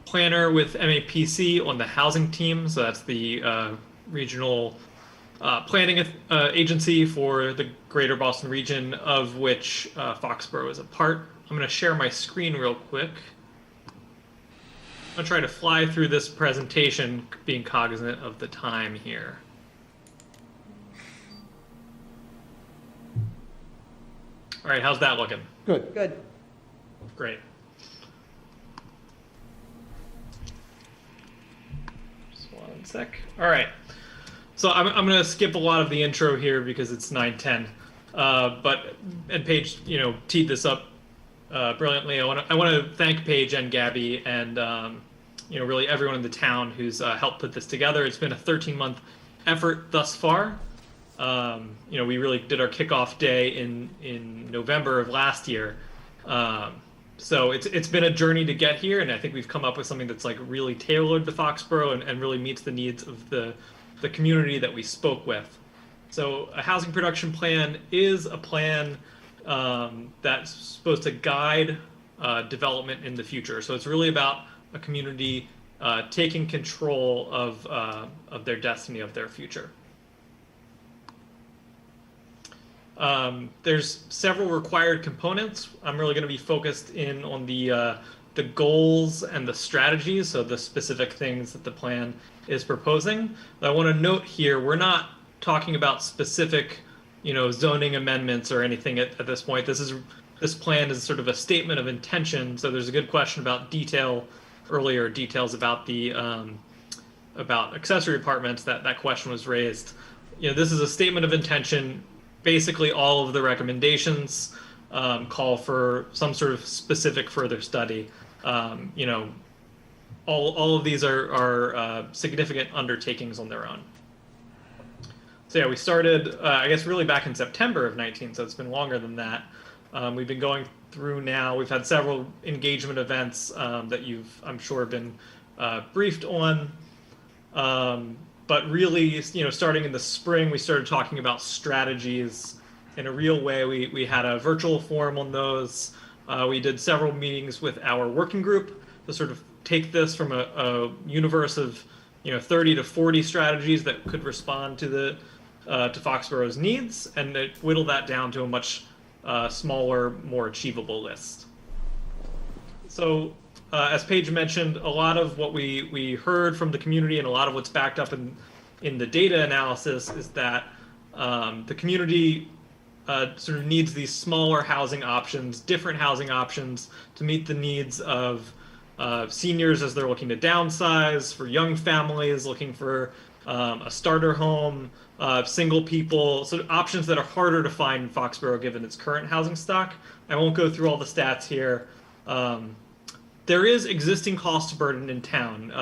planner with MAPC on the housing team. So that's the regional planning agency for the greater Boston region, of which Foxborough is a part. I'm going to share my screen real quick. I'm going to try to fly through this presentation, being cognizant of the time here. All right, how's that looking? Good. Good. Great. Just one sec. All right. So I'm going to skip a lot of the intro here because it's 9:10. And Paige, teed this up brilliantly. I want to thank Paige and Gabby and really everyone in the town who's helped put this together. It's been a 13-month effort thus far. We really did our kickoff day in November of last year. So it's been a journey to get here, and I think we've come up with something that's like really tailored to Foxborough and really meets the needs of the community that we spoke with. So a housing production plan is a plan that's supposed to guide development in the future. So it's really about a community taking control of their destiny, of their future. There's several required components. I'm really going to be focused in on the goals and the strategies, so the specific things that the plan is proposing. But I want to note here, we're not talking about specific, zoning amendments or anything at this point. This plan is sort of a statement of intention. So there's a good question about details about the about accessory apartments. That question was raised. This is a statement of intention. Basically, all of the recommendations call for some sort of specific further study. All of these are significant undertakings on their own. So yeah, we started, I guess, really back in September of 19, so it's been longer than that. We've been going through now. We've had several engagement events that you've, I'm sure, been briefed on. But really, starting in the spring, we started talking about strategies in a real way. We had a virtual forum on those. We did several meetings with our working group to sort of take this from a universe of 30 to 40 strategies that could respond to Foxborough's needs, and whittle that down to a much smaller, more achievable list. So as Paige mentioned, a lot of what we heard from the community and a lot of what's backed up in the data analysis is that the community sort of needs these smaller housing options, different housing options to meet the needs of seniors as they're looking to downsize, for young families looking for a starter home, single people, sort of options that are harder to find in Foxborough given its current housing stock. I won't go through all the stats here. There is existing cost burden in town,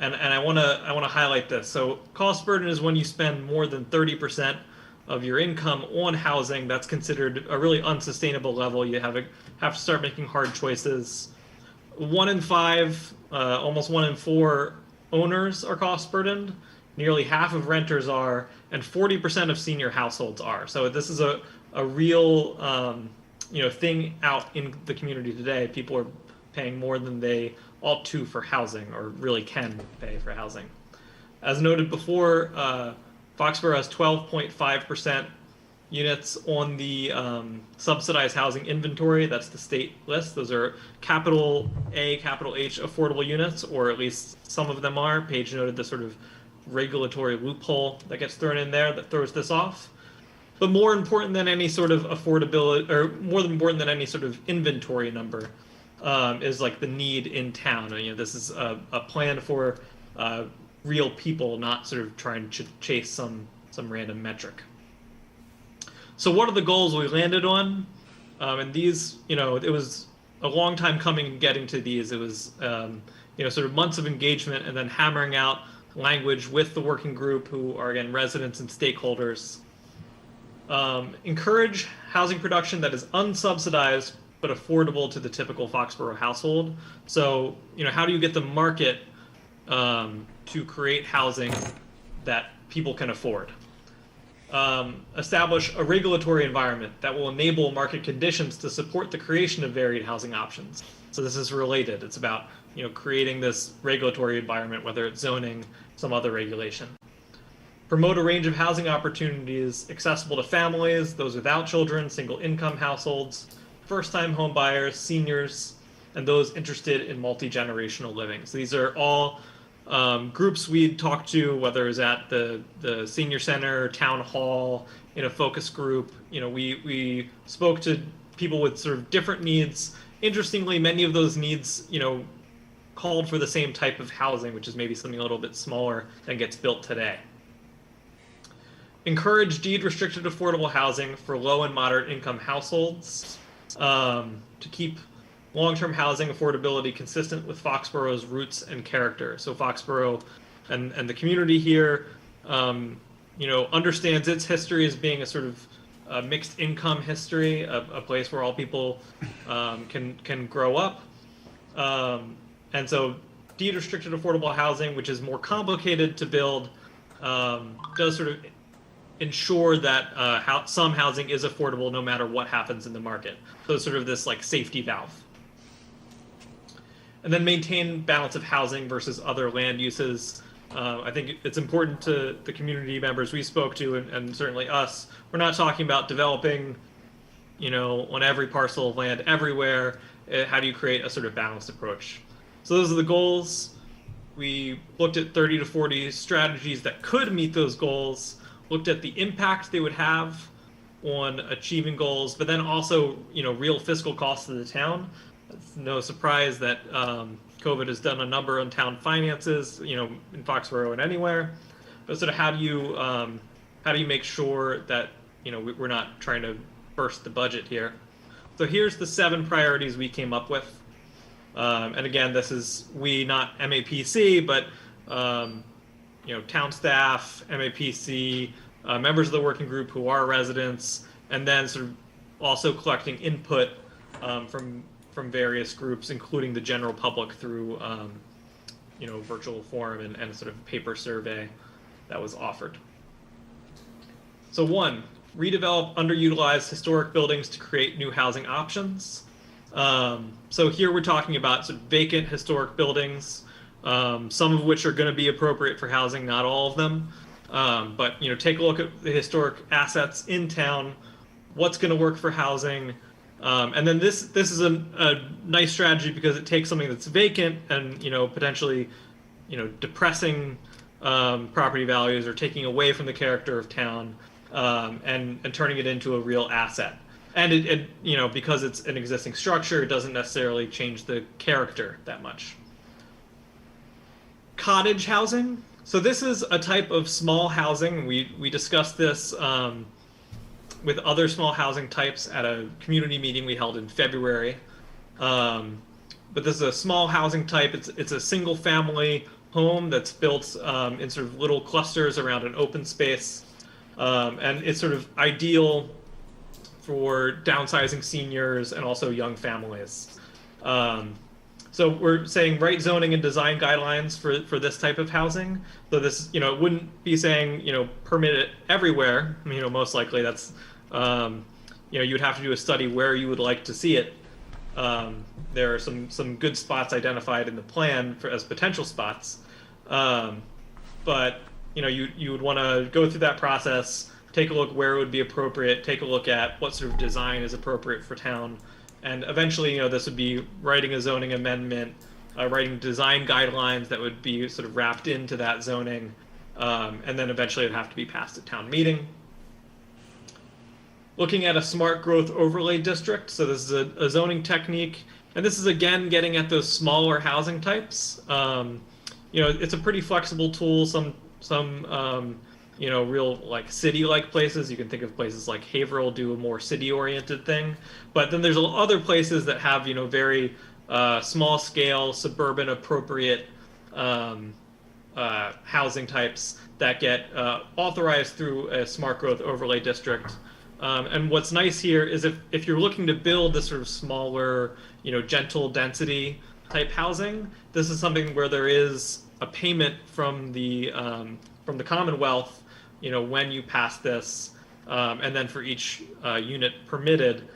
and I want to highlight this. So cost burden is when you spend more than 30% of your income on housing. That's considered a really unsustainable level. You have to start making hard choices. 1 in 5, almost 1 in 4 owners are cost burdened. Nearly half of renters are, and 40% of senior households are. So this is a real thing out in the community today. People are paying more than they ought to for housing, or really can pay for housing. As noted before, Foxborough has 12.5% units on the subsidized housing inventory. That's the state list. Those are capital A, capital H affordable units, or at least some of them are. Paige noted the sort of regulatory loophole that gets thrown in there that throws this off. But more important than any sort of affordability, or more important than any sort of inventory number, is like the need in town. This is a plan for real people, not sort of trying to chase some random metric. So what are the goals we landed on? And these, it was a long time coming in getting to these. It was, sort of months of engagement and then hammering out language with the working group, who are, again, residents and stakeholders. Encourage housing production that is unsubsidized but affordable to the typical Foxborough household. So, how do you get the market to create housing that people can afford? establish a regulatory environment that will enable market conditions to support the creation of varied housing options. So this is related. It's about, creating this regulatory environment, whether it's zoning, some other regulation. Promote a range of housing opportunities accessible to families, those without children, single income households, first-time home buyers, seniors, and those interested in multi-generational living. So these are all groups we talked to, whether it's at the senior center, town hall, in a focus group. We spoke to people with sort of different needs. Interestingly, many of those needs, called for the same type of housing, which is maybe something a little bit smaller than gets built today. Encourage deed-restricted affordable housing for low and moderate income households to keep long-term housing affordability consistent with Foxborough's roots and character. So Foxborough and the community here, understands its history as being a sort of mixed income history, a place where all people can grow up. And so deed-restricted affordable housing, which is more complicated to build, does sort of ensure that some housing is affordable no matter what happens in the market. So it's sort of this like safety valve. And then maintain balance of housing versus other land uses. I think it's important to the community members we spoke to, and certainly us. We're not talking about developing, on every parcel of land everywhere. How do you create a sort of balanced approach? So those are the goals. We looked at 30 to 40 strategies that could meet those goals, looked at the impact they would have on achieving goals, but then also, real fiscal costs to the town. It's no surprise that COVID has done a number on town finances, in Foxborough and anywhere. But sort of how do you make sure that we're not trying to burst the budget here? So here's the 7 priorities we came up with. And again, this is we, not MAPC, but town staff, MAPC, members of the working group who are residents, and then sort of also collecting input from various groups, including the general public through virtual forum and sort of paper survey that was offered. So 1, redevelop underutilized historic buildings to create new housing options. So here we're talking about sort of vacant historic buildings, some of which are going to be appropriate for housing, not all of them. But take a look at the historic assets in town, what's going to work for housing. And then this is a nice strategy because it takes something that's vacant and potentially depressing property values or taking away from the character of town, and turning it into a real asset. And it because it's an existing structure, it doesn't necessarily change the character that much. Cottage housing. So this is a type of small housing. We discussed this with other small housing types at a community meeting we held in February. But this is a small housing type. It's a single family home that's built in sort of little clusters around an open space. And it's sort of ideal for downsizing seniors and also young families. So we're saying write zoning and design guidelines for this type of housing. So this, it wouldn't be saying, permit it everywhere. Most likely that's, you'd have to do a study where you would like to see it. There are some good spots identified in the plan as potential spots. But, you would want to go through that process, take a look where it would be appropriate, take a look at what sort of design is appropriate for town. And eventually, this would be writing a zoning amendment, writing design guidelines that would be sort of wrapped into that zoning. And then eventually it'd have to be passed at town meeting. Looking at a smart growth overlay district. So this is a zoning technique. And this is, again, getting at those smaller housing types. It's a pretty flexible tool. Some real like city-like places. You can think of places like Haverhill do a more city-oriented thing. But then there's other places that have, very small-scale, suburban appropriate housing types that get authorized through a smart growth overlay district. And what's nice here is if you're looking to build this sort of smaller, gentle density type housing, this is something where there is a payment from the Commonwealth when you pass this, and then for each unit permitted.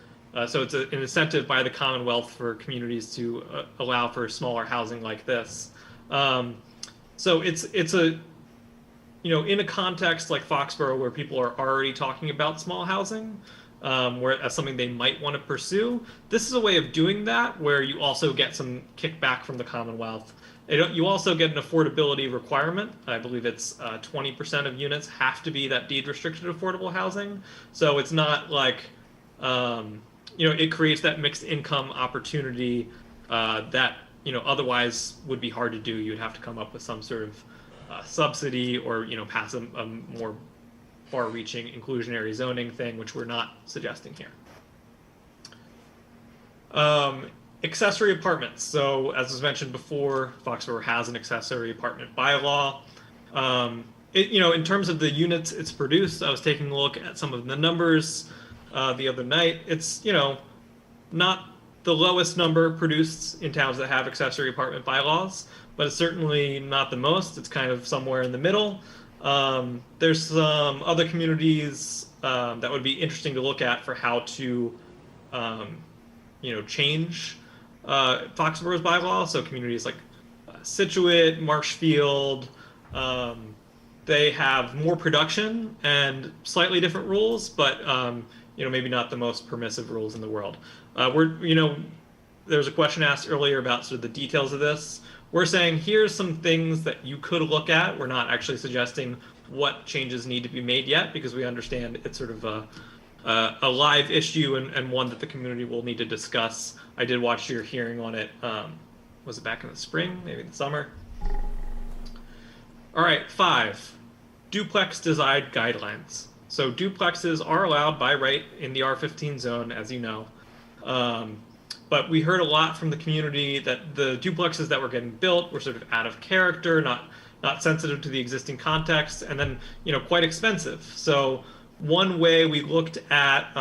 So it's an incentive by the Commonwealth for communities to allow for smaller housing like this. So it's a, in a context like Foxborough where people are already talking about small housing, where as something they might want to pursue, this is a way of doing that where you also get some kickback from the Commonwealth. You also get an affordability requirement. I believe it's 20% of units have to be that deed restricted affordable housing. So it's not like, it creates that mixed income opportunity that, otherwise would be hard to do. You'd have to come up with some sort of subsidy or, pass a more far-reaching inclusionary zoning thing, which we're not suggesting here. Accessory apartments. So as was mentioned before, Foxborough has an accessory apartment bylaw. In terms of the units it's produced, I was taking a look at some of the numbers the other night. It's, not the lowest number produced in towns that have accessory apartment bylaws, but it's certainly not the most. It's kind of somewhere in the middle. There's some other communities that would be interesting to look at for how to, change Foxborough's bylaw. So communities like Situate, Marshfield, they have more production and slightly different rules, but maybe not the most permissive rules in the world. There was a question asked earlier about sort of the details of this. We're saying here's some things that you could look at. We're not actually suggesting what changes need to be made yet, because we understand it's sort of a live issue and one that the community will need to discuss. I did watch your hearing on it. Was it back in the spring, maybe the summer? All right, 5, duplex design guidelines. So duplexes are allowed by right in the R15 zone, as you know. But we heard a lot from the community that the duplexes that were getting built were sort of out of character, not sensitive to the existing context, and then quite expensive. So one way we looked at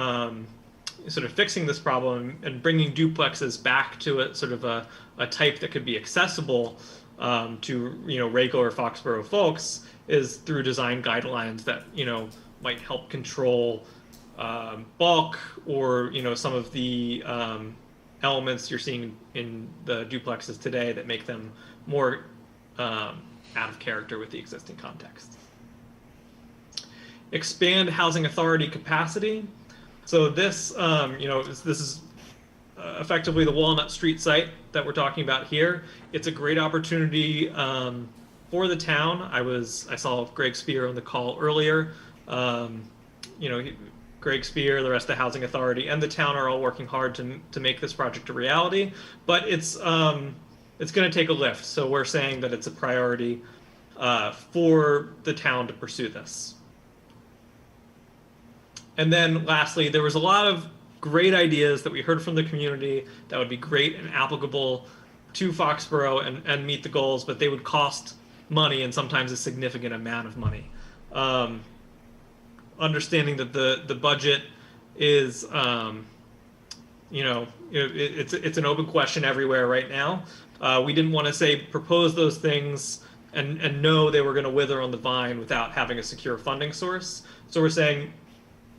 sort of fixing this problem and bringing duplexes back to a sort of a type that could be accessible to regular Foxborough folks is through design guidelines that might help control bulk or some of the elements you're seeing in the duplexes today that make them more out of character with the existing context. Expand housing authority capacity. So this, this is effectively the Walnut Street site that we're talking about here. It's a great opportunity for the town. I saw Greg Spear on the call earlier. Greg Spear, the rest of the Housing Authority, and the town are all working hard to make this project a reality. But it's going to take a lift. So we're saying that it's a priority for the town to pursue this. And then lastly, there was a lot of great ideas that we heard from the community that would be great and applicable to Foxborough and meet the goals, but they would cost money and sometimes a significant amount of money. Understanding that the budget is, it's an open question everywhere right now. We didn't want to propose those things and know they were going to wither on the vine without having a secure funding source. So we're saying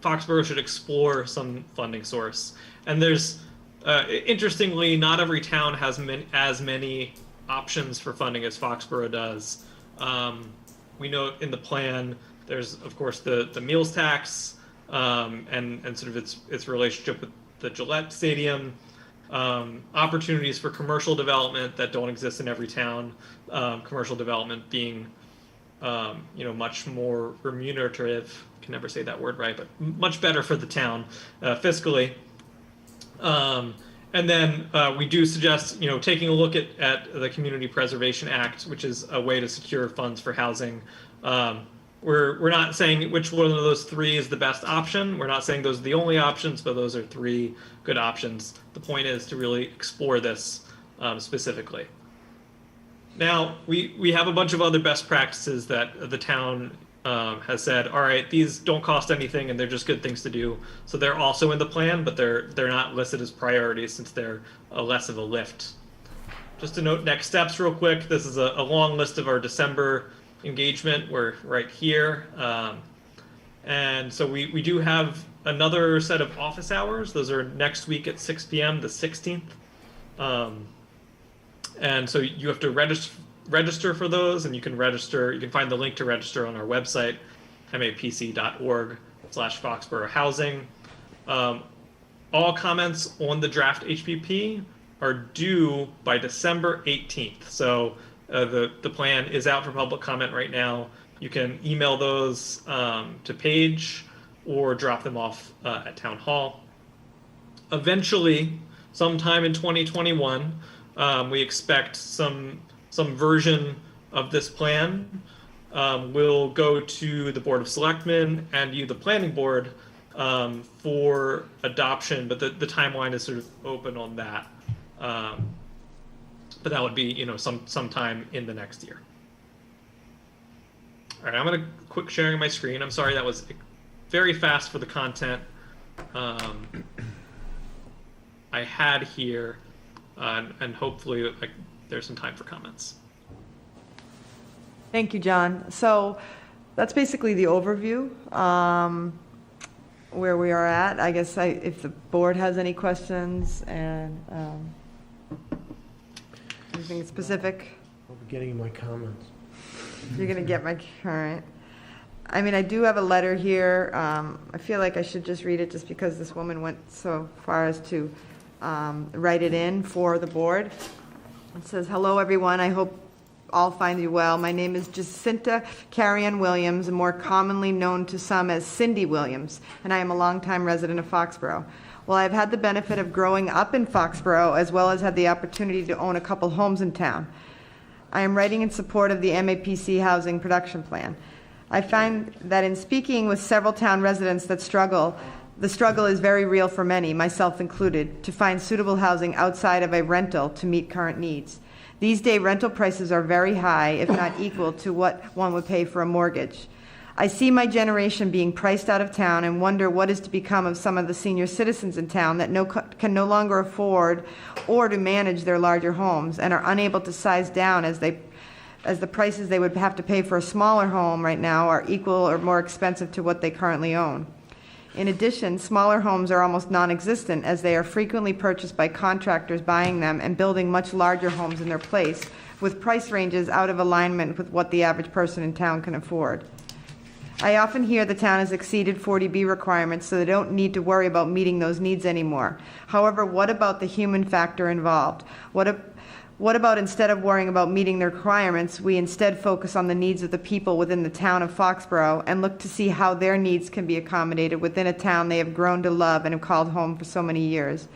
Foxborough should explore some funding source. And there's, interestingly, not every town has as many options for funding as Foxborough does. We know in the plan, there's, of course, the meals tax and sort of its relationship with the Gillette Stadium, opportunities for commercial development that don't exist in every town, commercial development being, much more remunerative. Can never say that word right, but much better for the town fiscally. And then we do suggest, taking a look at the Community Preservation Act, which is a way to secure funds for housing. We're not saying which one of those three is the best option. We're not saying those are the only options, but those are 3 good options. The point is to really explore this specifically. Now, we have a bunch of other best practices that the town has said, all right, these don't cost anything and they're just good things to do. So they're also in the plan, but they're not listed as priorities since they're less of a lift. Just to note next steps real quick, this is a long list of our December engagement. We're right here. And so we do have another set of office hours. Those are next week at 6 p.m., the 16th. And so you have to register for those, and you can find the link to register on our website, mapc.org/Foxborough Housing. All comments on the draft HPP are due by December 18th. So the plan is out for public comment right now. You can email those to Paige or drop them off at Town Hall. Eventually, sometime in 2021, we expect some version of this plan will go to the Board of Selectmen and you, the Planning Board, for adoption. But the timeline is sort of open on that. But that would be, sometime in the next year. All right, I'm going to quick sharing my screen. I'm sorry that was very fast for the content I had here, and hopefully there's some time for comments. Thank you, John. So that's basically the overview, where we are at. I guess if the board has any questions and anything specific. I'll be getting my comments. You're going to get my current. I mean, I do have a letter here. I feel like I should just read it just because this woman went so far as to write it in for the board. It says, "Hello, everyone. I hope all find you well. My name is Jacinta Carrion Williams, more commonly known to some as Cindy Williams, and I am a longtime resident of Foxborough. While I've had the benefit of growing up in Foxborough, as well as had the opportunity to own a couple homes in town, I am writing in support of the MAPC housing production plan. I find that in speaking with several town residents that the struggle is very real for many, myself included, to find suitable housing outside of a rental to meet current needs. These days, rental prices are very high, if not equal to what one would pay for a mortgage. I see my generation being priced out of town and wonder what is to become of some of the senior citizens in town that can no longer afford or to manage their larger homes and are unable to size down as the prices they would have to pay for a smaller home right now are equal or more expensive to what they currently own. In addition, smaller homes are almost non-existent as they are frequently purchased by contractors buying them and building much larger homes in their place with price ranges out of alignment with what the average person in town can afford. I often hear the town has exceeded 40B requirements, so they don't need to worry about meeting those needs anymore. However, what about the human factor involved? What about instead of worrying about meeting the requirements, we instead focus on the needs of the people within the town of Foxborough and look to see how their needs can be accommodated within a town they have grown to love and have called home for so many years?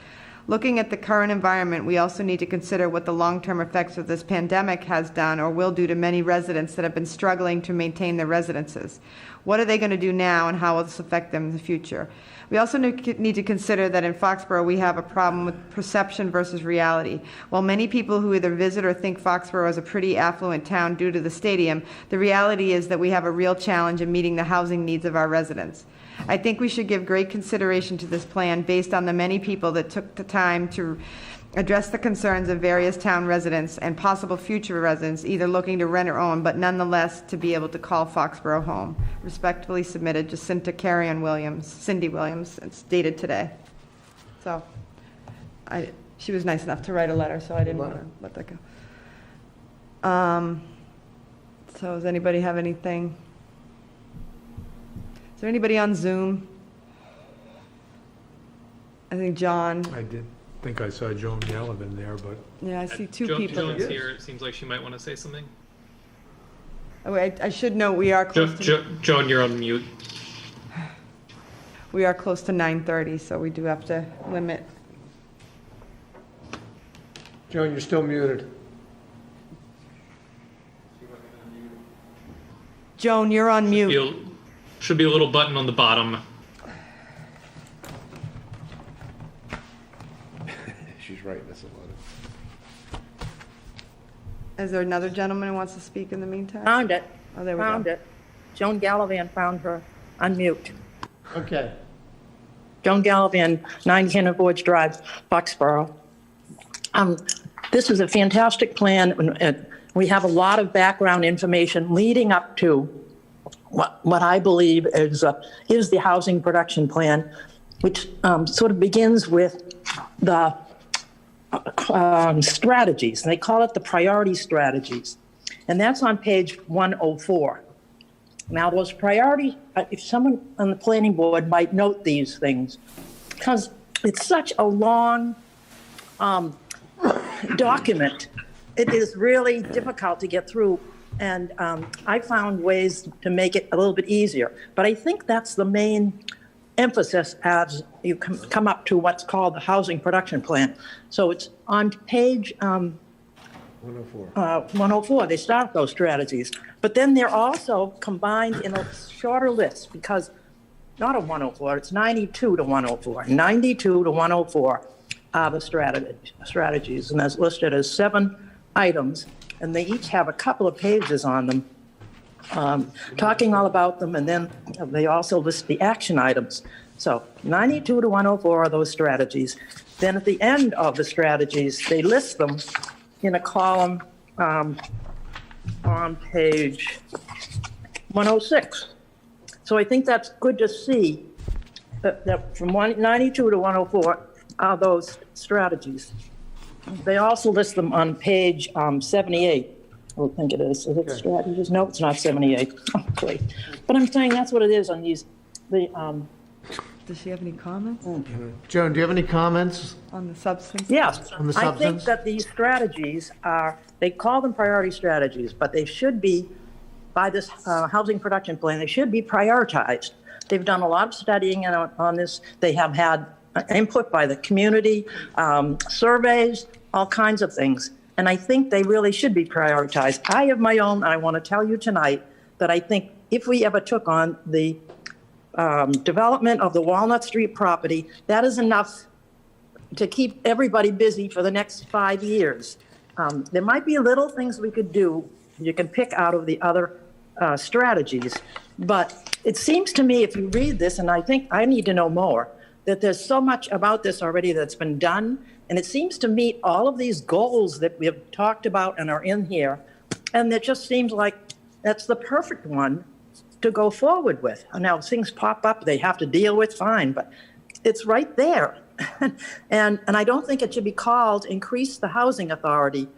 Looking at the current environment, we also need to consider what the long-term effects of this pandemic has done or will do to many residents that have been struggling to maintain their residences. What are they going to do now, and how will this affect them in the future? We also need to consider that in Foxborough we have a problem with perception versus reality. While many people who either visit or think Foxborough is a pretty affluent town due to the stadium, the reality is that we have a real challenge in meeting the housing needs of our residents. I think we should give great consideration to this plan based on the many people that took the time to address the concerns of various town residents and possible future residents either looking to rent or own, but nonetheless to be able to call Foxborough home. Respectfully submitted, Jacinta Carrion Williams, Cindy Williams. It's dated today. So she was nice enough to write a letter, so I didn't want to let that go. So does anybody have anything? Is there anybody on Zoom? I think John. I did think I saw Joan Gallivan there, but. Yeah, I see two people. Joan's here. It seems like she might want to say something. Oh, wait, I should note we are close to... Joan, you're on mute. We are close to 9:30, so we do have to limit. Joan, you're still muted. Joan, you're on mute. Should be a little button on the bottom. She's writing us a letter. Is there another gentleman who wants to speak in the meantime? Found it. Oh, there we Found go. it. Joan Gallivan found her. Unmute. Okay. Joan Gallivan, 9 Cannon Forge Drive, Foxborough. This is a fantastic plan. We have a lot of background information leading up to what I believe is the housing production plan, which sort of begins with the strategies. They call it the priority strategies. And that's on page 104. Now, those priority, if someone on the planning board might note these things, because it's such a long document, it is really difficult to get through. And I found ways to make it a little bit easier. But I think that's the main emphasis as you come up to what's called the housing production plan. So it's on page 104. They start those strategies. But then they're also combined in a shorter list because not a 104, it's 92 to 104. 92 to 104 are the strategies. And that's listed as 7 items. And they each have a couple of pages on them, talking all about them, and then they also list the action items. So 92 to 104 are those strategies. Then at the end of the strategies, they list them in a column on page 106. So I think that's good to see that from 92 to 104 are those strategies. They also list them on page 78. I think it is. Is it strategies? No, it's not 78. Oh, great. But I'm saying that's what it is on these. Does she have any comments Joan, do you have any comments? on the substance? Yes. On the I think substance? that these strategies they call them priority strategies, but they should be, by this housing production plan, they should be prioritized. They've done a lot of studying on this. They have had input by the community, surveys, all kinds of things. And I think they really should be prioritized. I have my own, and I want to tell you tonight that I think if we ever took on the development of the Walnut Street property, that is enough to keep everybody busy for the next 5 years. There might be little things we could do. You can pick out of the other strategies. But it seems to me, if you read this, and I think I need to know more, that there's so much about this already that's been done, and it seems to meet all of these goals that we have talked about and are in here, and it just seems like that's the perfect one to go forward with. Now, things pop up they have to deal with, fine, but it's right there. and I don't think it should be called increase the housing authority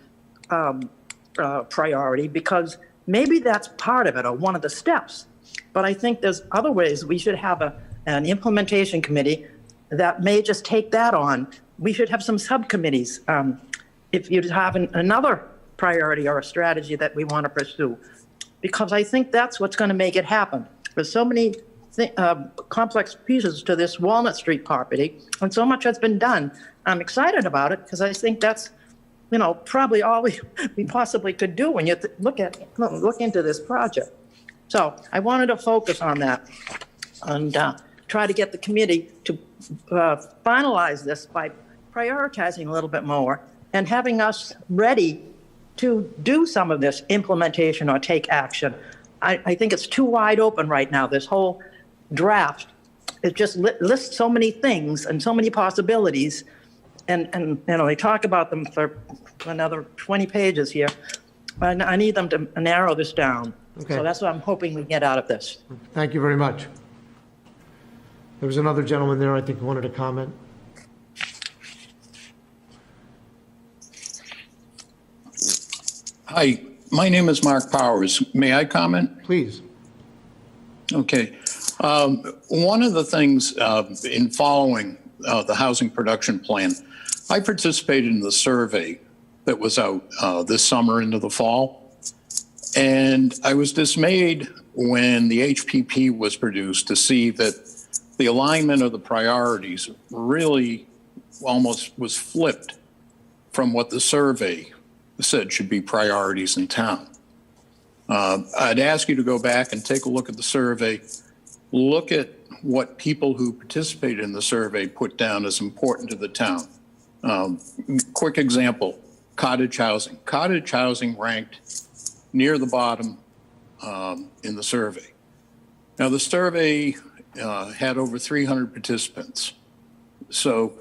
priority, because maybe that's part of it or one of the steps. But I think there's other ways we should have an implementation committee that may just take that on. We should have some subcommittees if you have another priority or a strategy that we want to pursue, because I think that's what's going to make it happen. There's so many complex pieces to this Walnut Street property, and so much has been done. I'm excited about it because I think that's, probably all we possibly could do when you look into this project. So I wanted to focus on that and try to get the committee to finalize this by prioritizing a little bit more and having us ready to do some of this implementation or take action. I think it's too wide open right now, this whole draft. It just lists so many things and so many possibilities, and they talk about them for another 20 pages here. I need them to narrow this down. Okay. So that's what I'm hoping we get out of this. Thank you very much. There was another gentleman there, I think, who wanted to comment. Hi, my name is Mark Powers. May I comment? Please. Okay. One of the things in following the housing production plan, I participated in the survey that was out this summer into the fall. And I was dismayed when the HPP was produced to see that the alignment of the priorities really almost was flipped from what the survey said should be priorities in town. I'd ask you to go back and take a look at the survey, look at what people who participated in the survey put down as important to the town. Quick example, cottage housing. Cottage housing ranked near the bottom in the survey. Now the survey had over 300 participants. So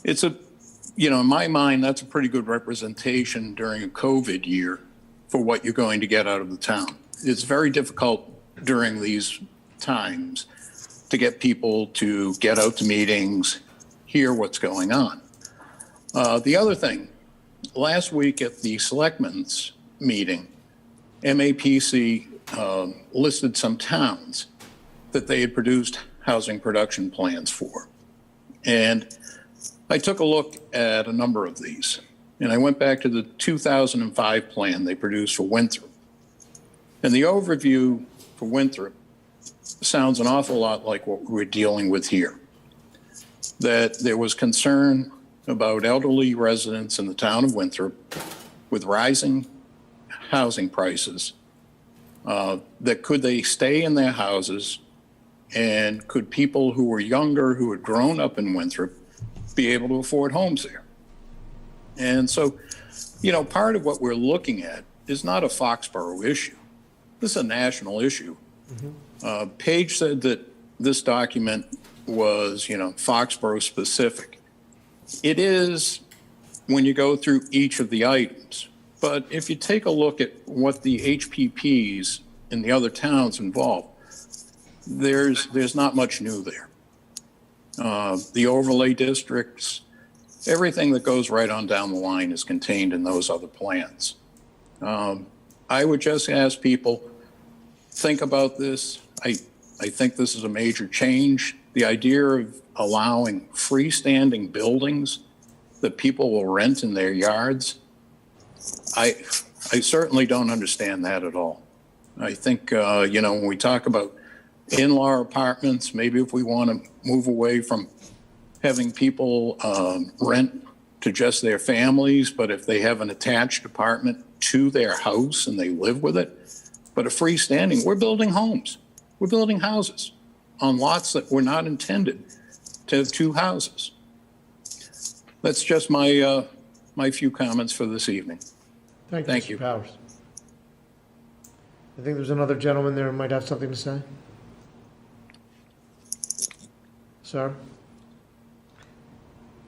it's in my mind, that's a pretty good representation during a COVID year for what you're going to get out of the town. It's very difficult during these times to get people to get out to meetings, hear what's going on. The other thing, last week at the selectmen's meeting, MAPC listed some towns that they had produced housing production plans for. And I took a look at a number of these. And I went back to the 2005 plan they produced for Winthrop. And the overview for Winthrop sounds an awful lot like what we're dealing with here. That there was concern about elderly residents in the town of Winthrop with rising housing prices, that could they stay in their houses, and could people who were younger, who had grown up in Winthrop, be able to afford homes there? And so, part of what we're looking at is not a Foxborough issue. This is a national issue. Paige said that this document was, Foxborough specific. It is when you go through each of the items. But if you take a look at what the HPPs in the other towns involved, there's not much new there. The overlay districts, everything that goes right on down the line is contained in those other plans. I would just ask people, think about this. I think this is a major change. The idea of allowing freestanding buildings that people will rent in their yards, I certainly don't understand that at all. I think, when we talk about in-law apartments, maybe if we want to move away from having people rent to just their families, but if they have an attached apartment to their house and they live with it, but a freestanding, we're building homes. We're building houses on lots that were not intended to have two houses. That's just my few comments for this evening. Thank you, Mr. Powers. I think there's another gentleman there who might have something to say. Sir?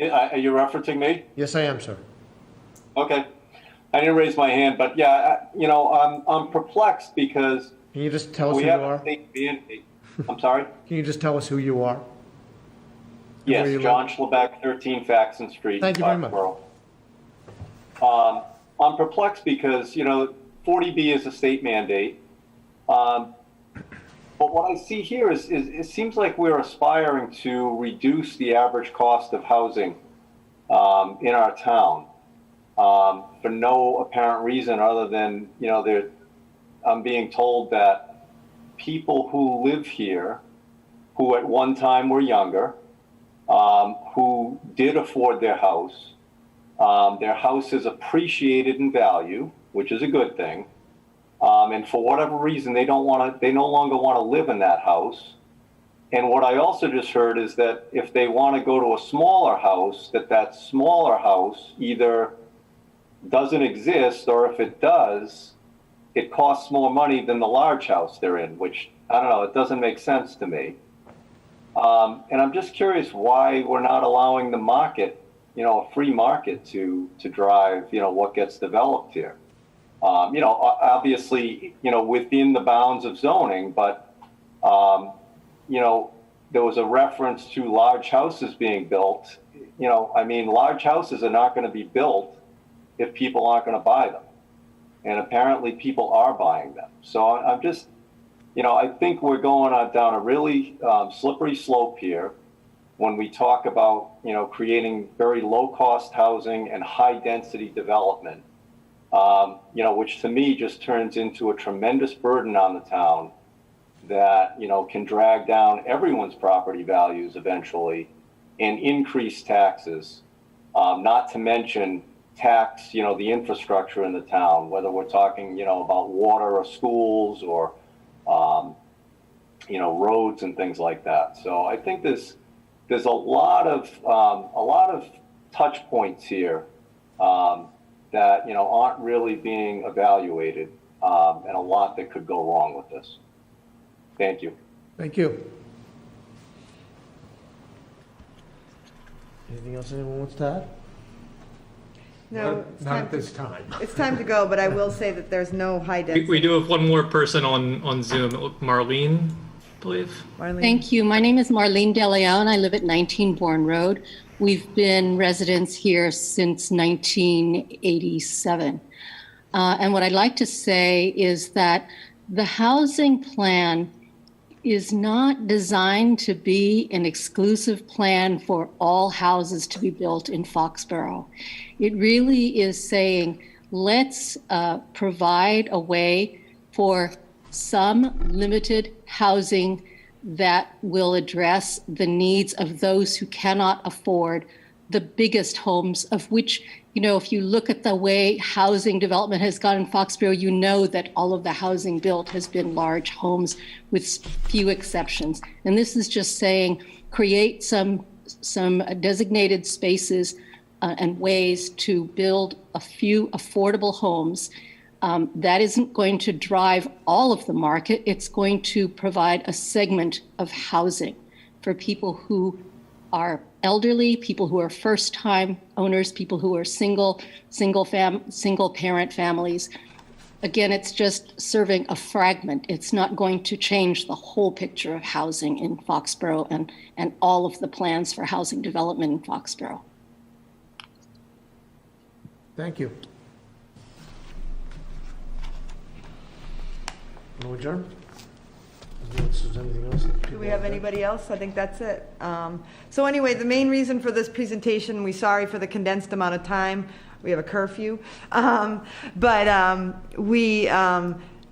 Are you referencing me? Yes, I am, sir. Okay. I didn't raise my hand, but yeah, I'm perplexed because Can you just tell us we who you have are? a state mandate. I'm sorry? Can you just tell us who you are? Yes, where you John Schlebeck, 13 Faxon Street. Thank you very much. Foxborough. I'm perplexed because, 40B is a state mandate. But what I see here is it seems like we're aspiring to reduce the average cost of housing in our town for no apparent reason other than, I'm being told that people who live here, who at one time were younger, who did afford their house is appreciated in value, which is a good thing. And for whatever reason, they no longer want to live in that house. And what I also just heard is that if they want to go to a smaller house, that smaller house either doesn't exist, or if it does, it costs more money than the large house they're in, which, I don't know, it doesn't make sense to me. And I'm just curious why we're not allowing the market, a free market to drive, what gets developed here. Obviously, within the bounds of zoning, but, there was a reference to large houses being built. Large houses are not going to be built if people aren't going to buy them. And apparently people are buying them. So I'm just, I think we're going down a really slippery slope here when we talk about, creating very low-cost housing and high-density development. Which to me just turns into a tremendous burden on the town that, can drag down everyone's property values eventually and increase taxes, not to mention tax, the infrastructure in the town, whether we're talking, about water or schools or, roads and things like that. So I think there's a lot of touch points here that aren't really being evaluated, and a lot that could go wrong with this. Thank you. Thank you. Anything else anyone wants to add? No, it's Not time at this time. It's time to go, but I will say that there's no high density. We do have one more person on Zoom, Marlene, I believe. Marlene? Thank you. My name is Marlene DeLeon. I live at 19 Bourne Road. We've been residents here since 1987. And what I'd like to say is that the housing plan is not designed to be an exclusive plan for all houses to be built in Foxborough. It really is saying, let's provide a way for some limited housing that will address the needs of those who cannot afford the biggest homes, of which, you know, if you look at the way housing development has gone in Foxborough, you know that all of the housing built has been large homes with few exceptions. And this is just saying, create some designated spaces and ways to build a few affordable homes. That isn't going to drive all of the market. It's going to provide a segment of housing for people who are elderly, people who are first-time owners, people who are single parent families. Again, it's just serving a fragment. It's not going to change the whole picture of housing in Foxborough and all of the plans for housing development in Foxborough. Thank you. Want to adjourn? Is there anything else? Do we have anybody else? I think that's it. So anyway, the main reason for this presentation, we're sorry for the condensed amount of time. We have a curfew.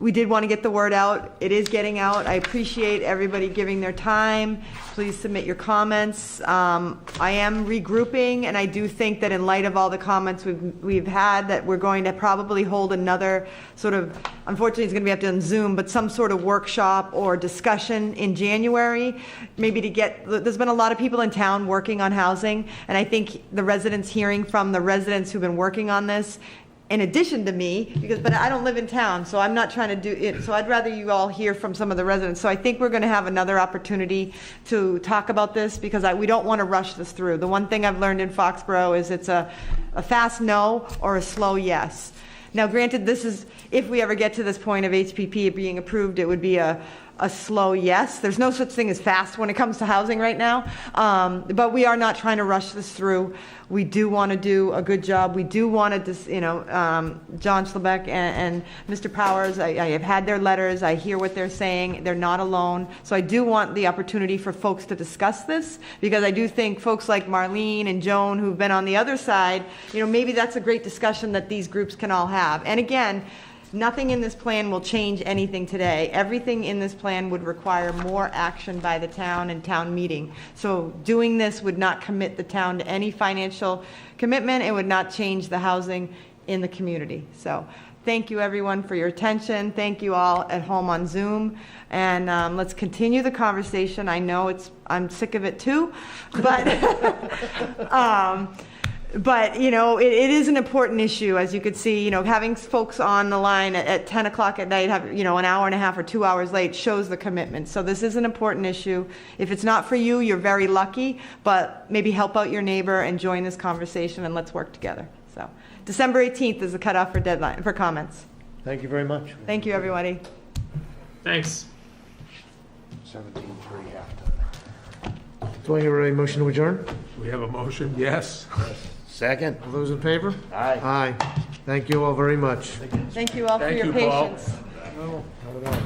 We did want to get the word out. It is getting out. I appreciate everybody giving their time. Please submit your comments. I am regrouping, and I do think that in light of all the comments we've had, that we're going to probably hold another sort of, unfortunately it's going to be up on Zoom, but some sort of workshop or discussion in January, maybe to get, there's been a lot of people in town working on housing, and I think the residents, hearing from the residents who've been working on this, in addition to me, but I don't live in town, so I'm not trying to do it. So I'd rather you all hear from some of the residents. So I think we're going to have another opportunity to talk about this, because we don't want to rush this through. The one thing I've learned in Foxborough is it's a fast no or a slow yes. Now, granted, this is, if we ever get to this point of HPP being approved, it would be a slow yes. There's no such thing as fast when it comes to housing right now. But we are not trying to rush this through. We do want to do a good job. We do want to, John Schlebeck and Mr. Powers, I have had their letters. I hear what they're saying. They're not alone. So I do want the opportunity for folks to discuss this, because I do think folks like Marlene and Joan, who've been on the other side, maybe that's a great discussion that these groups can all have. And again, nothing in this plan will change anything today. Everything in this plan would require more action by the town and town meeting. So doing this would not commit the town to any financial commitment. It would not change the housing in the community. So thank you, everyone, for your attention. Thank you all at home on Zoom. And let's continue the conversation. I know I'm sick of it too, but But, it is an important issue, as you could see, having folks on the line at 10 o'clock at night, have, an hour and a half or 2 hours late shows the commitment. So this is an important issue. If it's not for you, you're very lucky, but maybe help out your neighbor and join this conversation, and let's work together. So December 18th is the cutoff for comments. Thank you very much. Thank you, everybody. Thanks. 17-3 after. Do I hear a motion to adjourn? We have a motion, yes. Second. All those in favor? Aye. Aye. Thank you all very much. Thank you all for Thank your you, Paul. patience. No, not at all.